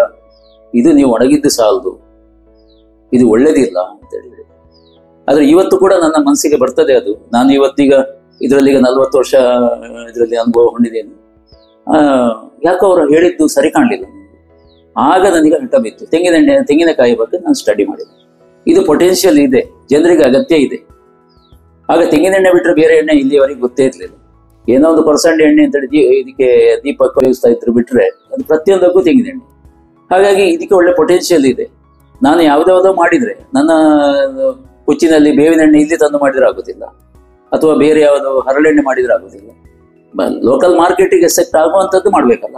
ಇದು ನೀವು ಒಣಗಿದ್ದು ಸಾಲದು, ಇದು ಒಳ್ಳೇದಿಲ್ಲ ಅಂತ ಹೇಳಿದ್ರೆ. ಆದ್ರೆ ಇವತ್ತು ಕೂಡ ನನ್ನ ಮನಸ್ಸಿಗೆ ಬರ್ತದೆ ಅದು. ನಾನು ಇವತ್ತೀಗ ಇದರಲ್ಲೀಗ 40 ವರ್ಷ ಇದರಲ್ಲಿ ಅನುಭವ ಹೊಂದಿದ್ದೇನೆ. ಯಾಕೋ ಅವರು ಹೇಳಿದ್ದು ಸರಿ ಕಾಣಲಿಲ್ಲ. ಆಗ ನನಗೆ ಹಠ ಬಿತ್ತು. ತೆಂಗಿನಕಾಯಿ ಬಗ್ಗೆ ನಾನು ಸ್ಟಡಿ ಮಾಡಿದೆ. ಇದು ಪೊಟೆನ್ಷಿಯಲ್ ಇದೆ, ಜನರಿಗೆ ಅಗತ್ಯ ಇದೆ. ಆಗ ತೆಂಗಿನೆಣ್ಣೆ ಬಿಟ್ಟರೆ ಬೇರೆ ಎಣ್ಣೆ ಇಲ್ಲಿಯವರೆಗೆ ಗೊತ್ತೇ ಇರಲಿಲ್ಲ. ಏನೋ ಒಂದು ಪರ್ಸೆಂಟ್ ಎಣ್ಣೆ ಅಂತ ಹೇಳಿ ಇದಕ್ಕೆ ದೀಪಕ್ಕೆ ಉಪಯೋಗಿಸ್ತಾ ಇದ್ರು, ಬಿಟ್ರೆ ಅದು ಪ್ರತಿಯೊಂದಕ್ಕೂ ತೆಂಗಿನೆಣ್ಣೆ. ಹಾಗಾಗಿ ಇದಕ್ಕೆ ಒಳ್ಳೆ ಪೊಟೆನ್ಷಿಯಲ್ ಇದೆ. ನಾನು ಯಾವ್ದಾವುದೋ ಮಾಡಿದ್ರೆ ನನ್ನ ಕುಚ್ಚಿನಲ್ಲಿ ಬೇವಿನ ಎಣ್ಣೆ ಇಲ್ಲಿ ತಂದು ಮಾಡಿದ್ರೆ ಆಗೋದಿಲ್ಲ, ಅಥವಾ ಬೇರೆ ಯಾವುದು ಹರಳೆಣ್ಣೆ ಮಾಡಿದ್ರೆ ಆಗೋದಿಲ್ಲ. ಲೋಕಲ್ ಮಾರ್ಕೆಟಿಗೆ ಎಸೆಕ್ಟ್ ಆಗುವಂಥದ್ದು ಮಾಡ್ಬೇಕಲ್ಲ.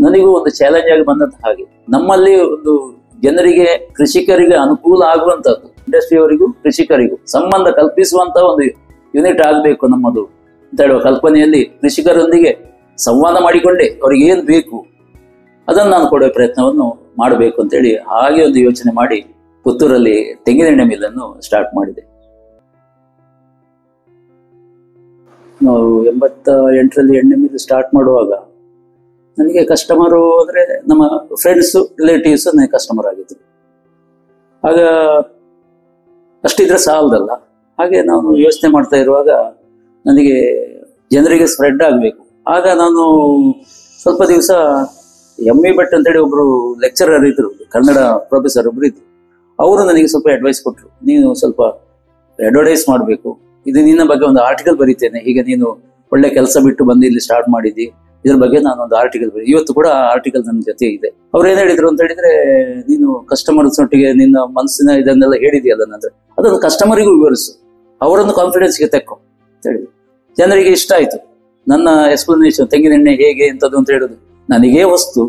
ನನಗೂ ಒಂದು ಚಾಲೆಂಜ್ ಆಗಿ ಬಂದಂತ. ಹಾಗೆ ನಮ್ಮಲ್ಲಿ ಒಂದು ಜನರಿಗೆ, ಕೃಷಿಕರಿಗೆ ಅನುಕೂಲ ಆಗುವಂಥದ್ದು, ಇಂಡಸ್ಟ್ರಿಯವರಿಗೂ ಕೃಷಿಕರಿಗೂ ಸಂಬಂಧ ಕಲ್ಪಿಸುವಂತ ಒಂದು ಯೂನಿಟ್ ಆಗಬೇಕು ನಮ್ಮದು ಅಂತ ಹೇಳುವ ಕಲ್ಪನೆಯಲ್ಲಿ ಕೃಷಿಕರೊಂದಿಗೆ ಸಂವಾದ ಮಾಡಿಕೊಂಡೇ ಅವ್ರಿಗೆ ಏನ್ ಬೇಕು ಅದನ್ನು ನಾನು ಕೊಡುವ ಪ್ರಯತ್ನವನ್ನು ಮಾಡಬೇಕು ಅಂತೇಳಿ ಹಾಗೆ ಒಂದು ಯೋಚನೆ ಮಾಡಿ ಪುತ್ತೂರಲ್ಲಿ ತೆಂಗಿನೆಣ್ಣೆ ಮಿಲ್ಲನ್ನು ಸ್ಟಾರ್ಟ್ ಮಾಡಿದೆ. ನಾವು 88ರಲ್ಲಿ ಎಣ್ಣೆ ಮಿಲ್ ಸ್ಟಾರ್ಟ್ ಮಾಡುವಾಗ ನನಗೆ ಕಸ್ಟಮರು ಅಂದ್ರೆ ನಮ್ಮ ಫ್ರೆಂಡ್ಸ್, ರಿಲೇಟಿವ್ಸ್ ನನಗೆ ಕಸ್ಟಮರ್ ಆಗಿದ್ರು. ಆಗ ಅಷ್ಟಿದ್ರೆ ಸಾಲದಲ್ಲ. ಹಾಗೆ ನಾನು ಯೋಚನೆ ಮಾಡ್ತಾ ಇರುವಾಗ ನನಗೆ ಜನರಿಗೆ ಸ್ಪ್ರೆಡ್ ಆಗಬೇಕು. ಆಗ ನಾನು ಸ್ವಲ್ಪ ದಿವಸ ME ಭಟ್ ಅಂತೇಳಿ ಒಬ್ರು ಲೆಕ್ಚರರ್ ಇದ್ರು, ಕನ್ನಡ ಪ್ರೊಫೆಸರ್ ಒಬ್ರು ಇದ್ರು. ಅವರು ನನಗೆ ಸ್ವಲ್ಪ ಅಡ್ವೈಸ್ ಕೊಟ್ಟರು, ನೀನು ಸ್ವಲ್ಪ ಅಡ್ವರ್ಟೈಸ್ ಮಾಡಬೇಕು, ಇದು ನಿನ್ನ ಬಗ್ಗೆ ಒಂದು ಆರ್ಟಿಕಲ್ ಬರೀತೇನೆ, ಈಗ ನೀನು ಒಳ್ಳೆ ಕೆಲಸ ಬಿಟ್ಟು ಬಂದು ಇಲ್ಲಿ ಸ್ಟಾರ್ಟ್ ಮಾಡಿದ್ದಿ, ಇದ್ರ ಬಗ್ಗೆ ನಾನು ಒಂದು ಆರ್ಟಿಕಲ್ ಇವತ್ತು ಕೂಡ ಆರ್ಟಿಕಲ್ ನನ್ನ ಜೊತೆ ಇದೆ. ಅವ್ರು ಏನ್ ಹೇಳಿದ್ರು ಅಂತ ಹೇಳಿದ್ರೆ, ನೀನು ಕಸ್ಟಮರ್ಸ್ ಒಟ್ಟಿಗೆ ನಿನ್ನ ಮನಸ್ಸಿನ ಇದನ್ನೆಲ್ಲ ಹೇಳಿದೆಯಲ್ಲ, ಅಂದ್ರೆ ಅದನ್ನು ಕಸ್ಟಮರಿಗೂ ವಿವರಿಸು. ಅವರನ್ನು ಕಾನ್ಫಿಡೆನ್ಸ್ಗೆ ತೆಕ್ಕೋ ಅಂತ ಹೇಳಿದ್ರು. ಜನರಿಗೆ ಇಷ್ಟ ಆಯ್ತು ನನ್ನ ಎಕ್ಸ್ಪ್ಲನೇಷನ್, ತೆಂಗಿನ ಎಣ್ಣೆ ಹೇಗೆ ಎಂಥದ್ದು ಅಂತ ಹೇಳುದು ನನಗೇ ಹೊಸ್ತು.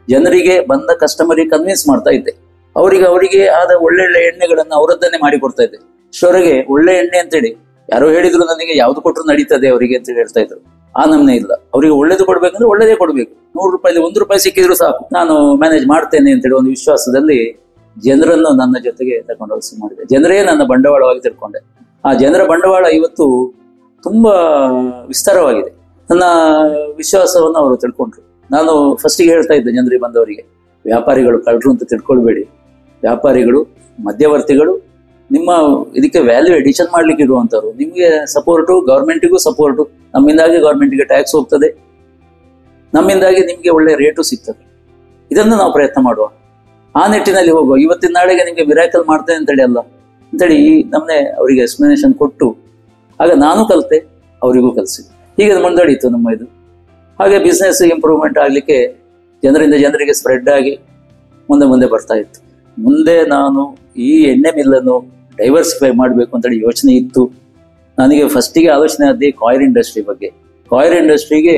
ಜನರಿಗೆ ಬಂದ ಕಸ್ಟಮರಿಗೆ ಕನ್ವಿನ್ಸ್ ಮಾಡ್ತಾ ಇದ್ದೆ. ಅವರಿಗೆ ಆದ ಒಳ್ಳೊಳ್ಳೆ ಎಣ್ಣೆಗಳನ್ನು ಅವರದ್ದನ್ನೇ ಮಾಡಿ ಕೊಡ್ತಾ ಇದ್ದೆ. ಇಷ್ಟವರೆಗೆ ಒಳ್ಳೆ ಎಣ್ಣೆ ಅಂತೇಳಿ ಯಾರೋ ಹೇಳಿದ್ರು ನನಗೆ, ಯಾವ್ದು ಕೊಟ್ಟರು ನಡೀತದೆ ಅವರಿಗೆ ಅಂತ ಹೇಳ್ತಾ ಇದ್ರು. ಆ ನಮ್ನೆ ಇಲ್ಲ. ಅವರಿಗೆ ಒಳ್ಳೇದು ಕೊಡ್ಬೇಕಂದ್ರೆ ಒಳ್ಳೇದೇ ಕೊಡ್ಬೇಕು. 100 ರೂಪಾಯಿ 1 ರೂಪಾಯಿ ಸಿಕ್ಕಿದ್ರು ಸಾಕು, ನಾನು ಮ್ಯಾನೇಜ್ ಮಾಡ್ತೇನೆ ಅಂತೇಳಿ ಒಂದು ವಿಶ್ವಾಸದಲ್ಲಿ ಜನರನ್ನು ನನ್ನ ಜೊತೆಗೆ ತಗೊಂಡೋಗಿ ಮಾಡಿದೆ. ಜನರೇ ನನ್ನ ಬಂಡವಾಳವಾಗಿ ತಿಳ್ಕೊಂಡೆ. ಆ ಜನರ ಬಂಡವಾಳ ಇವತ್ತು ತುಂಬಾ ವಿಸ್ತಾರವಾಗಿದೆ. ನನ್ನ ವಿಶ್ವಾಸವನ್ನು ಅವರು ತಿಳ್ಕೊಂಡ್ರು. ನಾನು ಫಸ್ಟಿಗೆ ಹೇಳ್ತಾ ಇದ್ದೆ ಜನರಿಗೆ ಬಂದವರಿಗೆ, ವ್ಯಾಪಾರಿಗಳು ಕಳ್ಳರು ಅಂತ ತಿಳ್ಕೊಳ್ಬೇಡಿ. ವ್ಯಾಪಾರಿಗಳು ಮಧ್ಯವರ್ತಿಗಳು ನಿಮ್ಮ ಇದಕ್ಕೆ ವ್ಯಾಲ್ಯೂ ಎಡಿಷನ್ ಮಾಡ್ಲಿಕ್ಕೆ ಇರುವಂತವ್ರು. ನಿಮಗೆ ಸಪೋರ್ಟು, ಗೌರ್ಮೆಂಟಿಗೂ ಸಪೋರ್ಟು. ನಮ್ಮಿಂದಾಗಿ ಗೌರ್ಮೆಂಟ್ಗೆ ಟ್ಯಾಕ್ಸ್ ಹೋಗ್ತದೆ, ನಮ್ಮಿಂದಾಗಿ ನಿಮ್ಗೆ ಒಳ್ಳೆ ರೇಟು ಸಿಗ್ತದೆ. ಇದನ್ನು ನಾವು ಪ್ರಯತ್ನ ಮಾಡುವ, ಆ ನಿಟ್ಟಿನಲ್ಲಿ ಹೋಗುವ. ಇವತ್ತಿನ ನಾಳೆಗೆ ನಿಮ್ಗೆ ಮಿರಾಕಲ್ ಮಾಡ್ತೇನೆ ಅಂತೇಳಿ ಅಲ್ಲ ಅಂತೇಳಿ ನಮ್ಮನೆ ಅವರಿಗೆ ಎಕ್ಸ್ಪ್ಲನೇಷನ್ ಕೊಟ್ಟು, ಆಗ ನಾನು ಕಲಿತೆ, ಅವರಿಗೂ ಕಲಿಸಿದೆ. ಹೀಗೆ ಮುಂದಡಿತು ನಮ್ಮ ಇದು. ಹಾಗೆ ಬಿಸ್ನೆಸ್ ಇಂಪ್ರೂವ್ಮೆಂಟ್ ಆಗಲಿಕ್ಕೆ ಜನರಿಂದ ಜನರಿಗೆ ಸ್ಪ್ರೆಡ್ ಆಗಿ ಮುಂದೆ ಬರ್ತಾ ಇತ್ತು. ಮುಂದೆ ನಾನು ಈ ಎಣ್ಣೆ ಮಿಲ್ಲನ್ನು ಡೈವರ್ಸಿಫೈ ಮಾಡಬೇಕು ಅಂತೇಳಿ ಯೋಚನೆ ಇತ್ತು ನನಗೆ. ಫಸ್ಟಿಗೆ ಆಲೋಚನೆ ಆದ ಕಾಯಿರ್ ಇಂಡಸ್ಟ್ರಿ ಬಗ್ಗೆ. ಕಾಯಿರ್ ಇಂಡಸ್ಟ್ರಿಗೆ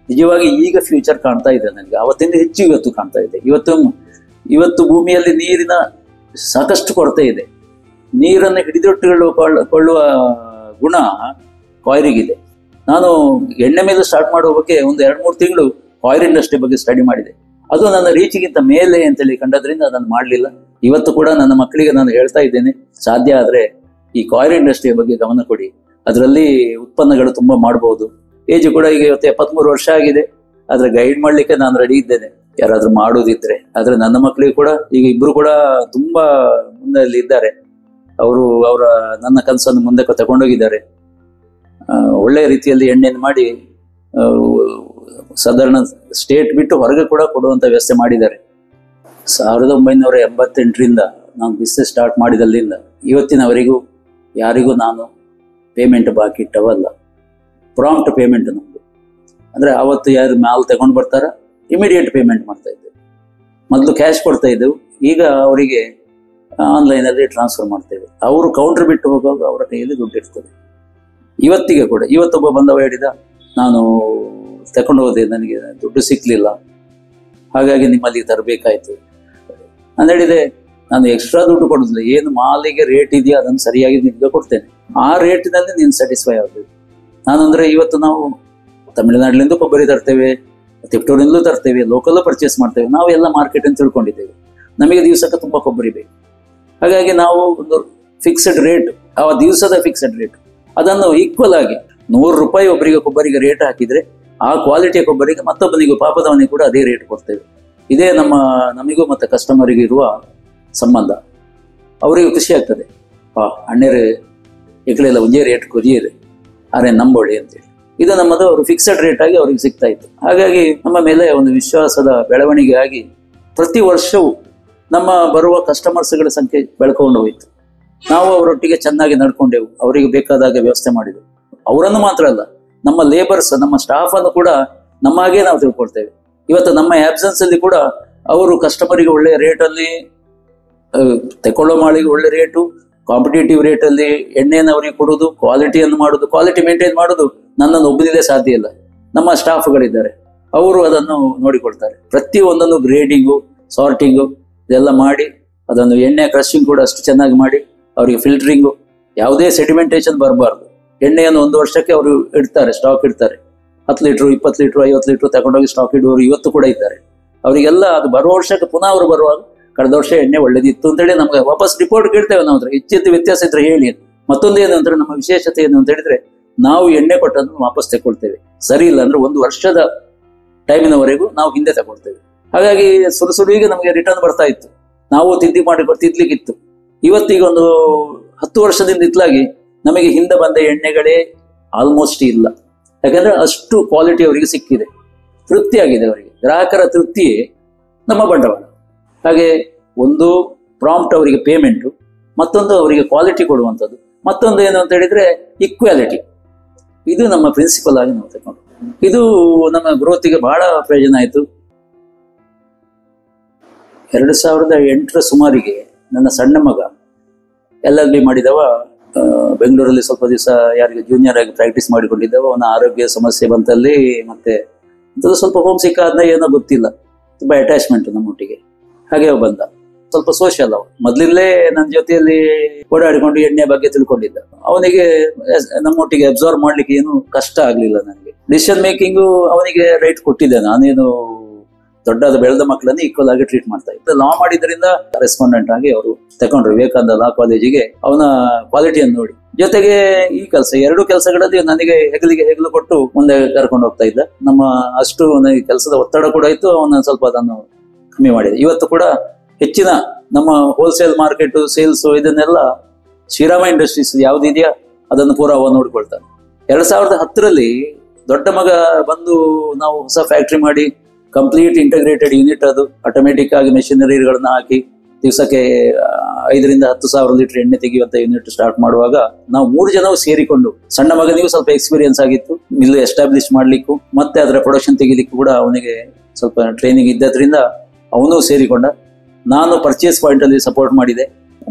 ನಿಜವಾಗಿ ಈಗ ಫ್ಯೂಚರ್ ಕಾಣ್ತಾ ಇದೆ ನನಗೆ, ಅವತ್ತಿಂದ ಹೆಚ್ಚು ಇವತ್ತು ಕಾಣ್ತಾ ಇದೆ. ಇವತ್ತು ಭೂಮಿಯಲ್ಲಿ ನೀರಿನ ಸಾಕಷ್ಟು ಕೊರತೆ ಇದೆ. ನೀರನ್ನು ಹಿಡಿದಿಟ್ಟುಕೊಳ್ಳುವ ಗುಣ ಕಾಯಿರಿಗಿದೆ. ನಾನು ಎಣ್ಣೆ ಮೇಲೆ ಸ್ಟಾರ್ಟ್ ಮಾಡುವ ಬಗ್ಗೆ ಒಂದು 2-3 ತಿಂಗಳು ಕಾಯಿರ್ ಇಂಡಸ್ಟ್ರಿ ಬಗ್ಗೆ ಸ್ಟಡಿ ಮಾಡಿದೆ. ಅದು ನನ್ನ ರೀಚಿಗಿಂತ ಮೇಲೆ ಅಂತೇಳಿ ಕಂಡದ್ರಿಂದ ಅದನ್ನು ಮಾಡಲಿಲ್ಲ. ಇವತ್ತು ಕೂಡ ನನ್ನ ಮಕ್ಕಳಿಗೆ ನಾನು ಹೇಳ್ತಾ ಇದ್ದೇನೆ, ಸಾಧ್ಯ ಆದರೆ ಈ ಕಾಯಿರ್ ಇಂಡಸ್ಟ್ರಿಯ ಬಗ್ಗೆ ಗಮನ ಕೊಡಿ, ಅದರಲ್ಲಿ ಉತ್ಪನ್ನಗಳು ತುಂಬಾ ಮಾಡಬಹುದು. ಏಜ್ ಕೂಡ ಈಗ 73 ವರ್ಷ ಆಗಿದೆ. ಆದ್ರೆ ಗೈಡ್ ಮಾಡ್ಲಿಕ್ಕೆ ನಾನು ರೆಡಿ ಇದ್ದೇನೆ, ಯಾರಾದ್ರೂ ಮಾಡೋದಿದ್ರೆ. ಆದ್ರೆ ನನ್ನ ಮಕ್ಕಳಿಗೆ ಕೂಡ ಈಗ ಇಬ್ರು ಕೂಡ ತುಂಬಾ ಮುಂದೆ ಇದ್ದಾರೆ. ಅವರ ನನ್ನ ಕನಸನ್ನು ಮುಂದಕ್ಕೆ ತಗೊಂಡೋಗಿದ್ದಾರೆ. ಒಳ್ಳೆಯ ರೀತಿಯಲ್ಲಿ ಎಣ್ಣೆಯನ್ನು ಮಾಡಿ ಸಾಧಾರಣ ಸ್ಟೇಟ್ ಬಿಟ್ಟು ಹೊರಗೆ ಕೂಡ ಕೊಡುವಂತ ವ್ಯವಸ್ಥೆ ಮಾಡಿದ್ದಾರೆ. 1988ರಿಂದ ನಾನು ಬಿಸ್ನೆಸ್ ಸ್ಟಾರ್ಟ್ ಮಾಡಿದಲ್ಲಿಂದ ಇವತ್ತಿನವರೆಗೂ ಯಾರಿಗೂ ನಾನು ಪೇಮೆಂಟ್ ಬಾಕಿ ಇಟ್ಟವಲ್ಲ. ಪ್ರಾಂಪ್ಟ್ ಪೇಮೆಂಟ್ ನಮ್ಮದು. ಅಂದ್ರೆ ಅವತ್ತು ಯಾರು ಮಾಲ್ ತಗೊಂಡು ಬರ್ತಾರ ಇಮಿಡಿಯೇಟ್ ಪೇಮೆಂಟ್ ಮಾಡ್ತಾ ಇದ್ದೇವೆ. ಮೊದಲು ಕ್ಯಾಶ್ ಕೊಡ್ತಾ ಇದ್ದೆವು, ಈಗ ಅವರಿಗೆ ಆನ್ಲೈನಲ್ಲಿ ಟ್ರಾನ್ಸ್ಫರ್ ಮಾಡ್ತೇವೆ. ಅವರು ಕೌಂಟರ್ ಬಿಟ್ಟು ಹೋಗುವಾಗ ಅವರ ಕೈಯಲ್ಲಿ ದುಡ್ಡು ಇರ್ತದೆ. ಇವತ್ತಿಗೆ ಕೂಡ ಇವತ್ತೊಬ್ಬ ಬಂದವ ಹೇಳಿದ, ನಾನು ತಗೊಂಡು ಹೋದೆ, ನನಗೆ ದುಡ್ಡು ಸಿಕ್ಲಿಲ್ಲ, ಹಾಗಾಗಿ ನಿಮ್ಮಲ್ಲಿ ತರಬೇಕಾಯ್ತು. ನಾನು ಹೇಳಿದೆ, ನಾನು ಎಕ್ಸ್ಟ್ರಾ ದುಡ್ಡು ಕೊಡೋದಿಲ್ಲ, ಏನು ಮಾಲಿಗೆ ರೇಟ್ ಇದೆಯಾ ಅದನ್ನು ಸರಿಯಾಗಿ ನಿಮ್ಗೆ ಕೊಡ್ತೇನೆ, ಆ ರೇಟಿನಲ್ಲಿ ನೀನು ಸ್ಯಾಟಿಸ್ಫೈ ಆಗಬೇಕು. ನಾನಂದ್ರೆ ಇವತ್ತು ನಾವು ತಮಿಳುನಾಡಿನಿಂದ ಕೊಬ್ಬರಿ ತರ್ತೇವೆ, ತಿಪ್ಟೂರಿನಿಂದಲೂ ತರ್ತೇವೆ, ಲೋಕಲ್ಲೂ ಪರ್ಚೇಸ್ ಮಾಡ್ತೇವೆ. ನಾವು ಎಲ್ಲ ಮಾರ್ಕೆಟ್ ಅಂತ ತಿಳ್ಕೊಂಡಿದ್ದೇವೆ. ನಮಗೆ ದಿವಸಕ್ಕೆ ತುಂಬ ಕೊಬ್ಬರಿ ಬೇಕು. ಹಾಗಾಗಿ ನಾವು ಒಂದು ಫಿಕ್ಸ್ಡ್ ರೇಟ್, ಆ ದಿವಸದ ಫಿಕ್ಸ್ಡ್ ರೇಟ್ ಅದನ್ನು ಈಕ್ವಲ್ ಆಗಿ 100 ರೂಪಾಯಿ ಒಬ್ಬರಿಗೆ ಕೊಬ್ಬರಿಗೆ ರೇಟ್ ಹಾಕಿದ್ರೆ ಆ ಕ್ವಾಲಿಟಿಯ ಕೊಬ್ಬರಿಗೆ ಮತ್ತೊಬ್ಬನಿಗೂ ಪಾಪದವನಿಗೆ ಕೂಡ ಅದೇ ರೇಟ್ ಕೊಡ್ತೇವೆ. ಇದೇ ನಮಗೂ ಮತ್ತು ಕಸ್ಟಮರಿಗೆ ಇರುವ ಸಂಬಂಧ. ಅವರಿಗೂ ಖುಷಿ ಆಗ್ತದೆ, ಅಣ್ಣೇರು ಎಕಳೆಲ್ಲ ಒಂದೇ ರೇಟ್ ಕೊರಿಯರು ಅರೆ ನಂಬೋಳಿ ಅಂತೇಳಿ. ಇದು ನಮ್ಮದು ಅವರು ಫಿಕ್ಸೆಡ್ ರೇಟ್ ಆಗಿ ಅವ್ರಿಗೆ ಸಿಗ್ತಾ ಇತ್ತು. ಹಾಗಾಗಿ ನಮ್ಮ ಮೇಲೆ ಒಂದು ವಿಶ್ವಾಸದ ಬೆಳವಣಿಗೆ ಆಗಿ ಪ್ರತಿ ವರ್ಷವೂ ನಮ್ಮ ಬರುವ ಕಸ್ಟಮರ್ಸ್ಗಳ ಸಂಖ್ಯೆ ಬೆಳ್ಕೊಂಡು ಹೋಯಿತು. ನಾವು ಅವರೊಟ್ಟಿಗೆ ಚೆನ್ನಾಗಿ ನಡ್ಕೊಂಡೆವು, ಅವರಿಗೆ ಬೇಕಾದಾಗ ವ್ಯವಸ್ಥೆ ಮಾಡಿದೆವು. ಅವರನ್ನು ಮಾತ್ರ ಅಲ್ಲ, ನಮ್ಮ ಲೇಬರ್ಸ್, ನಮ್ಮ ಸ್ಟಾಫ್ ಅನ್ನು ಕೂಡ ನಮ್ಮಾಗೆ ನಾವು ತಿಳ್ಕೊಳ್ತೇವೆ. ಇವತ್ತು ನಮ್ಮ ಆಬ್ಸೆನ್ಸ್ ಅಲ್ಲಿ ಕೂಡ ಅವರು ಕಸ್ಟಮರಿಗೆ ಒಳ್ಳೆಯ ರೇಟಲ್ಲಿ ತಗೊಳ್ಳೋ ಮಾಳಿಗೆ ಒಳ್ಳೆ ರೇಟು, ಕಾಂಪಿಟೇಟಿವ್ ರೇಟಲ್ಲಿ ಎಣ್ಣೆಯನ್ನು ಅವರಿಗೆ ಕೊಡೋದು, ಕ್ವಾಲಿಟಿಯನ್ನು ಮಾಡೋದು, ಕ್ವಾಲಿಟಿ ಮೇಂಟೈನ್ ಮಾಡೋದು ನನ್ನನ್ನು ಒಬ್ಬನಿದೆ ಸಾಧ್ಯ ಇಲ್ಲ. ನಮ್ಮ ಸ್ಟಾಫ್ಗಳಿದ್ದಾರೆ, ಅವರು ಅದನ್ನು ನೋಡಿಕೊಳ್ತಾರೆ. ಪ್ರತಿಯೊಂದನ್ನು ಗ್ರೇಡಿಂಗು, ಸಾರ್ಟಿಂಗು ಇದೆಲ್ಲ ಮಾಡಿ, ಅದನ್ನು ಎಣ್ಣೆ ಕ್ರಶಿಂಗ್ ಕೂಡ ಅಷ್ಟು ಚೆನ್ನಾಗಿ ಮಾಡಿ, ಅವರಿಗೆ ಫಿಲ್ಟರಿಂಗು, ಯಾವುದೇ ಸೆಡಿಮೆಂಟೇಷನ್ ಬರಬಾರ್ದು. ಎಣ್ಣೆಯನ್ನು 1 ವರ್ಷಕ್ಕೆ ಅವರು ಇಡ್ತಾರೆ, ಸ್ಟಾಕ್ ಇಡ್ತಾರೆ. 10 ಲೀಟ್ರು 20 ಲೀಟ್ರು 50 ಲೀಟ್ರು ತಗೊಂಡೋಗಿ ಸ್ಟಾಕ್ ಇಡುವವರು ಇವತ್ತು ಕೂಡ ಇದ್ದಾರೆ. ಅವರಿಗೆಲ್ಲ ಅದು ಬರುವ ವರ್ಷಕ್ಕೆ ಪುನಃ ಅವರು ಬರುವಾಗ ಕಳೆದ ವರ್ಷ ಎಣ್ಣೆ ಒಳ್ಳೇದಿತ್ತು ಅಂತೇಳಿ ನಮ್ಗೆ ವಾಪಸ್ ರಿಪೋರ್ಟ್ ಕೇಳ್ತೇವೆ. ನಾವು ಹೆಚ್ಚೆತ್ತು ವ್ಯತ್ಯಾಸ ಇದ್ರೆ ಹೇಳಿ. ಮತ್ತೊಂದೇನು ಅಂದ್ರೆ ನಮ್ಮ ವಿಶೇಷತೆ ಏನು ಅಂತ ಹೇಳಿದ್ರೆ, ನಾವು ಎಣ್ಣೆ ಕೊಟ್ಟನ್ನು ವಾಪಸ್ ತಗೊಳ್ತೇವೆ. ಸರಿ ಇಲ್ಲ ಅಂದ್ರೆ 1 ವರ್ಷದ ಟೈಮಿನವರೆಗೂ ನಾವು ಹಿಂದೆ ತಗೊಳ್ತೇವೆ. ಹಾಗಾಗಿ ಸುಡುಸುಡುವಿಗೆ ನಮಗೆ ರಿಟರ್ನ್ ಬರ್ತಾ ಇತ್ತು. ನಾವು ತಿದ್ಲಿಕ್ಕಿತ್ತು. ಇವತ್ತೀಗ ಒಂದು 10 ವರ್ಷದಿಂದ ಇತ್ಲಾಗಿ ನಮಗೆ ಹಿಂದೆ ಬಂದ ಎಣ್ಣೆಗಳೇ ಆಲ್ಮೋಸ್ಟ್ ಇಲ್ಲ. ಯಾಕಂದ್ರೆ ಅಷ್ಟು ಕ್ವಾಲಿಟಿ ಅವರಿಗೆ ಸಿಕ್ಕಿದೆ, ತೃಪ್ತಿ ಆಗಿದೆ ಅವರಿಗೆ. ಗ್ರಾಹಕರ ತೃಪ್ತಿಯೇ ನಮ್ಮ ಬಂಡವಾಳ. ಹಾಗೆ ಒಂದು ಪ್ರಾಂಪ್ಟ್ ಅವರಿಗೆ ಪೇಮೆಂಟು, ಮತ್ತೊಂದು ಅವರಿಗೆ ಕ್ವಾಲಿಟಿ ಕೊಡುವಂಥದ್ದು, ಮತ್ತೊಂದು ಏನು ಅಂತ ಹೇಳಿದ್ರೆ ಈಕ್ವಾಲಿಟಿ. ಇದು ನಮ್ಮ ಪ್ರಿನ್ಸಿಪಲ್ ಆಗಿ ನಾವು ತಗೊಂಡು, ಇದು ನಮ್ಮ ಗ್ರೋತಿಗೆ ಬಹಳ ಪ್ರಯೋಜನ ಆಯಿತು. 2008ರ ಸುಮಾರಿಗೆ ನನ್ನ ಸಣ್ಣ ಮಗ LLB ಮಾಡಿದವ ಬೆಂಗಳೂರಲ್ಲಿ ಸ್ವಲ್ಪ ದಿವಸ ಯಾರಿಗೆ ಜೂನಿಯರ್ ಆಗಿ ಪ್ರಾಕ್ಟೀಸ್ ಮಾಡಿಕೊಂಡಿದ್ದೆವು, ಅವನ ಆರೋಗ್ಯ ಸಮಸ್ಯೆ ಬಂತಲ್ಲಿ ಮತ್ತೆ ಅದು ಸ್ವಲ್ಪ ಹೋಮ್ ಸಿಕ್ ಆದ್ಮೇಲೆ ಏನೋ ಗೊತ್ತಿಲ್ಲ, ತುಂಬಾ ಅಟ್ಯಾಚ್ಮೆಂಟ್ ನಮ್ಮೊಟ್ಟಿಗೆ, ಹಾಗೆ ಅವ ಬಂದ. ಸ್ವಲ್ಪ ಸೋಷಿಯಲ್ ಅವ, ಮೊದ್ಲಿಂದಲೇ ನನ್ನ ಜೊತೆಯಲ್ಲಿ ಓಡಾಡಿಕೊಂಡು ಎಣ್ಣೆ ಬಗ್ಗೆ ತಿಳ್ಕೊಂಡಿದ್ದ. ಅವನಿಗೆ ನಮ್ಮೊಟ್ಟಿಗೆ ಅಬ್ಸರ್ವ್ ಮಾಡ್ಲಿಕ್ಕೆ ಏನು ಕಷ್ಟ ಆಗ್ಲಿಲ್ಲ ನನಗೆ. ಡಿಸಿಷನ್ ಮೇಕಿಂಗು ಅವನಿಗೆ ರೈಟ್ ಕೊಟ್ಟಿದ್ದೆ, ನಾನೇನು ದೊಡ್ಡದ ಬೆಳೆದ ಮಕ್ಕಳನ್ನು ಈಕ್ವಲ್ ಆಗಿ ಟ್ರೀಟ್ ಮಾಡ್ತಾ ಇದ್ದೆ. ಲಾ ಮಾಡಿದ್ರಿಂದ ರೆಸ್ಪಾಂಡೆಂಟ್ ಆಗಿ ಅವರು ತಕೊಂಡ್ರು ವಿವೇಕಾನಂದ ಲಾ ಕಾಲೇಜಿಗೆ, ಅವನ ಕ್ವಾಲಿಟಿಯನ್ನು ನೋಡಿ. ಜೊತೆಗೆ ಈ ಕೆಲಸ, ಎರಡು ಕೆಲಸಗಳಲ್ಲಿ ನನಗೆ ಹೆಗಲು ಕೊಟ್ಟು ಮುಂದೆ ಕರ್ಕೊಂಡು ಹೋಗ್ತಾ ಇದ್ದ. ನಮ್ಮ ಅಷ್ಟು ನನಗೆ ಕೆಲಸದ ಒತ್ತಡ ಕೂಡ ಇತ್ತು, ಅವನ ಸ್ವಲ್ಪ ಅದನ್ನು ಕಮ್ಮಿ ಮಾಡಿದೆ. ಇವತ್ತು ಕೂಡ ಹೆಚ್ಚಿನ ನಮ್ಮ ಹೋಲ್ಸೇಲ್ ಮಾರ್ಕೆಟ್ ಸೇಲ್ಸ್ ಇದನ್ನೆಲ್ಲ ಶ್ರೀರಾಮ ಇಂಡಸ್ಟ್ರೀಸ್ ಯಾವ್ದಿದೆಯಾ ಅದನ್ನು ಪೂರ ಅವ ನೋಡ್ಕೊಳ್ತಾನೆ. 2010ರಲ್ಲಿ ದೊಡ್ಡ ಮಗ ಬಂದು ನಾವು ಹೊಸ ಫ್ಯಾಕ್ಟ್ರಿ ಮಾಡಿ ಕಂಪ್ಲೀಟ್ ಇಂಟಗ್ರೇಟೆಡ್ ಯೂನಿಟ್, ಅದು ಆಟೋಮೆಟಿಕ್ ಆಗಿ ಮೆಷಿನರಿಗಳನ್ನ ಹಾಕಿ ದಿವಸಕ್ಕೆ 5,000 to 10,000 ಲೀಟರ್ ಎಣ್ಣೆ ತೆಗೆಯುವಂತ ಯೂನಿಟ್ ಸ್ಟಾರ್ಟ್ ಮಾಡುವಾಗ ನಾವು 3 ಜನವು ಸೇರಿಕೊಂಡು, ಸಣ್ಣ ಮಗನಿಗೂ ಸ್ವಲ್ಪ ಎಕ್ಸ್ಪೀರಿಯನ್ಸ್ ಆಗಿತ್ತು ಮಿಲ್ ಎಸ್ಟಾಬ್ಲಿಷ್ ಮಾಡ್ಲಿಕ್ಕೂ ಮತ್ತೆ ಅದರ ಪ್ರೊಡಕ್ಷನ್ ತೆಗಿಲಿಕ್ಕೂ ಕೂಡ ಅವನಿಗೆ ಸ್ವಲ್ಪ ಟ್ರೈನಿಂಗ್ ಇದ್ದದ್ರಿಂದ ಅವನು ಸೇರಿಕೊಂಡ. ನಾನು ಪರ್ಚೇಸ್ ಪಾಯಿಂಟ್ ಅಲ್ಲಿ ಸಪೋರ್ಟ್ ಮಾಡಿದೆ.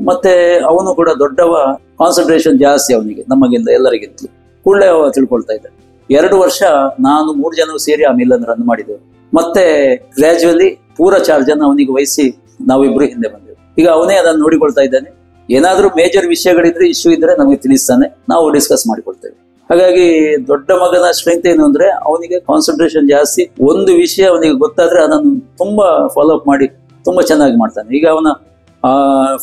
ಮತ್ತೆ ಅವನು ಕೂಡ ದೊಡ್ಡವ, ಕಾನ್ಸಂಟ್ರೇಷನ್ ಜಾಸ್ತಿ ಅವನಿಗೆ ನಮಗಿಂತ ಎಲ್ಲರಿಗಿಂತಲೂ. ಕೂಡಲೇ ಅವ ತಿಳ್ಕೊಳ್ತಾ ಇದ್ದ. 2 ವರ್ಷ ನಾನು 3 ಜನವು ಸೇರಿ ಆ ಮಿಲ್ ಅನ್ನು ರನ್ ಮಾಡಿದೆವು. ಮತ್ತೆ ಗ್ರಾಜುವಲಿ ಪೂರ ಚಾರ್ಜ್ ಅನ್ನು ಅವನಿಗೆ ವಹಿಸಿ ನಾವಿಬ್ರು ಹಿಂದೆ ಬಂದೆವು. ಈಗ ಅವನೇ ಅದನ್ನು ನೋಡಿಕೊಳ್ತಾ ಇದ್ದಾನೆ. ಏನಾದ್ರೂ ಮೇಜರ್ ವಿಷಯಗಳಿದ್ರೆ, ಇಶ್ಯೂ ಇದ್ರೆ ನಮಗೆ ತಿಳಿಸ್ತಾನೆ, ನಾವು ಡಿಸ್ಕಸ್ ಮಾಡಿಕೊಳ್ತೇವೆ. ಹಾಗಾಗಿ ದೊಡ್ಡ ಮಗನ ಸ್ಟ್ರೆಂತ್ ಏನು ಅಂದ್ರೆ ಅವನಿಗೆ ಕಾನ್ಸಂಟ್ರೇಷನ್ ಜಾಸ್ತಿ. ಒಂದು ವಿಷಯ ಅವನಿಗೆ ಗೊತ್ತಾದ್ರೆ ಅದನ್ನು ತುಂಬಾ ಫಾಲೋ ಅಪ್ ಮಾಡಿ ತುಂಬಾ ಚೆನ್ನಾಗಿ ಮಾಡ್ತಾನೆ. ಈಗ ಅವನ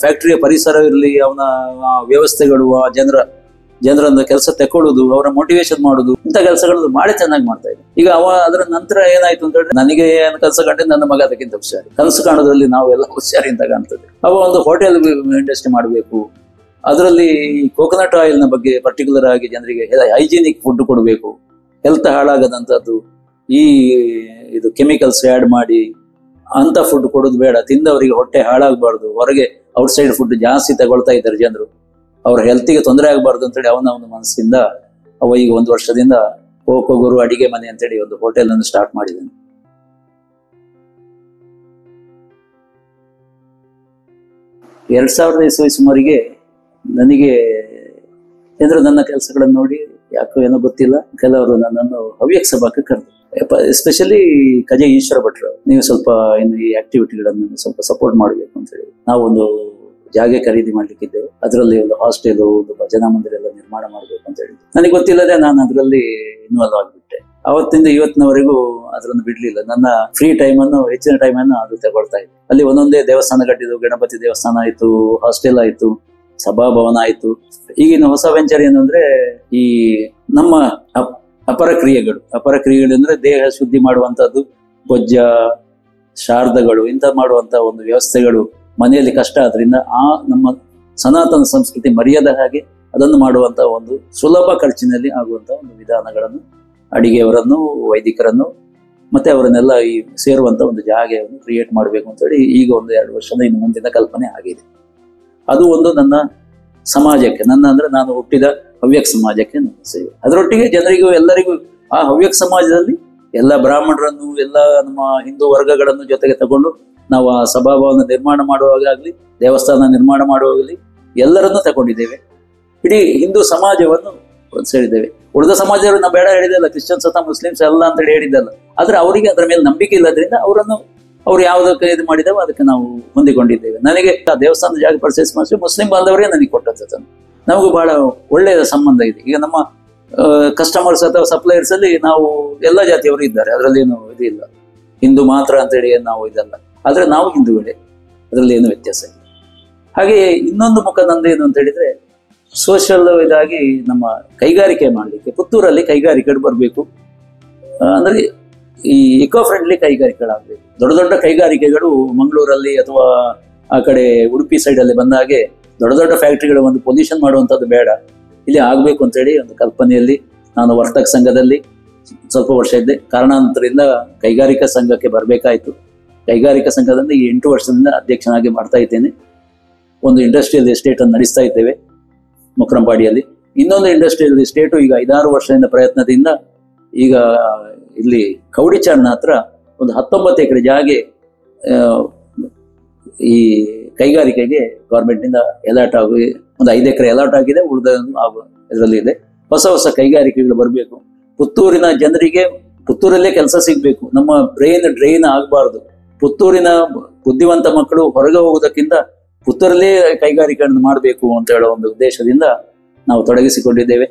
ಫ್ಯಾಕ್ಟರಿಯ ಪರಿಸರ ಇರಲಿ, ಅವನ ವ್ಯವಸ್ಥೆಗಳು, ಆ ಜನರನ್ನ ಕೆಲಸ ತಕೊಳ್ಳುದು, ಅವರ ಮೋಟಿವೇಶನ್ ಮಾಡುದು, ಇಂಥ ಕೆಲಸಗಳನ್ನು ಬಹಳ ಚೆನ್ನಾಗಿ ಮಾಡ್ತಾ ಇದ್ದ. ಈಗ ಅವ ಅದರ ನಂತರ ಏನಾಯ್ತು ಅಂತ ಹೇಳಿದ್ರೆ, ನನಗೆ ಏನು ಕನಸು ಕಂಡಿದ್ದು ನನ್ನ ಮಗ ಅದಕ್ಕಿಂತ ಹುಷಾರಿ. ಕನಸು ಕಾಣೋದ್ರಲ್ಲಿ ನಾವೆಲ್ಲ ಹುಷಾರಿ ಅಂತ ಕಾಣ್ತದೆ. ಅವ ಒಂದು ಹೋಟೆಲ್ ಇಂಡಸ್ಟ್ರಿ ಮಾಡಬೇಕು, ಅದರಲ್ಲಿ ಕೋಕೋನಟ್ ಆಯಿಲ್ ನ ಬಗ್ಗೆ ಪರ್ಟಿಕ್ಯುಲರ್ ಆಗಿ ಜನರಿಗೆ ಹೈಜಿನಿಕ್ ಫುಡ್ ಕೊಡಬೇಕು, ಹೆಲ್ತ್ ಹಾಳಾಗದಂತದ್ದು, ಇದು ಕೆಮಿಕಲ್ಸ್ ಆಡ್ ಮಾಡಿ ಅಂತ ಫುಡ್ ಕೊಡೋದು ಬೇಡ, ತಿಂದವರಿಗೆ ಹೊಟ್ಟೆ ಹಾಳಾಗಬಾರ್ದು, ಹೊರಗೆ ಔಟ್ಸೈಡ್ ಫುಡ್ ಜಾಸ್ತಿ ತಗೊಳ್ತಾ ಇದ್ದಾರೆ ಜನರು, ಅವ್ರ ಹೆಲ್ತಿಗೆ ತೊಂದರೆ ಆಗಬಾರ್ದು ಅಂತೇಳಿ ಅವನ ಒಂದು ಮನಸ್ಸಿಂದ ಅವ ಈಗ 1 ವರ್ಷದಿಂದ ಕೋಕೋ ಗುರು ಅಡಿಗೆ ಮನೆ ಅಂತೇಳಿ ಒಂದು ಹೋಟೆಲ್ ಅನ್ನು ಸ್ಟಾರ್ಟ್ ಮಾಡಿದ್ದಾನೆ. 2000 ಇಸವಿ ಸುಮಾರಿಗೆ ನನಗೆ ಅಂದ್ರೆ ನನ್ನ ಕೆಲಸಗಳನ್ನು ನೋಡಿ ಯಾಕೋ ಏನೋ ಗೊತ್ತಿಲ್ಲ, ಕೆಲವರು ನನ್ನನ್ನು ಹವ್ಯಕ ಸಭಾಕ್ಕೆ ಕರೆದು, ಎಸ್ಪೆಷಲಿ ಕಜೆ ಈಶ್ವರ ಭಟ್ರು, ನೀವು ಸ್ವಲ್ಪ ಇನ್ನು ಈ ಆಕ್ಟಿವಿಟಿಗಳನ್ನು ಸ್ವಲ್ಪ ಸಪೋರ್ಟ್ ಮಾಡಬೇಕು ಅಂತ ಹೇಳಿ ನಾವು ಒಂದು ಜಾಗ ಖರೀದಿ ಮಾಡ್ಲಿಕ್ಕಿದ್ದೆವು. ಅದರಲ್ಲಿ ಒಂದು ಹಾಸ್ಟೆಲ್, ಒಂದು ಭಜನಾ ಮಂದಿರ ಎಲ್ಲ ನಿರ್ಮಾಣ ಮಾಡಬೇಕು ಅಂತ ಹೇಳಿ. ನನಗೆ ಗೊತ್ತಿಲ್ಲದೆ ನಾನು ಅದರಲ್ಲಿ ಇನ್ವಾಲ್ವ್ ಆಗಿಬಿಟ್ಟೆ. ಅವತ್ತಿಂದ ಇವತ್ತಿನವರೆಗೂ ಅದನ್ನು ಬಿಡ್ಲಿಲ್ಲ. ನನ್ನ ಫ್ರೀ ಟೈಮ್ ಅನ್ನು, ಹೆಚ್ಚಿನ ಟೈಮ್ ಅನ್ನು ಅದು ತಗೊಳ್ತಾ ಇದ್ದೆ. ಅಲ್ಲಿ ಒಂದೊಂದೇ ದೇವಸ್ಥಾನ ಕಟ್ಟಿದ್ದು, ಗಣಪತಿ ದೇವಸ್ಥಾನ ಆಯ್ತು, ಹಾಸ್ಟೆಲ್ ಆಯ್ತು, ಸಭಾಭವನ ಆಯ್ತು. ಈಗಿನ ಹೊಸ ವೆಂಚರ್ ಏನು ಅಂದ್ರೆ, ಈ ನಮ್ಮ ಅಪರ ಕ್ರಿಯೆಗಳು ಅಂದ್ರೆ ದೇಹ ಶುದ್ಧಿ ಮಾಡುವಂತದ್ದು, ಗೊಜ್ಜ, ಶಾರದಗಳು, ಇಂಥ ಮಾಡುವಂತ ಒಂದು ವ್ಯವಸ್ಥೆಗಳು ಮನೆಯಲ್ಲಿ ಕಷ್ಟ ಆದ್ರಿಂದ ಆ ನಮ್ಮ ಸನಾತನ ಸಂಸ್ಕೃತಿ ಮರೆಯದ ಹಾಗೆ ಅದನ್ನು ಮಾಡುವಂತ ಒಂದು ಸುಲಭ ಖರ್ಚಿನಲ್ಲಿ ಆಗುವಂತ ಒಂದು ವಿಧಾನಗಳನ್ನು, ಅಡಿಗೆಯವರನ್ನು, ವೈದಿಕರನ್ನು ಮತ್ತೆ ಅವರನ್ನೆಲ್ಲ ಈ ಸೇರುವಂತ ಒಂದು ಜಾಗೆಯನ್ನು ಕ್ರಿಯೇಟ್ ಮಾಡಬೇಕು ಅಂತ ಹೇಳಿ ಈಗ ಒಂದು 2 ವರ್ಷದ ಇನ್ನು ಮುಂದಿನ ಕಲ್ಪನೆ ಆಗಿದೆ. ಅದು ಒಂದು ನನ್ನ ಸಮಾಜಕ್ಕೆ, ಅಂದ್ರೆ ನಾನು ಹುಟ್ಟಿದ ಹವ್ಯಕ ಸಮಾಜಕ್ಕೆ ನನ್ನ ಸೇವೆ. ಅದರೊಟ್ಟಿಗೆ ಜನರಿಗೂ ಎಲ್ಲರಿಗೂ ಆ ಹವ್ಯಕ ಸಮಾಜದಲ್ಲಿ ಎಲ್ಲ ಬ್ರಾಹ್ಮಣರನ್ನು, ಎಲ್ಲ ನಮ್ಮ ಹಿಂದೂ ವರ್ಗಗಳನ್ನು ಜೊತೆಗೆ ತಗೊಂಡು ನಾವು ಆ ಸಭಾಭವನ ನಿರ್ಮಾಣ ಮಾಡುವಾಗಲಿ, ದೇವಸ್ಥಾನ ನಿರ್ಮಾಣ ಮಾಡುವಾಗಲಿ ಎಲ್ಲರನ್ನೂ ತಗೊಂಡಿದ್ದೇವೆ. ಇಡೀ ಹಿಂದೂ ಸಮಾಜವನ್ನು ಸೇರಿದ್ದೇವೆ. ಉಳಿದ ಸಮಾಜವರು ನಾವು ಬೇಡ ಹೇಳಿದಲ್ಲ, ಕ್ರಿಶ್ಚಿಯನ್ಸ್ ಅಥವಾ ಮುಸ್ಲಿಮ್ಸ್ ಎಲ್ಲ ಅಂತ ಹೇಳಿ ಹೇಳಿದ್ದಲ್ಲ. ಆದ್ರೆ ಅವರಿಗೆ ಅದರ ಮೇಲೆ ನಂಬಿಕೆ ಇಲ್ಲದ್ರಿಂದ ಅವ್ರು ಯಾವುದಕ್ಕೆ ಇದು ಮಾಡಿದಾವೋ ಅದಕ್ಕೆ ನಾವು ಹೊಂದಿಕೊಂಡಿದ್ದೇವೆ. ನನಗೆ ಆ ದೇವಸ್ಥಾನದ ಜಾಗ ಪರ್ಚೇಸ್ ಮಾಡಿಸಿ ಮುಸ್ಲಿಂ ಬಾಂಧವರೇ ನನಗೆ ಕೊಟ್ಟದ್ದು. ನಮಗೂ ಬಹಳ ಒಳ್ಳೆಯ ಸಂಬಂಧ ಇದೆ. ಈಗ ನಮ್ಮ ಕಸ್ಟಮರ್ಸ್ ಅಥವಾ ಸಪ್ಲೈಯರ್ಸ್ ಅಲ್ಲಿ ನಾವು ಎಲ್ಲ ಜಾತಿಯವರು ಇದ್ದಾರೆ, ಅದರಲ್ಲಿ ಏನು ಇದಿಲ್ಲ, ಹಿಂದೂ ಮಾತ್ರ ಅಂತೇಳಿ ನಾವು ಇದಲ್ಲ. ಆದ್ರೆ ನಾವು ಹಿಂದೂಗಳೇ, ಅದರಲ್ಲಿ ಏನು ವ್ಯತ್ಯಾಸ ಇಲ್ಲ. ಹಾಗೆ ಇನ್ನೊಂದು ಮುಖ ನಂದೇನು ಅಂತ ಹೇಳಿದ್ರೆ, ಸೋಷಿಯಲ್ ಇದಾಗಿ ನಮ್ಮ ಕೈಗಾರಿಕೆ ಮಾಡಲಿಕ್ಕೆ ಪುತ್ತೂರಲ್ಲಿ ಕೈಗಾರಿಕೆಗಳು ಬರಬೇಕು. ಅಂದ್ರೆ ಈ ಇಕೋ ಫ್ರೆಂಡ್ಲಿ ಕೈಗಾರಿಕೆಗಳಾಗಬೇಕು. ದೊಡ್ಡ ದೊಡ್ಡ ಕೈಗಾರಿಕೆಗಳು ಮಂಗಳೂರಲ್ಲಿ ಅಥವಾ ಆ ಕಡೆ ಉಡುಪಿ ಸೈಡ್ ಅಲ್ಲಿ ಬಂದ ಹಾಗೆ ದೊಡ್ಡ ದೊಡ್ಡ ಫ್ಯಾಕ್ಟ್ರಿಗಳು ಒಂದು ಪೊಲ್ಯೂಷನ್ ಮಾಡುವಂಥದ್ದು ಬೇಡ, ಇಲ್ಲಿ ಆಗ್ಬೇಕು ಅಂತೇಳಿ ಒಂದು ಕಲ್ಪನೆಯಲ್ಲಿ ನಾನು ವರ್ತಕ ಸಂಘದಲ್ಲಿ ಸ್ವಲ್ಪ ವರ್ಷ ಇದ್ದೆ. ಕಾರಣಾಂತರದಿಂದ ಕೈಗಾರಿಕಾ ಸಂಘಕ್ಕೆ ಬರಬೇಕಾಯ್ತು. ಕೈಗಾರಿಕಾ ಸಂಘದಿಂದ ಈ 8 ವರ್ಷದಿಂದ ಅಧ್ಯಕ್ಷನಾಗಿ ಮಾಡ್ತಾ ಇದ್ದೇನೆ. ಒಂದು ಇಂಡಸ್ಟ್ರಿಯಲ್ ಎಸ್ಟೇಟ್ ಅನ್ನು ನಡೆಸ್ತಾ ಇದ್ದೇವೆ ಮುಕ್ರಂಪಾಡಿಯಲ್ಲಿ. ಇನ್ನೊಂದು ಇಂಡಸ್ಟ್ರಿಯಲ್ ಎಸ್ಟೇಟು ಈಗ 5-6 ವರ್ಷದಿಂದ ಪ್ರಯತ್ನದಿಂದ ಈಗ ಇಲ್ಲಿ ಕೌಡಿಚಾರ್ನ ಹತ್ರ ಒಂದು 19 ಎಕರೆ ಜಾಗೆ ಈ ಕೈಗಾರಿಕೆಗೆ ಗೌರ್ಮೆಂಟ್ನಿಂದ ಎಲಾಟ್ ಆಗಿ ಒಂದು 5 ಎಕರೆ ಅಲಾಟ್ ಆಗಿದೆ, ಉಳಿದ ಇದರಲ್ಲಿ ಇದೆ. ಹೊಸ ಹೊಸ ಕೈಗಾರಿಕೆಗಳು ಬರಬೇಕು. ಪುತ್ತೂರಿನ ಜನರಿಗೆ ಪುತ್ತೂರಲ್ಲೇ ಕೆಲಸ ಸಿಗ್ಬೇಕು. ನಮ್ಮ ಬ್ರೈನ್ ಡ್ರೈನ್ ಆಗಬಾರ್ದು. ಪುತ್ತೂರಿನ ಬುದ್ಧಿವಂತ ಮಕ್ಕಳು ಹೊರಗೆ ಹೋಗೋದಕ್ಕಿಂತ ಪುತ್ತೂರಲ್ಲೇ ಕೈಗಾರಿಕೆಗಳನ್ನು ಮಾಡಬೇಕು ಅಂತ ಹೇಳೋ ಒಂದು ಉದ್ದೇಶದಿಂದ ನಾವು ತೊಡಗಿಸಿಕೊಂಡಿದ್ದೇವೆ.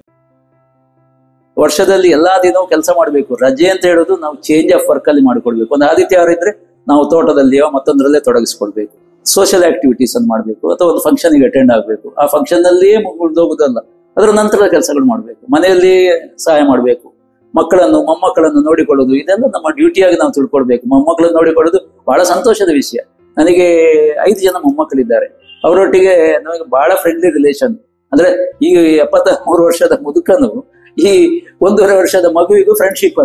ವರ್ಷದಲ್ಲಿ ಎಲ್ಲಾ ದಿನವೂ ಕೆಲಸ ಮಾಡಬೇಕು. ರಜೆ ಅಂತ ಹೇಳೋದು ನಾವು ಚೇಂಜ್ ಆಫ್ ವರ್ಕ್ ಅಲ್ಲಿ ಮಾಡಿಕೊಡ್ಬೇಕು. ಒಂದು ಆದಿತ್ಯವಾರ ಇದ್ರೆ ನಾವು ತೋಟದಲ್ಲಿಯೋ ಮತ್ತೊಂದರಲ್ಲೇ ತೊಡಗಿಸ್ಕೊಳ್ಬೇಕು. ಸೋಷಿಯಲ್ ಆಕ್ಟಿವಿಟೀಸ್ ಅನ್ನು ಮಾಡಬೇಕು, ಅಥವಾ ಒಂದು ಫಂಕ್ಷನ್ಗೆ ಅಟೆಂಡ್ ಆಗಬೇಕು. ಆ ಫಂಕ್ಷನ್ ನಲ್ಲಿಯೇ ಮುಗಿದೋಗುದಲ್ಲ, ಅದರ ನಂತರದ ಕೆಲಸಗಳು ಮಾಡಬೇಕು. ಮನೆಯಲ್ಲಿ ಸಹಾಯ ಮಾಡಬೇಕು. ಮಕ್ಕಳನ್ನು ಮೊಮ್ಮಕ್ಕಳನ್ನು ನೋಡಿಕೊಳ್ಳೋದು, ಇದೆಲ್ಲ ನಮ್ಮ ಡ್ಯೂಟಿಯಾಗಿ ನಾವು ತಿಳ್ಕೊಳ್ಬೇಕು. ಮೊಮ್ಮಕ್ಕಳನ್ನು ನೋಡಿಕೊಳ್ಳೋದು ಬಹಳ ಸಂತೋಷದ ವಿಷಯ. ನನಗೆ 5 ಜನ ಮೊಮ್ಮಕ್ಕಳಿದ್ದಾರೆ. ಅವರೊಟ್ಟಿಗೆ ನಮಗೆ ಬಹಳ ಫ್ರೆಂಡ್ಲಿ ರಿಲೇಷನ್. ಅಂದ್ರೆ ಈ 73 ವರ್ಷದ ಮುದುಕನು ಈ 1.5 ವರ್ಷದ ಮಗುವಿಗೂ ಫ್ರೆಂಡ್ಶಿಪ್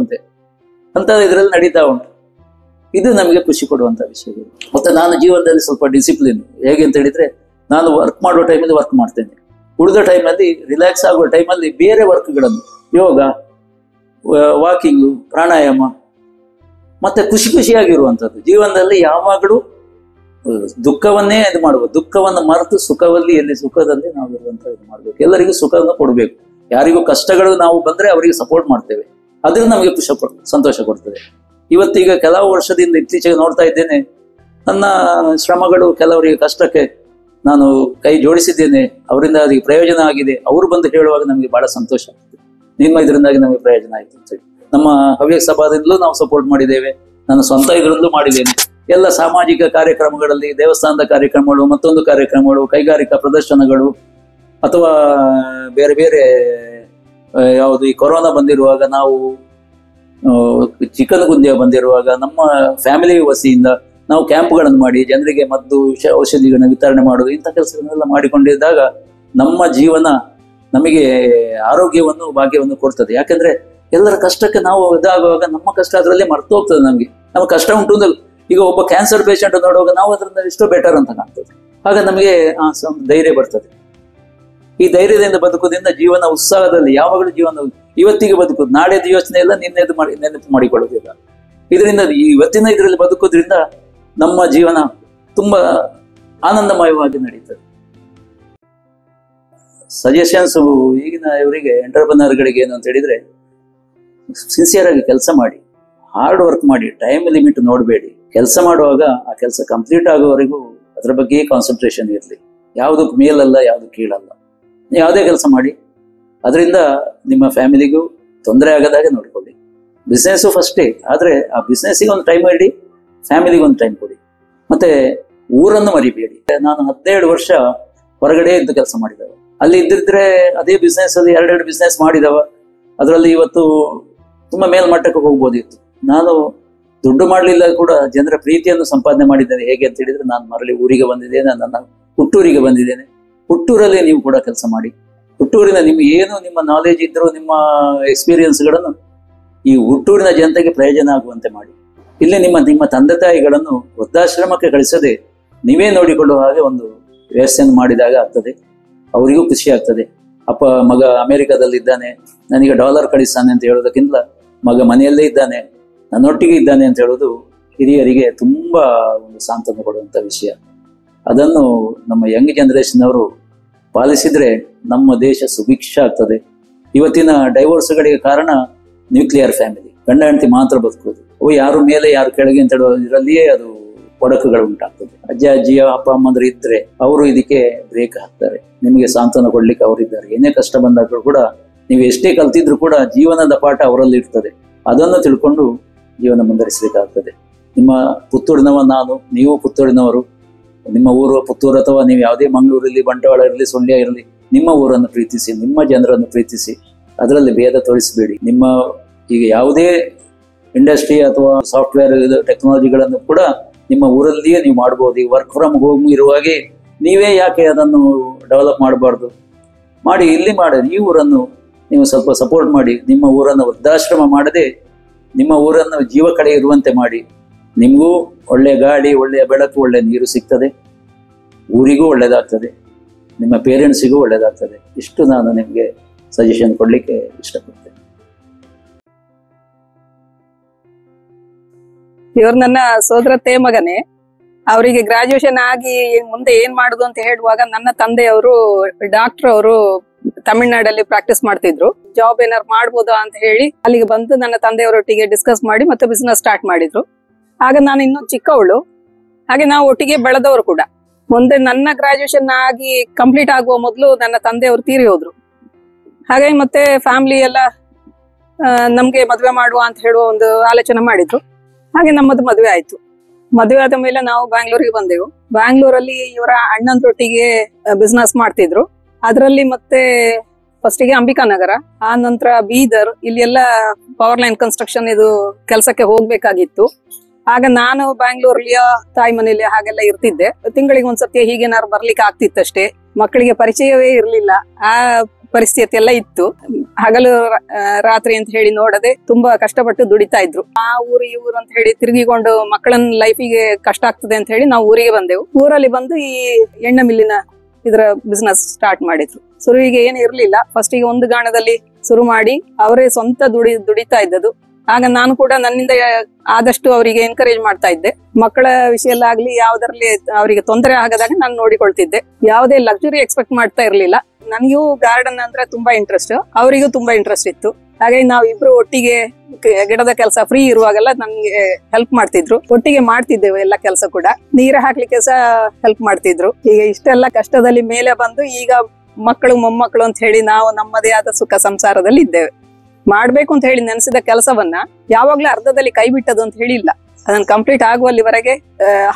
ಅಂತ ಇದ್ರಲ್ಲಿ ನಡೀತಾ ಉಂಟು. ಇದು ನಮಗೆ ಖುಷಿ ಕೊಡುವಂತ ವಿಷಯಗಳು. ಮತ್ತೆ ನಾನು ಜೀವನದಲ್ಲಿ ಸ್ವಲ್ಪ ಡಿಸಿಪ್ಲಿನ್. ಹೇಗೆ ಅಂತ ಹೇಳಿದ್ರೆ, ನಾನು ವರ್ಕ್ ಮಾಡೋ ಟೈಮಲ್ಲಿ ವರ್ಕ್ ಮಾಡ್ತೇನೆ, ಉಳಿದ ಟೈಮಲ್ಲಿ ರಿಲ್ಯಾಕ್ಸ್ ಆಗೋ ಟೈಮಲ್ಲಿ ಬೇರೆ ವರ್ಕ್ಗಳನ್ನು, ಯೋಗ, ವಾಕಿಂಗು, ಪ್ರಾಣಾಯಾಮ, ಮತ್ತೆ ಖುಷಿಯಾಗಿರುವಂಥದ್ದು. ಜೀವನದಲ್ಲಿ ಯಾವಾಗಲೂ ದುಃಖವನ್ನೇ ಇದು ಮಾಡಬಹುದು. ದುಃಖವನ್ನು ಮರೆತು ಸುಖದಲ್ಲಿ, ಎಲ್ಲಿ ಸುಖದಲ್ಲಿ ನಾವು ಇರುವಂತ ಇದು ಮಾಡ್ಬೇಕು. ಎಲ್ಲರಿಗೂ ಸುಖವನ್ನು ಕೊಡಬೇಕು. ಯಾರಿಗೂ ಕಷ್ಟಗಳು ನಾವು ಬಂದ್ರೆ ಅವರಿಗೆ ಸಪೋರ್ಟ್ ಮಾಡ್ತೇವೆ, ಅದ್ರಿಂದ ನಮಗೆ ಸಂತೋಷ ಕೊಡ್ತದೆ. ಇವತ್ತೀಗ ಕೆಲವು ವರ್ಷದಿಂದ ಇತ್ತೀಚೆಗೆ ನೋಡ್ತಾ ಇದ್ದೇನೆ, ನನ್ನ ಶ್ರಮಗಳು ಕೆಲವರಿಗೆ ಕಷ್ಟಕ್ಕೆ ನಾನು ಕೈ ಜೋಡಿಸಿದ್ದೇನೆ, ಅವರಿಂದ ಅದಕ್ಕೆ ಪ್ರಯೋಜನ ಆಗಿದೆ. ಅವರು ಬಂದು ಹೇಳುವಾಗ ನಮಗೆ ಬಹಳ ಸಂತೋಷ ಆಗ್ತದೆ. ನಿಮ್ಮ ಇದರಿಂದಾಗಿ ನಮಗೆ ಪ್ರಯೋಜನ ಆಯ್ತು ಅಂತ ಹೇಳಿ. ನಮ್ಮ ಹವ್ಯಕ ಸಭಾದಿಂದಲೂ ನಾವು ಸಪೋರ್ಟ್ ಮಾಡಿದ್ದೇವೆ, ನಾನು ಸ್ವಂತ ಇದರಲ್ಲೂ ಮಾಡಿದ್ದೇನೆ. ಎಲ್ಲ ಸಾಮಾಜಿಕ ಕಾರ್ಯಕ್ರಮಗಳಲ್ಲಿ, ದೇವಸ್ಥಾನದ ಕಾರ್ಯಕ್ರಮಗಳು, ಮತ್ತೊಂದು ಕಾರ್ಯಕ್ರಮಗಳು, ಕೈಗಾರಿಕಾ ಪ್ರದರ್ಶನಗಳು, ಅಥವಾ ಬೇರೆ ಬೇರೆ ಯಾವುದು ಈ ಕೊರೋನಾ ಬಂದಿರುವಾಗ, ನಾವು ಚಿಕನ್ ಗುನ್ಯಾ ಬಂದಿರುವಾಗ ನಮ್ಮ ಫ್ಯಾಮಿಲಿ ವತಿಯಿಂದ ನಾವು ಕ್ಯಾಂಪ್ಗಳನ್ನು ಮಾಡಿ ಜನರಿಗೆ ಮದ್ದು ಔಷಧಿಗಳನ್ನ ವಿತರಣೆ ಮಾಡೋದು, ಇಂಥ ಕೆಲಸಗಳನ್ನೆಲ್ಲ ಮಾಡಿಕೊಂಡಿದ್ದಾಗ ನಮ್ಮ ಜೀವನ ನಮಗೆ ಆರೋಗ್ಯವನ್ನು, ಭಾಗ್ಯವನ್ನು ಕೊಡ್ತದೆ. ಯಾಕಂದ್ರೆ ಎಲ್ಲರ ಕಷ್ಟಕ್ಕೆ ನಾವು ಇದಾಗುವಾಗ ನಮ್ಮ ಕಷ್ಟ ಅದರಲ್ಲೇ ಮರ್ತು ಹೋಗ್ತದೆ. ನಮ್ಗೆ ಕಷ್ಟ ಉಂಟು ಅಂತ ಈಗ ಒಬ್ಬ ಕ್ಯಾನ್ಸರ್ ಪೇಷಂಟ್ ನೋಡುವಾಗ ನಾವು ಅದರಿಂದ ಎಷ್ಟೋ ಬೆಟರ್ ಅಂತ ಕಾಣ್ತದೆ. ಆಗ ನಮಗೆ ಧೈರ್ಯ ಬರ್ತದೆ. ಈ ಧೈರ್ಯದಿಂದ ಬದುಕೋದ್ರಿಂದ ಜೀವನ ಉತ್ಸಾಹದಲ್ಲಿ ಯಾವಾಗಲೂ ಜೀವನ ಇವತ್ತಿಗೆ ಬದುಕುದು, ನಾಳೆದು ಯೋಚನೆ ಇಲ್ಲ, ನೆನಪು ಮಾಡಿಕೊಳ್ಳೋದಿಲ್ಲ. ಇದರಿಂದ ಇವತ್ತಿನ ಇದರಲ್ಲಿ ಬದುಕೋದ್ರಿಂದ ನಮ್ಮ ಜೀವನ ತುಂಬಾ ಆನಂದಮಯವಾಗಿ ನಡೀತದೆ. ಸಜೆಷನ್ಸ್ ಈಗಿನ ಇವರಿಗೆ ಎಂಟರ್ಪ್ರನರ್ಗಳಿಗೆ ಏನು ಅಂತ ಹೇಳಿದ್ರೆ, ಸಿನ್ಸಿಯರ್ ಆಗಿ ಕೆಲಸ ಮಾಡಿ, ಹಾರ್ಡ್ ವರ್ಕ್ ಮಾಡಿ, ಟೈಮ್ ಲಿಮಿಟ್ ನೋಡಬೇಡಿ. ಕೆಲಸ ಮಾಡುವಾಗ ಆ ಕೆಲಸ ಕಂಪ್ಲೀಟ್ ಆಗೋವರೆಗೂ ಅದ್ರ ಬಗ್ಗೆ ಕಾನ್ಸಂಟ್ರೇಷನ್ ಇರಲಿ. ಯಾವುದಕ್ಕೆ ಮೇಲಲ್ಲ, ಯಾವುದು ಕೀಳಲ್ಲ. ಯಾವುದೇ ಕೆಲಸ ಮಾಡಿ, ಅದರಿಂದ ನಿಮ್ಮ ಫ್ಯಾಮಿಲಿಗೂ ತೊಂದರೆ ಆಗದಾಗೆ ನೋಡ್ಕೊಳ್ಳಿ. ಬಿಸ್ನೆಸ್ಸು ಫಸ್ಟೇ, ಆದರೆ ಆ ಬಿಸ್ನೆಸ್ಸಿಗೆ ಒಂದು ಟೈಮ್ ಇಡಿ, ಫ್ಯಾಮಿಲಿಗೆ ಒಂದು ಟೈಮ್ ಕೊಡಿ. ಮತ್ತೆ ಊರನ್ನು ಮರಿಬೇಡಿ. ನಾನು 17 ವರ್ಷ ಹೊರಗಡೆ ಇದ್ದು ಕೆಲಸ ಮಾಡಿದವ. ಅಲ್ಲಿ ಇದ್ದಿದ್ರೆ ಅದೇ ಬಿಸ್ನೆಸ್ ಅಲ್ಲಿ 2 ಬಿಸ್ನೆಸ್ ಮಾಡಿದವ, ಅದರಲ್ಲಿ ಇವತ್ತು ತುಂಬಾ ಮೇಲ್ಮಟ್ಟಕ್ಕೆ ಹೋಗ್ಬೋದಿತ್ತು. ನಾನು ದುಡ್ಡು ಮಾಡಲಿಲ್ಲ ಕೂಡ ಜನರ ಪ್ರೀತಿಯನ್ನು ಸಂಪಾದನೆ ಮಾಡಿದ್ದೇನೆ. ಹೇಗೆ ಅಂತ ಹೇಳಿದ್ರೆ, ನಾನು ಮರಳಿ ಊರಿಗೆ ಬಂದಿದ್ದೇನೆ, ನನ್ನ ಹುಟ್ಟೂರಿಗೆ ಬಂದಿದ್ದೇನೆ. ಹುಟ್ಟೂರಲ್ಲಿ ನೀವು ಕೂಡ ಕೆಲಸ ಮಾಡಿ. ಹುಟ್ಟೂರಿನ ನಿಮ್ಗೆ ಏನು ನಿಮ್ಮ ನಾಲೆಜ್ ಇದ್ರೂ, ನಿಮ್ಮ ಎಕ್ಸ್ಪೀರಿಯನ್ಸ್ಗಳನ್ನು ಈ ಹುಟ್ಟೂರಿನ ಜನತೆಗೆ ಪ್ರಯೋಜನ ಆಗುವಂತೆ ಮಾಡಿ. ಇಲ್ಲಿ ನಿಮ್ಮ ತಂದೆ ತಾಯಿಗಳನ್ನು ವೃದ್ಧಾಶ್ರಮಕ್ಕೆ ಕಳಿಸದೆ ನೀವೇ ನೋಡಿಕೊಳ್ಳುವ ಹಾಗೆ ಒಂದು ವ್ಯವಸ್ಥೆಯನ್ನು ಮಾಡಿದಾಗ ಆಗ್ತದೆ. ಅವರಿಗೂ ಖುಷಿ ಆಗ್ತದೆ. ಅಪ್ಪ ಮಗ ಅಮೆರಿಕದಲ್ಲಿ ಇದ್ದಾನೆ, ನನಗೆ ಡಾಲರ್ ಕಳಿಸ್ತಾನೆ ಅಂತ ಹೇಳೋದಕ್ಕಿಂತ ಮಗ ಮನೆಯಲ್ಲೇ ಇದ್ದಾನೆ, ನನ್ನೊಟ್ಟಿಗೆ ಇದ್ದಾನೆ ಅಂತ ಹೇಳೋದು ಹಿರಿಯರಿಗೆ ತುಂಬಾ ಒಂದು ಸಾಂತ್ವನ ಕೊಡುವಂತ ವಿಷಯ. ಅದನ್ನು ನಮ್ಮ ಯಂಗ್ ಜನರೇಷನ್ ಅವರು ಪಾಲಿಸಿದ್ರೆ ನಮ್ಮ ದೇಶ ಸುಭಿಕ್ಷ ಆಗ್ತದೆ. ಇವತ್ತಿನ ಡೈವೋರ್ಸ್ಗಳಿಗೆ ಕಾರಣ ನ್ಯೂಕ್ಲಿಯರ್ ಫ್ಯಾಮಿಲಿ, ಗಂಡ ಹೆಂಡತಿ ಮಾತ್ರ ಬದುಕುವುದು. ಯಾರು ಮೇಲೆ ಯಾರು ಕೆಳಗೆ ಅಂತ ಹೇಳೋದ್ರಲ್ಲಿಯೇ ಅದು ಒಡಕುಗಳು ಉಂಟಾಗ್ತದೆ. ಅಜ್ಜ ಅಜ್ಜಿಯ ಅಪ್ಪ ಅಮ್ಮಂದ್ರು ಇದ್ರೆ ಅವರು ಇದಕ್ಕೆ ಬ್ರೇಕ್ ಹಾಕ್ತಾರೆ. ನಿಮಗೆ ಸಾಂತ್ವನ ಕೊಡ್ಲಿಕ್ಕೆ ಅವರಿದ್ದಾರೆ. ಏನೇ ಕಷ್ಟ ಬಂದಾಗಲೂ ಕೂಡ, ನೀವು ಎಷ್ಟೇ ಕಲ್ತಿದ್ರು ಕೂಡ ಜೀವನದ ಪಾಠ ಅವರಲ್ಲಿ ಇರ್ತದೆ. ಅದನ್ನು ತಿಳ್ಕೊಂಡು ಜೀವನ ಮುಂದುವರಿಸಲಿಕ್ಕಾಗ್ತದೆ. ನಿಮ್ಮ ಪುತ್ತೂರಿನವ ನಾನು, ನೀವು ಪುತ್ತೂರಿನವರು, ನಿಮ್ಮ ಊರು ಪುತ್ತೂರು ಅಥವಾ ನೀವು ಯಾವುದೇ ಮಂಗಳೂರಲ್ಲಿ, ಬಂಟ್ವಾಳ ಇರಲಿ, ಸುಳ್ಯ ಇರಲಿ, ನಿಮ್ಮ ಊರನ್ನು ಪ್ರೀತಿಸಿ, ನಿಮ್ಮ ಜನರನ್ನು ಪ್ರೀತಿಸಿ, ಅದರಲ್ಲಿ ಭೇದ ತೋರಿಸಬೇಡಿ. ನಿಮ್ಮ ಈಗ ಯಾವುದೇ ಇಂಡಸ್ಟ್ರಿ ಅಥವಾ ಸಾಫ್ಟ್ವೇರ್ ಟೆಕ್ನಾಲಜಿಗಳನ್ನು ಕೂಡ ನಿಮ್ಮ ಊರಲ್ಲಿಯೇ ನೀವು ಮಾಡ್ಬೋದು. ಈ ವರ್ಕ್ ಫ್ರಮ್ ಹೋಮ್ ಇರುವಾಗೆ ನೀವೇ ಯಾಕೆ ಅದನ್ನು ಡೆವಲಪ್ ಮಾಡಬಾರ್ದು? ಮಾಡಿ, ಇಲ್ಲಿ ಮಾಡಿ. ಈ ಊರನ್ನು ನೀವು ಸ್ವಲ್ಪ ಸಪೋರ್ಟ್ ಮಾಡಿ. ನಿಮ್ಮ ಊರನ್ನು ವೃದ್ಧಾಶ್ರಮ ಮಾಡದೆ ನಿಮ್ಮ ಊರನ್ನು ಜೀವ ಕಡೆ ಇರುವಂತೆ ಮಾಡಿ. ನಿಮಗೂ ಒಳ್ಳೆಯ ಗಾಳಿ, ಒಳ್ಳೆಯ ಬೆಳಕು, ಒಳ್ಳೆಯ ನೀರು ಸಿಗ್ತದೆ, ಊರಿಗೂ ಒಳ್ಳೆಯದಾಗ್ತದೆ, ನಿಮ್ಮ ಪೇರೆಂಟ್ಸಿಗೂ ಒಳ್ಳೆಯದಾಗ್ತದೆ. ಇಷ್ಟು ನಾನು ನಿಮಗೆ ಸಜೆಷನ್ ಕೊಡಲಿಕ್ಕೆ ಇಷ್ಟಪಡ್ತೇನೆ. ಇವ್ರು ನನ್ನ ಸೋದರತ್ತೆ ಮಗನೇ. ಅವರಿಗೆ ಗ್ರಾಜುಯೇಷನ್ ಆಗಿ ಮುಂದೆ ಏನ್ ಮಾಡುದು ಅಂತ ಹೇಳುವಾಗ ನನ್ನ ತಂದೆಯವರು ಡಾಕ್ಟರ್ ಅವರು ತಮಿಳ್ನಾಡಲ್ಲಿ ಪ್ರಾಕ್ಟೀಸ್ ಮಾಡ್ತಿದ್ರು. ಜಾಬ್ ಏನಾರು ಮಾಡ್ಬೋದಾ ಅಂತ ಹೇಳಿ ಅಲ್ಲಿಗೆ ಬಂದು ನನ್ನ ತಂದೆಯವರೊಟ್ಟಿಗೆ ಡಿಸ್ಕಸ್ ಮಾಡಿ ಮತ್ತೆ ಬಿಸ್ನೆಸ್ ಸ್ಟಾರ್ಟ್ ಮಾಡಿದ್ರು. ಆಗ ನಾನು ಇನ್ನೂ ಚಿಕ್ಕವಳು, ಹಾಗೆ ನಾವು ಒಟ್ಟಿಗೆ ಬೆಳೆದವರು ಕೂಡ. ಮುಂದೆ ನನ್ನ ಗ್ರಾಜುಯೇಷನ್ ಆಗಿ ಕಂಪ್ಲೀಟ್ ಆಗುವ ಮೊದಲು ನನ್ನ ತಂದೆಯವರು ತೀರಿ ಹೋದ್ರು. ಹಾಗಾಗಿ ಮತ್ತೆ ಫ್ಯಾಮಿಲಿ ಎಲ್ಲ ನಮ್ಗೆ ಮದುವೆ ಮಾಡುವ ಅಂತ ಹೇಳುವ ಒಂದು ಆಲೋಚನೆ ಮಾಡಿದ್ರು. ಹಾಗೆ ನಮ್ಮದು ಮದುವೆ ಆಯ್ತು. ಮದುವೆ ಆದ ಮೇಲೆ ನಾವು ಬ್ಯಾಂಗ್ಳೂರಿಗೆ ಬಂದೆವು. ಬ್ಯಾಂಗ್ಳೂರಲ್ಲಿ ಇವರ ಅಣ್ಣಂದ್ರೊಟ್ಟಿಗೆ ಬಿಸ್ನೆಸ್ ಮಾಡ್ತಿದ್ರು. ಅದರಲ್ಲಿ ಮತ್ತೆ ಫಸ್ಟಿಗೆ ಅಂಬಿಕಾನಗರ, ಆ ನಂತರ ಬೀದರ್, ಇಲ್ಲಿ ಎಲ್ಲ ಪವರ್ ಲೈನ್ ಕನ್ಸ್ಟ್ರಕ್ಷನ್ ಇದು ಕೆಲಸಕ್ಕೆ ಹೋಗ್ಬೇಕಾಗಿತ್ತು. ಆಗ ನಾನು ಬ್ಯಾಂಗ್ಳೂರ್ಲಿಯ ತಾಯಿ ಮನೇಲಿ ಹಾಗೆಲ್ಲ ಇರ್ತಿದ್ದೆ. ತಿಂಗಳಿಗೆ ಒಂದ್ಸತಿ ಹೀಗೇನಾದ್ರು ಬರ್ಲಿಕ್ಕೆ ಆಗ್ತಿತ್ತಷ್ಟೇ. ಮಕ್ಕಳಿಗೆ ಪರಿಚಯವೇ ಇರ್ಲಿಲ್ಲ, ಆ ಪರಿಸ್ಥಿತಿ ಎಲ್ಲ ಇತ್ತು. ಹಗಲು ರಾತ್ರಿ ಅಂತ ಹೇಳಿ ನೋಡದೆ ತುಂಬಾ ಕಷ್ಟಪಟ್ಟು ದುಡಿತಾ ಇದ್ರು. ಆ ಊರು ಈ ಊರು ಅಂತ ಹೇಳಿ ತಿರುಗಿಕೊಂಡು ಮಕ್ಕಳನ್ನ ಲೈಫಿಗೆ ಕಷ್ಟ ಆಗ್ತದೆ ಅಂತ ಹೇಳಿ ನಾವು ಊರಿಗೆ ಬಂದೆವು. ಊರಲ್ಲಿ ಬಂದು ಈ ಎಣ್ಣೆ ಮಿಲ್ಲಿನ ಇದರ ಬಿಸ್ನೆಸ್ ಸ್ಟಾರ್ಟ್ ಮಾಡಿದ್ರು. ಶುರುವಿಗೆ ಏನು ಇರ್ಲಿಲ್ಲ. ಫಸ್ಟಿಗೆ ಒಂದು ಗಾಣದಲ್ಲಿ ಶುರು ಮಾಡಿ ಅವರೇ ಸ್ವಂತ ದುಡಿತಾ ಇದ್ದದ್ದು. ಆಗ ನಾನು ಕೂಡ ನನ್ನಿಂದ ಆದಷ್ಟು ಅವರಿಗೆ ಎನ್ಕರೇಜ್ ಮಾಡ್ತಾ ಇದ್ದೆ. ಮಕ್ಕಳ ವಿಷಯಲ್ಲಾಗ್ಲಿ ಯಾವ್ದ್ರಲ್ಲಿ ಅವರಿಗೆ ತೊಂದರೆ ಆಗದಾಗ ನಾನು ನೋಡಿಕೊಳ್ತಿದ್ದೆ. ಯಾವುದೇ ಲಕ್ಸುರಿ ಎಕ್ಸ್ಪೆಕ್ಟ್ ಮಾಡ್ತಾ ಇರ್ಲಿಲ್ಲ. ನನಗೂ ಗಾರ್ಡನ್ ಅಂದ್ರೆ ತುಂಬಾ ಇಂಟ್ರೆಸ್ಟ್, ಅವರಿಗೂ ತುಂಬಾ ಇಂಟ್ರೆಸ್ಟ್ ಇತ್ತು. ಹಾಗಾಗಿ ನಾವು ಇಬ್ರು ಒಟ್ಟಿಗೆ ಗಿಡದ ಕೆಲಸ ಫ್ರೀ ಇರುವಾಗೆಲ್ಲ ನನ್ಗೆ ಹೆಲ್ಪ್ ಮಾಡ್ತಿದ್ರು. ಒಟ್ಟಿಗೆ ಮಾಡ್ತಿದ್ದೆವು ಎಲ್ಲ ಕೆಲಸ ಕೂಡ. ನೀರು ಹಾಕ್ಲಿಕ್ಕೆ ಸಹ ಹೆಲ್ಪ್ ಮಾಡ್ತಿದ್ರು. ಈಗ ಇಷ್ಟೆಲ್ಲ ಕಷ್ಟದಲ್ಲಿ ಮೇಲೆ ಬಂದು ಈಗ ಮಕ್ಕಳು ಮೊಮ್ಮಕ್ಕಳು ಅಂತ ಹೇಳಿ ನಾವು ನಮ್ಮದೇ ಆದ ಸುಖ ಸಂಸಾರದಲ್ಲಿ ಇದ್ದೇವೆ. ಮಾಡ್ಬೇಕು ಅಂತ ಹೇಳಿ ನೆನೆಸಿದ ಕೆಲಸವನ್ನ ಯಾವಾಗ್ಲೂ ಅರ್ಧದಲ್ಲಿ ಕೈ ಬಿಟ್ಟದು ಅಂತ ಹೇಳಿಲ್ಲ. ಅದನ್ನ ಕಂಪ್ಲೀಟ್ ಆಗುವಲ್ಲಿವರೆಗೆ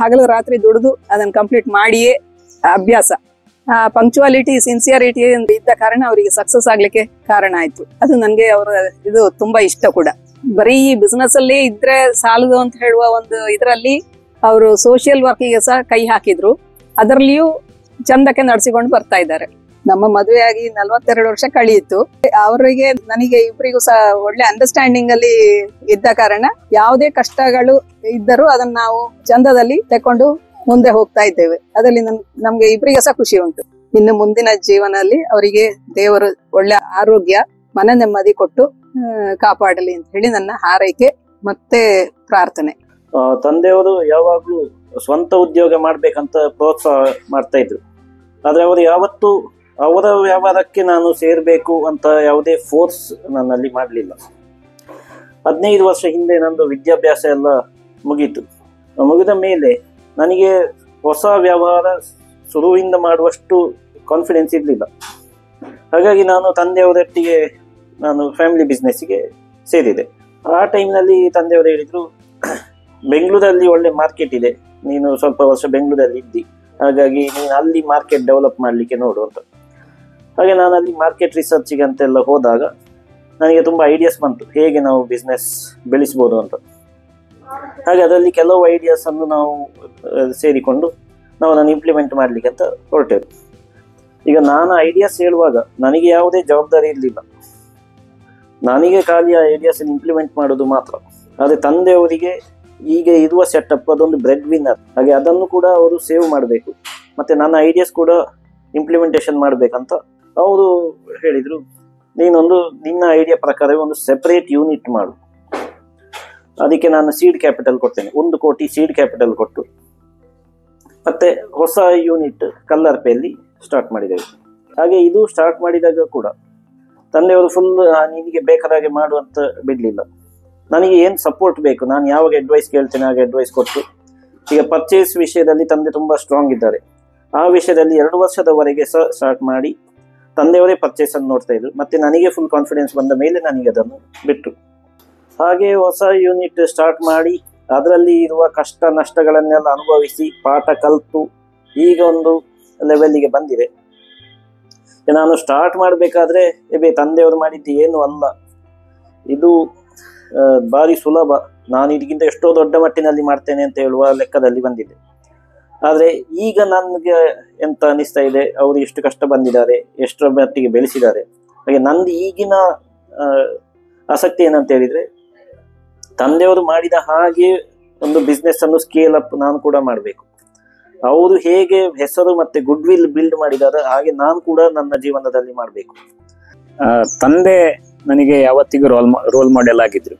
ಹಗಲು ರಾತ್ರಿ ದುಡಿದು ಅದನ್ನ ಕಂಪ್ಲೀಟ್ ಮಾಡಿಯೇ ಅಭ್ಯಾಸ. ಪಂಕ್ಚುವಾಲಿಟಿ, ಸಿನ್ಸಿಯರಿಟಿ ಇದ್ದ ಕಾರಣ ಅವರಿಗೆ ಸಕ್ಸಸ್ ಆಗ್ಲಿಕ್ಕೆ ಕಾರಣ ಆಯ್ತು. ಅದು ನನ್ಗೆ ಅವರ ಇದು ತುಂಬಾ ಇಷ್ಟ ಕೂಡ. ಬರೀ ಬಿಸ್ನೆಸ್ ಅಲ್ಲಿ ಇದ್ರೆ ಸಾಲದು ಅಂತ ಹೇಳುವ ಒಂದು ಇದರಲ್ಲಿ ಅವರು ಸೋಷಿಯಲ್ ವರ್ಕಿಗೆ ಸಹ ಕೈ ಹಾಕಿದ್ರು. ಅದರಲ್ಲಿಯೂ ಚಂದಕ್ಕೆ ನಡೆಸಿಕೊಂಡು ಬರ್ತಾ ಇದ್ದಾರೆ. ನಮ್ಮ ಮದುವೆಯಾಗಿ 42 ವರ್ಷ ಕಳೆಯಿತು. ಅವರಿಗೆ ನನಗೆ ಇಬ್ಬರಿಗೂ ಸಹ ಒಳ್ಳೆ ಅಂಡರ್ಸ್ಟ್ಯಾಂಡಿಂಗ್ ಅಲ್ಲಿ ಇದ್ದ ಕಾರಣ ಯಾವುದೇ ಕಷ್ಟಗಳು ಇದ್ದರೂ ಅದನ್ನ ನಾವು ಚಂದದಲ್ಲಿ ತಕೊಂಡು ಮುಂದೆ ಹೋಗ್ತಾ ಇದ್ದೇವೆ. ಅದರಲ್ಲಿ ನಮ್ಗೆ ಇಬ್ಬರಿಗೆ ಸಹ ಖುಷಿ ಉಂಟು. ಇನ್ನು ಮುಂದಿನ ಜೀವನದಲ್ಲಿ ಅವರಿಗೆ ದೇವರು ಒಳ್ಳೆ ಆರೋಗ್ಯ, ಮನ ನೆಮ್ಮದಿ ಕೊಟ್ಟು ಕಾಪಾಡಲಿ ಅಂತ ಹೇಳಿ ನನ್ನ ಹಾರೈಕೆ ಮತ್ತೆ ಪ್ರಾರ್ಥನೆ. ತಂದೆಯವರು ಯಾವಾಗ್ಲೂ ಸ್ವಂತ ಉದ್ಯೋಗ ಮಾಡ್ಬೇಕಂತ ಪ್ರೋತ್ಸಾಹ ಮಾಡ್ತಾ ಇದ್ರು. ಆದ್ರೆ ಅವರು ಯಾವತ್ತೂ ಅವರ ವ್ಯವಹಾರಕ್ಕೆ ನಾನು ಸೇರ್ಬೇಕು ಅಂತ ಯಾವುದೇ ಫೋರ್ಸ್ ನನ್ನಲ್ಲಿ ಮಾಡಲಿಲ್ಲ. 15 ವರ್ಷ ಹಿಂದೆ ನಂದು ವಿದ್ಯಾಭ್ಯಾಸ ಎಲ್ಲ ಮುಗೀತು. ಮುಗಿದ ಮೇಲೆ ನನಗೆ ಹೊಸ ವ್ಯವಹಾರ ಶುರುವಿಂದ ಮಾಡುವಷ್ಟು ಕಾನ್ಫಿಡೆನ್ಸ್ ಇರಲಿಲ್ಲ. ಹಾಗಾಗಿ ನಾನು ತಂದೆಯವರೊಟ್ಟಿಗೆ ನಾನು ಫ್ಯಾಮಿಲಿ ಬಿಸ್ನೆಸ್ಸಿಗೆ ಸೇರಿದೆ. ಆ ಟೈಮ್ನಲ್ಲಿ ತಂದೆಯವರು ಹೇಳಿದರು, ಬೆಂಗಳೂರಲ್ಲಿ ಒಳ್ಳೆ ಮಾರ್ಕೆಟ್ ಇದೆ, ನೀನು ಸ್ವಲ್ಪ ವರ್ಷ ಬೆಂಗಳೂರಲ್ಲಿ ಇದ್ದಿ, ಹಾಗಾಗಿ ನೀನು ಅಲ್ಲಿ ಮಾರ್ಕೆಟ್ ಡೆವಲಪ್ ಮಾಡಲಿಕ್ಕೆ ನೋಡು ಅಂತ. ಹಾಗೆ ನಾನು ಅಲ್ಲಿ ಮಾರ್ಕೆಟ್ ರಿಸರ್ಚಿಗೆ ಅಂತೆಲ್ಲ ಹೋದಾಗ ನನಗೆ ತುಂಬ ಐಡಿಯಾಸ್ ಬಂತು, ಹೇಗೆ ನಾವು ಬಿಸ್ನೆಸ್ ಬೆಳೆಸ್ಬೋದು ಅಂತ. ಹಾಗೆ ಅದರಲ್ಲಿ ಕೆಲವು ಐಡಿಯಾಸನ್ನು ನಾವು ಸೇರಿಕೊಂಡು ನಾವು ನಾನು ಇಂಪ್ಲಿಮೆಂಟ್ ಮಾಡಲಿಕ್ಕೆ ಅಂತ ಹೊರಟೆವು. ಈಗ ನಾನು ಐಡಿಯಾಸ್ ಹೇಳುವಾಗ ನನಗೆ ಯಾವುದೇ ಜವಾಬ್ದಾರಿ ಇರಲಿಲ್ಲ. ನನಗೆ ಖಾಲಿ ಆ ಐಡಿಯಾಸ್ ಇಂಪ್ಲಿಮೆಂಟ್ ಮಾಡೋದು ಮಾತ್ರ. ಆದರೆ ತಂದೆಯವರಿಗೆ ಈಗ ಇರುವ ಸೆಟಪ್ ಅದೊಂದು ಬ್ರೆಡ್ ವಿನ್ನರ್. ಹಾಗೆ ಅದನ್ನು ಕೂಡ ಅವರು ಸೇವ್ ಮಾಡಬೇಕು, ಮತ್ತು ನನ್ನ ಐಡಿಯಾಸ್ ಕೂಡ ಇಂಪ್ಲಿಮೆಂಟೇಷನ್ ಮಾಡಬೇಕಂತ ಅವರು ಹೇಳಿದರು. ನೀನೊಂದು ನಿನ್ನ ಐಡಿಯಾ ಪ್ರಕಾರ ಒಂದು ಸೆಪರೇಟ್ ಯೂನಿಟ್ ಮಾಡು, ಅದಕ್ಕೆ ನಾನು ಸೀಡ್ ಕ್ಯಾಪಿಟಲ್ ಕೊಡ್ತೇನೆ, 1 ಕೋಟಿ ಸೀಡ್ ಕ್ಯಾಪಿಟಲ್ ಕೊಟ್ಟು ಮತ್ತೆ ಹೊಸ ಯೂನಿಟ್ ಕಲ್ಲರ್ಪೆಯಲ್ಲಿ ಸ್ಟಾರ್ಟ್ ಮಾಡಿದ್ದೇವೆ. ಹಾಗೆ ಇದು ಸ್ಟಾರ್ಟ್ ಮಾಡಿದಾಗ ಕೂಡ ತಂದೆಯವರು ಫುಲ್ ನಿನಗೆ ಬೇಕಾದಾಗೆ ಮಾಡುವಂತ ಬಿಡಲಿಲ್ಲ. ನನಗೆ ಏನು ಸಪೋರ್ಟ್ ಬೇಕು, ನಾನು ಯಾವಾಗ ಅಡ್ವೈಸ್ ಕೇಳ್ತೇನೆ ಆಗ ಅಡ್ವೈಸ್ ಕೊಟ್ಟು. ಈಗ ಪರ್ಚೇಸ್ ವಿಷಯದಲ್ಲಿ ತಂದೆ ತುಂಬ ಸ್ಟ್ರಾಂಗ್ ಇದ್ದಾರೆ. ಆ ವಿಷಯದಲ್ಲಿ 2 ವರ್ಷದವರೆಗೆ ಸಹ ಸ್ಟಾರ್ಟ್ ಮಾಡಿ ತಂದೆಯವರೇ ಪರ್ಚೇಸನ್ನು ನೋಡ್ತಾ ಇದ್ರು. ಮತ್ತು ನನಗೆ ಫುಲ್ ಕಾನ್ಫಿಡೆನ್ಸ್ ಬಂದ ಮೇಲೆ ನನಗೆ ಅದನ್ನು ಬಿಟ್ಟು ಹಾಗೆ ಹೊಸ ಯೂನಿಟ್ ಸ್ಟಾರ್ಟ್ ಮಾಡಿ ಅದರಲ್ಲಿ ಇರುವ ಕಷ್ಟ ನಷ್ಟಗಳನ್ನೆಲ್ಲ ಅನುಭವಿಸಿ ಪಾಠ ಕಲಿತು ಈಗ ಒಂದು ಲೆವೆಲ್ಲಿಗೆ ಬಂದಿದೆ. ನಾನು ಸ್ಟಾರ್ಟ್ ಮಾಡಬೇಕಾದ್ರೆ ತಂದೆಯವರು ಮಾಡಿದ್ದು ಏನು ಅಲ್ಲ, ಇದು ಭಾರಿ ಸುಲಭ, ನಾನು ಇದಕ್ಕಿಂತ ಎಷ್ಟೋ ದೊಡ್ಡ ಮಟ್ಟಿನಲ್ಲಿ ಮಾಡ್ತೇನೆ ಅಂತ ಹೇಳುವ ಲೆಕ್ಕದಲ್ಲಿ ಬಂದಿದೆ. ಆದರೆ ಈಗ ನನಗೆ ಎಂತ ಅನಿಸ್ತಾ ಇದೆ, ಅವರು ಎಷ್ಟು ಕಷ್ಟ ಬಂದಿದ್ದಾರೆ, ಎಷ್ಟರ ಮಟ್ಟಿಗೆ ಬೆಳೆಸಿದ್ದಾರೆ. ಹಾಗೆ ನಂದು ಈಗಿನ ಆಸಕ್ತಿ ಏನಂತ ಹೇಳಿದರೆ, ತಂದೆಯವರು ಮಾಡಿದ ಹಾಗೆ ಒಂದು ಬಿಸ್ನೆಸ್ ಅನ್ನು ಸ್ಕೇಲ್ ಅಪ್ ನಾನು ಕೂಡ ಮಾಡಬೇಕು. ಅವರು ಹೇಗೆ ಹೆಸರು ಮತ್ತೆ ಗುಡ್ ವಿಲ್ ಬಿಲ್ಡ್ ಮಾಡಿದ್ದಾರೆ ಹಾಗೆ ನಾನು ಕೂಡ ನನ್ನ ಜೀವನದಲ್ಲಿ ಮಾಡಬೇಕು. ತಂದೆ ನನಗೆ ಯಾವತ್ತಿಗೂ ರೋಲ್ ಮಾಡೆಲ್ ಆಗಿದ್ರು.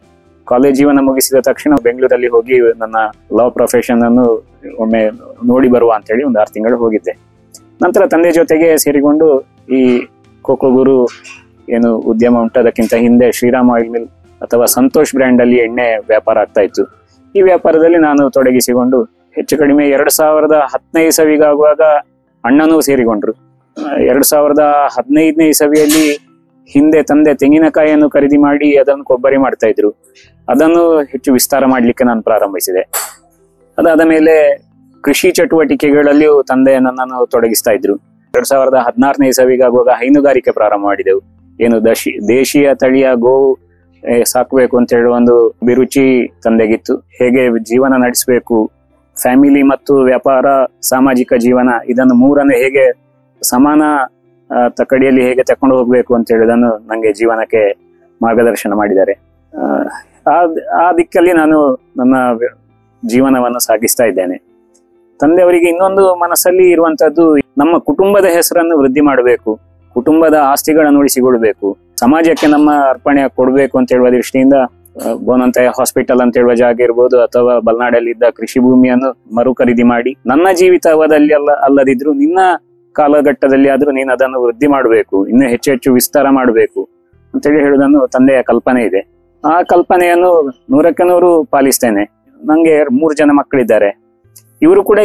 ಕಾಲೇಜ್ ಜೀವನ ಮುಗಿಸಿದ ತಕ್ಷಣ ಬೆಂಗಳೂರಲ್ಲಿ ಹೋಗಿ ನನ್ನ ಲಾ ಪ್ರೊಫೆಷನ್ ಅನ್ನು ಒಮ್ಮೆ ನೋಡಿ ಬರುವ ಅಂತೇಳಿ ಒಂದು 6 ತಿಂಗಳು ಹೋಗಿದ್ದೆ. ನಂತರ ತಂದೆ ಜೊತೆಗೆ ಸೇರಿಕೊಂಡು ಈ ಕೋಕೋ ಗುರು ಏನು ಉದ್ಯಮ ಉಂಟು, ಅದಕ್ಕಿಂತ ಹಿಂದೆ ಶ್ರೀರಾಮ್ ಆಯಿಲ್ ಮಿಲ್ ಅಥವಾ ಸಂತೋಷ್ ಬ್ರ್ಯಾಂಡ್ ಅಲ್ಲಿ ಎಣ್ಣೆ ವ್ಯಾಪಾರ ಆಗ್ತಾ ಇತ್ತು. ಈ ವ್ಯಾಪಾರದಲ್ಲಿ ನಾನು ತೊಡಗಿಸಿಕೊಂಡು ಹೆಚ್ಚು ಕಡಿಮೆ 2015 ಇಸವಿಗಾಗುವಾಗ ಅಣ್ಣನೂ ಸೇರಿಕೊಂಡ್ರು. 2015ನೇ ಇಸವಿಯಲ್ಲಿ ಹಿಂದೆ ತಂದೆ ತೆಂಗಿನಕಾಯಿಯನ್ನು ಖರೀದಿ ಮಾಡಿ ಅದನ್ನು ಕೊಬ್ಬರಿ ಮಾಡ್ತಾ ಇದ್ರು. ಅದನ್ನು ಹೆಚ್ಚು ವಿಸ್ತಾರ ಮಾಡಲಿಕ್ಕೆ ನಾನು ಪ್ರಾರಂಭಿಸಿದೆ. ಅದಾದ ಮೇಲೆ ಕೃಷಿ ಚಟುವಟಿಕೆಗಳಲ್ಲಿಯೂ ತಂದೆ ನನ್ನನ್ನು ತೊಡಗಿಸ್ತಾ ಇದ್ರು. 2016ನೇ ಇಸವಿಗಾಗುವಾಗ ಹೈನುಗಾರಿಕೆ ಪ್ರಾರಂಭ ಮಾಡಿದೆವು. ಏನು ದೇಶೀಯ ತಳಿಯ ಗೋವು ಸಾಕಬೇಕು ಅಂತ ಹೇಳುವ ಒಂದು ಅಭಿರುಚಿ ತಂದೆಗಿತ್ತು. ಹೇಗೆ ಜೀವನ ನಡೆಸಬೇಕು, ಫ್ಯಾಮಿಲಿ ಮತ್ತು ವ್ಯಾಪಾರ, ಸಾಮಾಜಿಕ ಜೀವನ, ಇದನ್ನು ಮೂರನ್ನು ಹೇಗೆ ಸಮಾನ ತಕ್ಕಡಿಯಲ್ಲಿ ಹೇಗೆ ತಕೊಂಡು ಹೋಗ್ಬೇಕು ಅಂತ ಹೇಳುವುದನ್ನು ನನಗೆ ಜೀವನಕ್ಕೆ ಮಾರ್ಗದರ್ಶನ ಮಾಡಿದ್ದಾರೆ. ಆ ದಿಕ್ಕಲ್ಲಿ ನಾನು ನನ್ನ ಜೀವನವನ್ನು ಸಾಗಿಸ್ತಾ ಇದ್ದೇನೆ. ತಂದೆಯವರಿಗೆ ಇನ್ನೊಂದು ಮನಸ್ಸಲ್ಲಿ ಇರುವಂತದ್ದು, ನಮ್ಮ ಕುಟುಂಬದ ಹೆಸರನ್ನು ವೃದ್ಧಿ ಮಾಡಬೇಕು, ಕುಟುಂಬದ ಆಸ್ತಿಗಳನ್ನು ಉಳಿಸಿಕೊಳ್ಬೇಕು, ಸಮಾಜಕ್ಕೆ ನಮ್ಮ ಅರ್ಪಣೆ ಕೊಡಬೇಕು ಅಂತ ಹೇಳುವ ದೃಷ್ಟಿಯಿಂದ ಬೋನಂತಾಯ ಹಾಸ್ಪಿಟಲ್ ಅಂತ ಹೇಳುವ ಜಾಗ ಇರ್ಬೋದು, ಅಥವಾ ಬಲ್ನಾಡಲ್ಲಿ ಇದ್ದ ಕೃಷಿ ಭೂಮಿಯನ್ನು ಮರು ಖರೀದಿ ಮಾಡಿ ನನ್ನ ಜೀವಿತಾವಧಿ ಅಲ್ಲದಿದ್ರು ನಿನ್ನ ಕಾಲಘಟ್ಟದಲ್ಲಿ ಆದ್ರೂ ನೀನು ಅದನ್ನು ವೃದ್ಧಿ ಮಾಡಬೇಕು, ಇನ್ನೂ ಹೆಚ್ಚು ಹೆಚ್ಚು ವಿಸ್ತಾರ ಮಾಡಬೇಕು ಅಂತೇಳಿ ಹೇಳುವುದನ್ನು ತಂದೆಯ ಕಲ್ಪನೆ ಇದೆ. ಆ ಕಲ್ಪನೆಯನ್ನು 100% ಪಾಲಿಸ್ತೇನೆ. ನಂಗೆ 3 ಜನ ಮಕ್ಕಳಿದ್ದಾರೆ. ಇವರು ಕೂಡ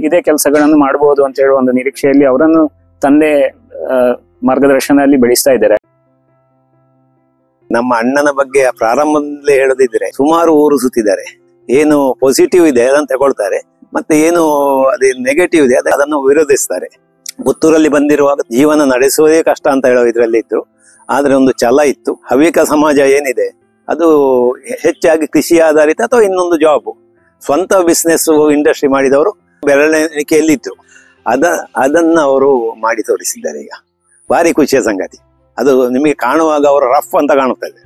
ಇದೇ ಕೆಲಸಗಳನ್ನು ಮಾಡಬಹುದು ಅಂತ ಹೇಳುವ ಒಂದು ನಿರೀಕ್ಷೆಯಲ್ಲಿ ಅವರನ್ನು ತಂದೆ ಮಾರ್ಗದರ್ಶನದಲ್ಲಿ ಬೆಳೆಸ್ತಾ ಇದ್ದಾರೆ. ನಮ್ಮ ಅಣ್ಣನ ಬಗ್ಗೆ ಪ್ರಾರಂಭದಲ್ಲೇ ಹೇಳದಿದ್ರೆ ಸುಮಾರು ಊರು ಸುತ್ತಿದ್ದಾರೆ. ಏನು ಪಾಸಿಟಿವ್ ಇದೆ ಅದನ್ನು ತಗೊಳ್ತಾರೆ, ಮತ್ತೆ ಏನು ಅದೇ ನೆಗೆಟಿವ್ ಇದೆ ಅದನ್ನು ವಿರೋಧಿಸ್ತಾರೆ. ಪುತ್ತೂರಲ್ಲಿ ಬಂದಿರುವಾಗ ಜೀವನ ನಡೆಸುವುದೇ ಕಷ್ಟ ಅಂತ ಹೇಳೋ ಇದರಲ್ಲಿ ಇದ್ರು. ಆದ್ರೆ ಒಂದು ಛಲ ಇತ್ತು. ಹವ್ಯಕ ಸಮಾಜ ಏನಿದೆ ಅದು ಹೆಚ್ಚಾಗಿ ಕೃಷಿ ಆಧಾರಿತ ಅಥವಾ ಇನ್ನೊಂದು ಜಾಬ್, ಸ್ವಂತ ಬಿಸ್ನೆಸ್ ಇಂಡಸ್ಟ್ರಿ ಮಾಡಿದವರು ಬೆರಳೆಣಿಕೆಯಲ್ಲಿ ಇದ್ರು. ಅದನ್ನ ಅವರು ಮಾಡಿ ತೋರಿಸಿದ್ದಾರೆ. ಈಗ ಭಾರಿ ಖುಷಿಯ ಸಂಗತಿ ಅದು. ನಿಮಗೆ ಕಾಣುವಾಗ ಅವರು ರಫ್ ಅಂತ ಕಾಣುತ್ತದೆ.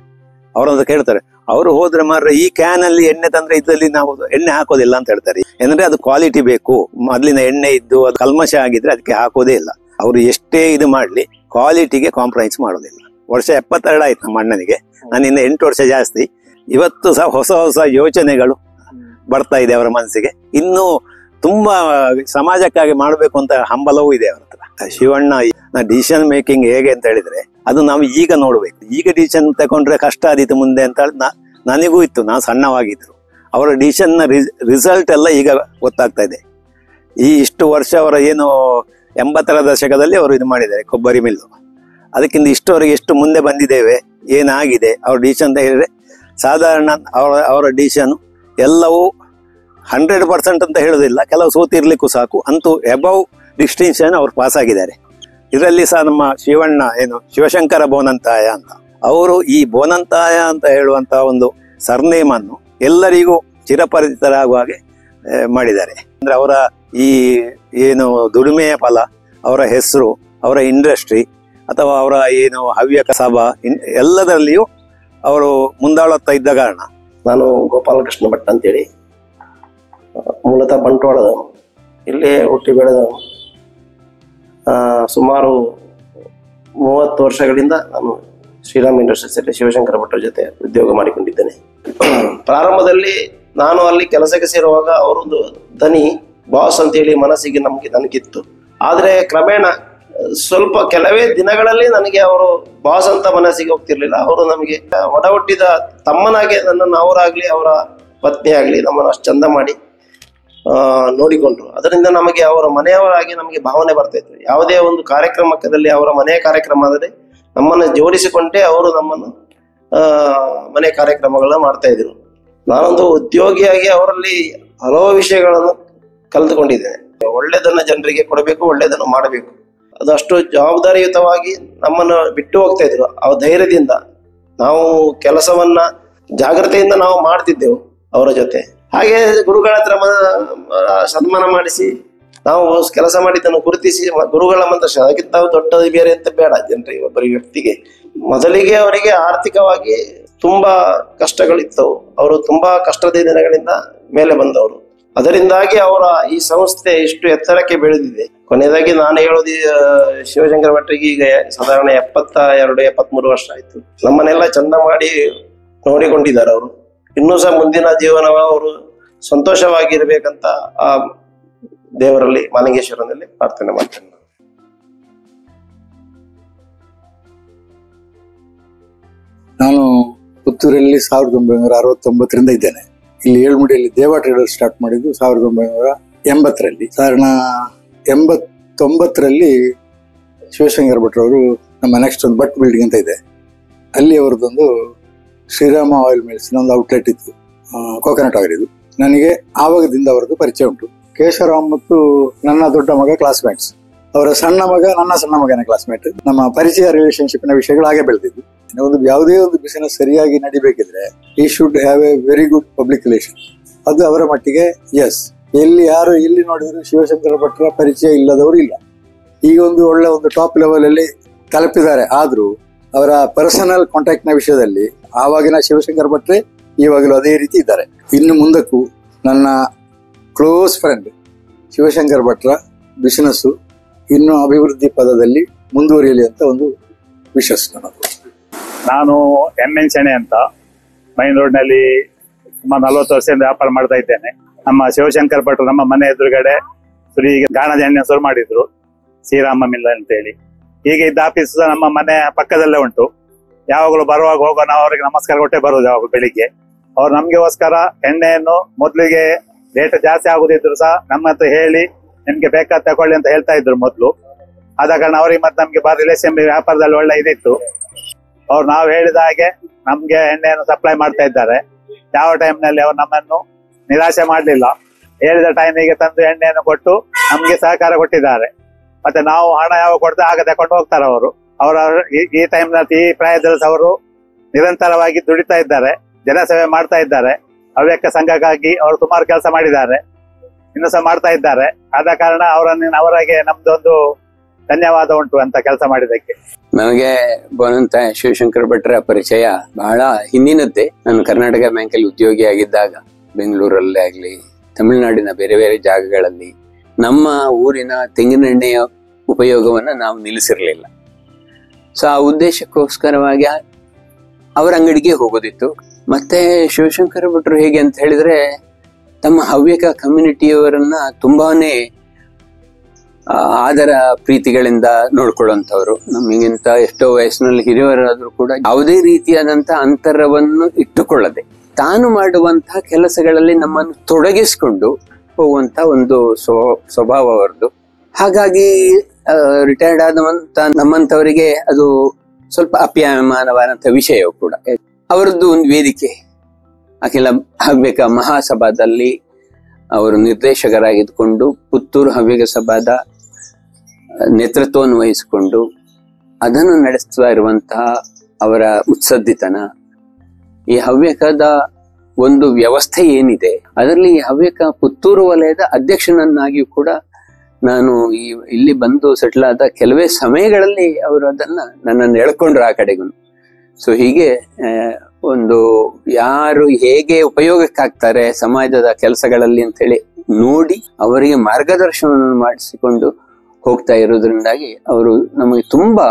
ಅವರೊಂದು ಕೇಳ್ತಾರೆ, ಅವರು ಹೋದ್ರೆ ಮಾತ್ರ ಈ ಕ್ಯಾನ್ ಅಲ್ಲಿ ಎಣ್ಣೆ ತಂದ್ರೆ ಇದರಲ್ಲಿ ನಾವು ಎಣ್ಣೆ ಹಾಕೋದಿಲ್ಲ ಅಂತ ಹೇಳ್ತಾರೆ. ಏನಂದ್ರೆ ಅದು ಕ್ವಾಲಿಟಿ ಬೇಕು, ಮೊದಲಿನ ಎಣ್ಣೆ ಇದ್ದು ಅದು ಕಲ್ಮಶ ಆಗಿದ್ರೆ ಅದಕ್ಕೆ ಹಾಕೋದೇ ಇಲ್ಲ. ಅವರು ಎಷ್ಟೇ ಇದು ಮಾಡ್ಲಿ ಕ್ವಾಲಿಟಿಗೆ ಕಾಂಪ್ರಮೈಸ್ ಮಾಡೋದಿಲ್ಲ. ವರ್ಷ 72 ಆಯ್ತು ನಮ್ಮ ಅಣ್ಣನಿಗೆ, ನಾನು ಇನ್ನು 8 ವರ್ಷ ಜಾಸ್ತಿ. ಇವತ್ತು ಸಹ ಹೊಸ ಹೊಸ ಯೋಚನೆಗಳು ಬರ್ತಾ ಇದೆ ಅವರ ಮನಸ್ಸಿಗೆ. ಇನ್ನೂ ತುಂಬಾ ಸಮಾಜಕ್ಕಾಗಿ ಮಾಡಬೇಕು ಅಂತ ಹಂಬಲವೂ ಇದೆ ಅವರ ಹತ್ರ. ಶಿವಣ್ಣ ಡಿಸಿಷನ್ ಮೇಕಿಂಗ್ ಹೇಗೆ ಅಂತ ಹೇಳಿದ್ರೆ ಅದು ನಾವು ಈಗ ನೋಡ್ಬೇಕು. ಈಗ ಡಿಸಿಷನ್ ತಗೊಂಡ್ರೆ ಕಷ್ಟ ಆದೀತು ಮುಂದೆ ಅಂತ ನನಗೂ ಇತ್ತು, ನಾನು ಸಣ್ಣವಾಗಿದ್ರು. ಅವರ ಡಿಸಿಷನ್ ನ ರಿಸಲ್ಟ್ ಎಲ್ಲ ಈಗ ಗೊತ್ತಾಗ್ತಾ ಇದೆ. ಇಷ್ಟು ವರ್ಷ ಅವರ ಏನು 80ರ ದಶಕದಲ್ಲಿ ಅವರು ಇದು ಮಾಡಿದ್ದಾರೆ ಕೊಬ್ಬರಿ ಮಿಲ್ಲು. ಅದಕ್ಕಿಂತ ಇಷ್ಟವರೆಗೆ ಎಷ್ಟು ಮುಂದೆ ಬಂದಿದ್ದೇವೆ, ಏನಾಗಿದೆ ಅವ್ರ ಡಿಸಿಷನ್ ಅಂತ ಹೇಳಿದ್ರೆ, ಸಾಧಾರಣ ಅವರ ಡಿಸಿಷನ್ ಎಲ್ಲವೂ 100% ಅಂತ ಹೇಳೋದಿಲ್ಲ, ಕೆಲವು ಸೋತಿರ್ಲಿಕ್ಕೂ ಸಾಕು, ಅಂತೂ ಎಬವ್ ಡಿಸ್ಟಿಂಕ್ಷನ್ ಅವ್ರು ಪಾಸ್ ಆಗಿದ್ದಾರೆ. ಇದರಲ್ಲಿ ಸಹ ನಮ್ಮ ಶಿವಣ್ಣ ಏನು ಶಿವಶಂಕರ ಬೋನಂತಾಯ ಅಂತ, ಅವರು ಈ ಬೋನಂತಾಯ ಅಂತ ಹೇಳುವಂತಹ ಒಂದು ಸರ್ನೇಮ್ ಅನ್ನು ಎಲ್ಲರಿಗೂ ಚಿರಪರಿಚಿತರಾಗುವ ಹಾಗೆ ಮಾಡಿದ್ದಾರೆ. ಅಂದ್ರೆ ಅವರ ಈ ಏನು ದುಡಿಮೆಯ ಫಲ, ಅವರ ಹೆಸರು, ಅವರ ಇಂಡಸ್ಟ್ರಿ ಅಥವಾ ಅವರ ಏನು ಹವ್ಯಕ ಸಭಾ ಎಲ್ಲದರಲ್ಲಿಯೂ ಅವರು ಮುಂದಾಳುತ್ತಾ ಇದ್ದ ಕಾರಣ. ನಾನು ಗೋಪಾಲಕೃಷ್ಣ ಭಟ್ ಅಂತೇಳಿ, ಮೂಲತಃ ಬಂಟ್ವಾಳದವನು, ಇಲ್ಲೇ ಹುಟ್ಟಿ ಬೆಳೆದವನು. ಸುಮಾರು 30 ವರ್ಷಗಳಿಂದ ನಾನು ಶ್ರೀರಾಮ್ ಇಂಡಸ್ಟ್ರೀಸ್ ಶಿವಶಂಕರ ಭಟ್ರ ಜೊತೆ ಉದ್ಯೋಗ ಮಾಡಿಕೊಂಡಿದ್ದೇನೆ. ಪ್ರಾರಂಭದಲ್ಲಿ ನಾನು ಅಲ್ಲಿ ಕೆಲಸಕ್ಕೆ ಸೇರುವಾಗ ಅವರೊಂದು ದನಿ ಬಾಸ್ ಅಂತೇಳಿ ಮನಸ್ಸಿಗೆ ನನಗಿತ್ತು. ಆದರೆ ಕ್ರಮೇಣ ಸ್ವಲ್ಪ ಕೆಲವೇ ದಿನಗಳಲ್ಲಿ ನನಗೆ ಅವರು ಬಾಸ್ ಅಂತ ಮನಸ್ಸಿಗೆ ಹೋಗ್ತಿರ್ಲಿಲ್ಲ. ಅವರು ನಮಗೆ ಒಡ ಹುಟ್ಟಿದ ತಮ್ಮನಾಗೆ ನನ್ನನ್ನು ಅವರಾಗ್ಲಿ ಅವರ ಪತ್ನಿ ಆಗ್ಲಿ ನಮ್ಮನ್ನು ಅಷ್ಟು ಚಂದ ಮಾಡಿ ನೋಡಿಕೊಂಡ್ರು. ಅದರಿಂದ ನಮಗೆ ಅವರ ಮನೆಯವರಾಗಿ ನಮಗೆ ಭಾವನೆ ಬರ್ತಾ ಇತ್ತು. ಯಾವುದೇ ಒಂದು ಕಾರ್ಯಕ್ರಮದಲ್ಲಿ ಅವರ ಮನೆಯ ಕಾರ್ಯಕ್ರಮ ಆದರೆ ನಮ್ಮನ್ನು ಜೋಡಿಸಿಕೊಂಡೇ ಅವರು ನಮ್ಮನ್ನು ಮನೆ ಕಾರ್ಯಕ್ರಮಗಳನ್ನ ಮಾಡ್ತಾ ಇದ್ರು. ನಾನೊಂದು ಉದ್ಯೋಗಿಯಾಗಿ ಅವರಲ್ಲಿ ಹಲವು ವಿಷಯಗಳನ್ನು ಕಲಿತುಕೊಂಡಿದ್ದೇನೆ. ಒಳ್ಳೆಯದನ್ನ ಜನರಿಗೆ ಕೊಡಬೇಕು, ಒಳ್ಳೆಯದನ್ನು ಮಾಡಬೇಕು, ಅದು ಅಷ್ಟು ಜವಾಬ್ದಾರಿಯುತವಾಗಿ ನಮ್ಮನ್ನು ಬಿಟ್ಟು ಹೋಗ್ತಾ ಇದ್ರು. ಆ ಧೈರ್ಯದಿಂದ ನಾವು ಕೆಲಸವನ್ನ ಜಾಗ್ರತೆಯಿಂದ ನಾವು ಮಾಡ್ತಿದ್ದೆವು ಅವರ ಜೊತೆ. ಹಾಗೆ ಗುರುಗಳ ಹತ್ರ ಸನ್ಮಾನ ಮಾಡಿಸಿ ನಾವು ಕೆಲಸ ಮಾಡಿದ್ದನ್ನು ಗುರುತಿಸಿ ಗುರುಗಳ ಮಂತ್ರ, ಅದಕ್ಕಿಂತ ದೊಡ್ಡದು ಬೇರೆ ಅಂತ ಬೇಡ ಜನರಿಗೆ. ಒಬ್ಬರಿಗೆ ವ್ಯಕ್ತಿಗೆ ಮೊದಲಿಗೆ ಅವರಿಗೆ ಆರ್ಥಿಕವಾಗಿ ತುಂಬಾ ಕಷ್ಟಗಳಿದ್ದವು. ಅವರು ತುಂಬಾ ಕಷ್ಟದ ದಿನಗಳಿಂದ ಮೇಲೆ ಬಂದವರು. ಅದರಿಂದಾಗಿ ಅವರ ಈ ಸಂಸ್ಥೆ ಇಷ್ಟು ಎತ್ತರಕ್ಕೆ ಬೆಳೆದಿದೆ. ಕೊನೆಯದಾಗಿ ನಾನು ಹೇಳೋದು, ಶಿವಶಂಕರ ಭಟ್ರಿಗೆ ಈಗ ಸಾಧಾರಣ 72-73 ವರ್ಷ ಆಯ್ತು. ನಮ್ಮನ್ನೆಲ್ಲ ಚಂದ ಮಾಡಿ ನೋಡಿಕೊಂಡಿದ್ದಾರೆ ಅವರು. ಇನ್ನೂ ಸಹ ಮುಂದಿನ ಜೀವನ ಅವರು ಸಂತೋಷವಾಗಿರ್ಬೇಕಂತ ಆ ದೇವರಲ್ಲಿ ಮಾಲಿಂಗೇಶ್ವರನಲ್ಲಿ ಪ್ರಾರ್ಥನೆ ಮಾಡ್ತೇನೆ. ನಾನು ಪುತ್ತೂರಲ್ಲಿ 1969ರಿಂದ ಇದ್ದೇನೆ. ಇಲ್ಲಿ ಏಳ್ಮುಡಿಯಲ್ಲಿ ದೇವ ಟ್ರೇಡರ್ಸ್ ಸ್ಟಾರ್ಟ್ ಮಾಡಿದ್ದು 1980ರಲ್ಲಿ. ಸಾಧಾರಣ 89ರಲ್ಲಿ ಶಿವಶಂಕರ ಭಟ್ರವರು ನಮ್ಮ ನೆಕ್ಸ್ಟ್ ಒಂದು ಭಟ್ ಬಿಲ್ಡಿಂಗ್ ಅಂತ ಇದೆ, ಅಲ್ಲಿ ಅವರದೊಂದು ಶ್ರೀರಾಮ ಆಯಿಲ್ ಮಿಲ್ಸ್ನ ಒಂದು ಔಟ್ಲೆಟ್ ಇತ್ತು, ಕೋಕೋನಟ್ ಆಯಿಲ್ ಇದು. ನನಗೆ ಆವಾಗದಿಂದ ಅವರದ್ದು ಪರಿಚಯ ಉಂಟು. ಕೇಶವರಾಮ್ ಮತ್ತು ನನ್ನ ದೊಡ್ಡ ಮಗ ಕ್ಲಾಸ್ಮೇಟ್ಸ್, ಅವರ ಸಣ್ಣ ಮಗ ನನ್ನ ಸಣ್ಣ ಮಗನ ಕ್ಲಾಸ್ಮೇಟ್. ನಮ್ಮ ಪರಿಚಯ ರಿಲೇಶನ್ಶಿಪ್ನ ವಿಷಯಗಳು ಹಾಗೆ ಬೆಳೆದಿದ್ದು. ಒಂದು ಯಾವುದೇ ಒಂದು ಬಿಸಿನೆಸ್ ಸರಿಯಾಗಿ ನಡಿಬೇಕಿದ್ರೆ ಈ should have A very good public relation. ಅದು ಅವರ ಮಟ್ಟಿಗೆ ಎಸ್. ಎಲ್ಲಿ ನೋಡಿದ್ರು ಶಿವಶಂಕರ ಭಟ್ರ ಪರಿಚಯ ಇಲ್ಲದವರು ಇಲ್ಲ. ಈಗ ಒಳ್ಳೆ ಒಂದು ಟಾಪ್ ಲೆವೆಲ್ ಅಲ್ಲಿ ತಲುಪಿದ್ದಾರೆ. ಆದ್ರೂ ಅವರ ಪರ್ಸನಲ್ ಕಾಂಟ್ಯಾಕ್ಟ್ ನ ವಿಷಯದಲ್ಲಿ ಆವಾಗಿನ ಶಿವಶಂಕರ ಭಟ್ರೆ ಇವಾಗಲೂ ಅದೇ ರೀತಿ ಇದ್ದಾರೆ. ಇನ್ನು ಮುಂದಕ್ಕೂ ನನ್ನ ಕ್ಲೋಸ್ ಫ್ರೆಂಡ್ ಶಿವಶಂಕರ ಭಟ್ರ ಬಿಸಿನೆಸ್ ಇನ್ನೂ ಅಭಿವೃದ್ಧಿ ಪದದಲ್ಲಿ ಮುಂದುವರಿಯಲಿ ಅಂತ ಒಂದು ವಿಶ್ವಾಸ ನನ್ನದು. ನಾನು MN ಶೆಣೆ ಅಂತ ಮೈನ್ ರೋಡ್ ನಲ್ಲಿ ಸುಮಾರು 40 ವರ್ಷದಿಂದ ವ್ಯಾಪಾರ ಮಾಡ್ತಾ ಇದ್ದೇನೆ. ನಮ್ಮ ಶಿವಶಂಕರ ಭಟ್ರು ನಮ್ಮ ಮನೆ ಎದುರುಗಡೆ ಈಗ ಗಾಣದ ಎಣ್ಣೆ ಶುರು ಮಾಡಿದ್ರು, ಶ್ರೀರಾಮ ಮಿಲ್ ಅಂತೇಳಿ. ಈಗ ಇದ್ದ ಆಫೀಸ್ ನಮ್ಮ ಮನೆ ಪಕ್ಕದಲ್ಲೇ ಉಂಟು. ಯಾವಾಗಲೂ ಬರುವಾಗ ಹೋಗೋ ನಾವು ಅವರಿಗೆ ನಮಸ್ಕಾರ ಕೊಟ್ಟೆ ಬರುವುದು. ಯಾವಾಗ ಬೆಳಿಗ್ಗೆ ಅವ್ರು ನಮ್ಗೆಗೋಸ್ಕರ ಎಣ್ಣೆಯನ್ನು ಮೊದಲಿಗೆ ರೇಟ್ ಜಾಸ್ತಿ ಆಗುದಿದ್ರು ಸಹ ನಮ್ಮ ಹತ್ರ ಹೇಳಿ ನಿಮ್ಗೆ ಬೇಕಾದ ತಗೊಳ್ಳಿ ಅಂತ ಹೇಳ್ತಾ ಇದ್ರು ಮೊದಲು. ಆದ ಕಾರಣ ಅವ್ರಿಗೆ ಮತ್ತೆ ನಮ್ಗೆ ರಿಲೇಷನ್ ವ್ಯಾಪಾರದಲ್ಲಿ ಒಳ್ಳೆ ಇದಿತ್ತು. ಅವ್ರು ನಾವು ಹೇಳಿದ ಹಾಗೆ ನಮ್ಗೆ ಎಣ್ಣೆಯನ್ನು ಸಪ್ಲೈ ಮಾಡ್ತಾ ಇದ್ದಾರೆ. ಯಾವ ಟೈಮ್ನಲ್ಲಿ ಅವ್ರು ನಮ್ಮನ್ನು ನಿರಾಶೆ ಮಾಡಲಿಲ್ಲ. ಹೇಳಿದ ಟೈಮಿಗೆ ತಂದು ಎಣ್ಣೆಯನ್ನು ಕೊಟ್ಟು ನಮ್ಗೆ ಸಹಕಾರ ಕೊಟ್ಟಿದ್ದಾರೆ. ಮತ್ತೆ ನಾವು ಹಣ ಯಾವಾಗ ಕೊಡ್ತಾ ಆಗ ತಕೊಂಡು ಹೋಗ್ತಾರೆ ಅವರು. ಈ ಟೈಮ್ನಲ್ಲಿ ಈ ಪ್ರಾಯದಲ್ಲಿ ಅವರು ನಿರಂತರವಾಗಿ ದುಡಿತಾ ಇದ್ದಾರೆ, ಜನಸೇವೆ ಮಾಡ್ತಾ ಇದ್ದಾರೆ. ಹವ್ಯಕ ಸಂಘಕ್ಕಾಗಿ ಅವರು ಸುಮಾರು ಕೆಲಸ ಮಾಡಿದ್ದಾರೆ, ಇನ್ನೂ ಸಹ ಮಾಡ್ತಾ ಇದ್ದಾರೆ. ಆದ ಕಾರಣ ಅವರಿಗೆ ನಮ್ದೊಂದು ಧನ್ಯವಾದ ಉಂಟು ಅಂತ ಕೆಲಸ ಮಾಡಿದ್ದಕ್ಕೆ. ನನಗೆ ಬೋನಂತ ಶಿವಶಂಕರ ಭಟ್ರ ಪರಿಚಯ ಬಹಳ ಹಿಂದಿನದ್ದೇ. ನಾನು ಕರ್ನಾಟಕ ಬ್ಯಾಂಕಲ್ಲಿ ಉದ್ಯೋಗಿಯಾಗಿದ್ದಾಗ ಬೆಂಗಳೂರಲ್ಲೇ ಆಗ್ಲಿ, ತಮಿಳುನಾಡಿನ ಬೇರೆ ಬೇರೆ ಜಾಗಗಳಲ್ಲಿ ನಮ್ಮ ಊರಿನ ತೆಂಗಿನೆಣ್ಣೆಯ ಉಪಯೋಗವನ್ನ ನಾವು ನಿಲ್ಲಿಸಿರ್ಲಿಲ್ಲ. ಸೊ ಆ ಉದ್ದೇಶಕ್ಕೋಸ್ಕರವಾಗಿ ಅವರ ಅಂಗಡಿಗೆ ಹೋಗೋದಿತ್ತು. ಮತ್ತೆ ಶಿವಶಂಕರ ಭಟ್ರು ಹೇಗೆ ಅಂತ ಹೇಳಿದ್ರೆ ತಮ್ಮ ಹವ್ಯಕ ಕಮ್ಯುನಿಟಿಯವರನ್ನ ತುಂಬಾನೇ ಆದರ ಪ್ರೀತಿಗಳಿಂದ ನೋಡ್ಕೊಳ್ಳುವಂಥವ್ರು. ನಮಗಿಂತ ಎಷ್ಟೋ ವಯಸ್ಸಿನಲ್ಲಿ ಹಿರಿಯವರಾದ್ರೂ ಕೂಡ ಯಾವುದೇ ರೀತಿಯಾದಂತ ಅಂತರವನ್ನು ಇಟ್ಟುಕೊಳ್ಳದೆ ತಾನು ಮಾಡುವಂತಹ ಕೆಲಸಗಳಲ್ಲಿ ನಮ್ಮನ್ನು ತೊಡಗಿಸಿಕೊಂಡು ಹೋಗುವಂತ ಒಂದು ಸ್ವಭಾವ ಅವರದ್ದು. ಹಾಗಾಗಿ ರಿಟೈರ್ಡ್ ಆದವಂತ ನಮ್ಮಂತವರಿಗೆ ಅದು ಸ್ವಲ್ಪ ಅಪ್ಯಾಯಮಾನವಾದಂಥ ವಿಷಯವೂ ಕೂಡ. ಅವರದ್ದು ಒಂದು ವೇದಿಕೆ ಅಖಿಲ ಹವ್ಯಕ ಮಹಾಸಭಾದಲ್ಲಿ ಅವರು ನಿರ್ದೇಶಕರಾಗಿದ್ದುಕೊಂಡು ಪುತ್ತೂರು ಹವ್ಯಕ ಸಭಾದ ನೇತೃತ್ವವನ್ನು ವಹಿಸಿಕೊಂಡು ಅದನ್ನು ನಡೆಸ್ತಾ ಇರುವಂತಹ ಅವರ ಉತ್ಸದ್ದಿತನ, ಈ ಹವ್ಯಕದ ಒಂದು ವ್ಯವಸ್ಥೆ ಏನಿದೆ ಅದರಲ್ಲಿ ಹವ್ಯಕ ಪುತ್ತೂರು ವಲಯದ ಅಧ್ಯಕ್ಷನನ್ನಾಗಿಯೂ ಕೂಡ ನಾನು ಇಲ್ಲಿ ಬಂದು ಸೆಟ್ಲ್ ಆದ ಕೆಲವೇ ಸಮಯಗಳಲ್ಲಿ ಅವರು ಅದನ್ನ ನನ್ನನ್ನು ಎಳ್ಕೊಂಡ್ರು ಆ ಕಡೆಗೂ. ಸೊ ಹೀಗೆ ಒಂದು ಯಾರು ಹೇಗೆ ಉಪಯೋಗಕ್ಕಾಗ್ತಾರೆ ಸಮಾಜದ ಕೆಲಸಗಳಲ್ಲಿ ಅಂತ ಹೇಳಿ ನೋಡಿ ಅವರಿಗೆ ಮಾರ್ಗದರ್ಶನವನ್ನು ಮಾಡಿಸಿಕೊಂಡು ಹೋಗ್ತಾ ಇರೋದ್ರಿಂದಾಗಿ ಅವರು ನಮಗೆ ತುಂಬಾ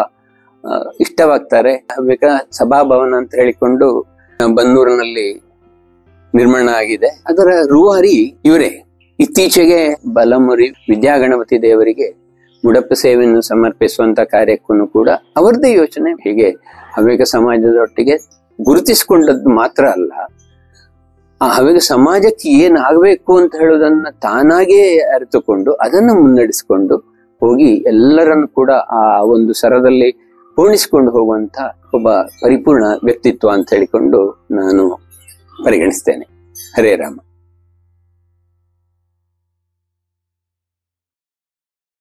ಇಷ್ಟವಾಗ್ತಾರೆ. ಹವ್ಯಕ ಸಭಾಭವನ ಅಂತ ಹೇಳಿಕೊಂಡು ಬನ್ನೂರಿನಲ್ಲಿ ನಿರ್ಮಾಣ ಆಗಿದೆ. ಅದರ ರೂವಾರಿ ಇವರೇ. ಇತ್ತೀಚೆಗೆ ಬಲಮುರಿ ವಿದ್ಯಾಗಣಪತಿ ದೇವರಿಗೆ ಮುಡಪ ಸೇವೆಯನ್ನು ಸಮರ್ಪಿಸುವಂತ ಕಾರ್ಯಕ್ಕೂ ಕೂಡ ಅವರದೇ ಯೋಚನೆ. ಹೀಗೆ ಹವ್ಯಕ ಸಮಾಜದೊಟ್ಟಿಗೆ ಗುರುತಿಸಿಕೊಂಡದ್ದು ಮಾತ್ರ ಅಲ್ಲ, ಆ ಹವ್ಯಕ ಸಮಾಜಕ್ಕೆ ಏನಾಗಬೇಕು ಅಂತ ಹೇಳೋದನ್ನ ತಾನಾಗೇ ಅರಿತುಕೊಂಡು ಅದನ್ನು ಮುನ್ನಡೆಸಿಕೊಂಡು ಹೋಗಿ ಎಲ್ಲರನ್ನು ಕೂಡ ಆ ಒಂದು ಸರದಲ್ಲಿ ಪೂರ್ಣಿಸಿಕೊಂಡು ಹೋಗುವಂತ ಒಬ್ಬ ಪರಿಪೂರ್ಣ ವ್ಯಕ್ತಿತ್ವ ಅಂತ ಹೇಳಿಕೊಂಡು ನಾನು ಪರಿಗಣಿಸ್ತೇನೆ. ಹರೇ ರಾಮ.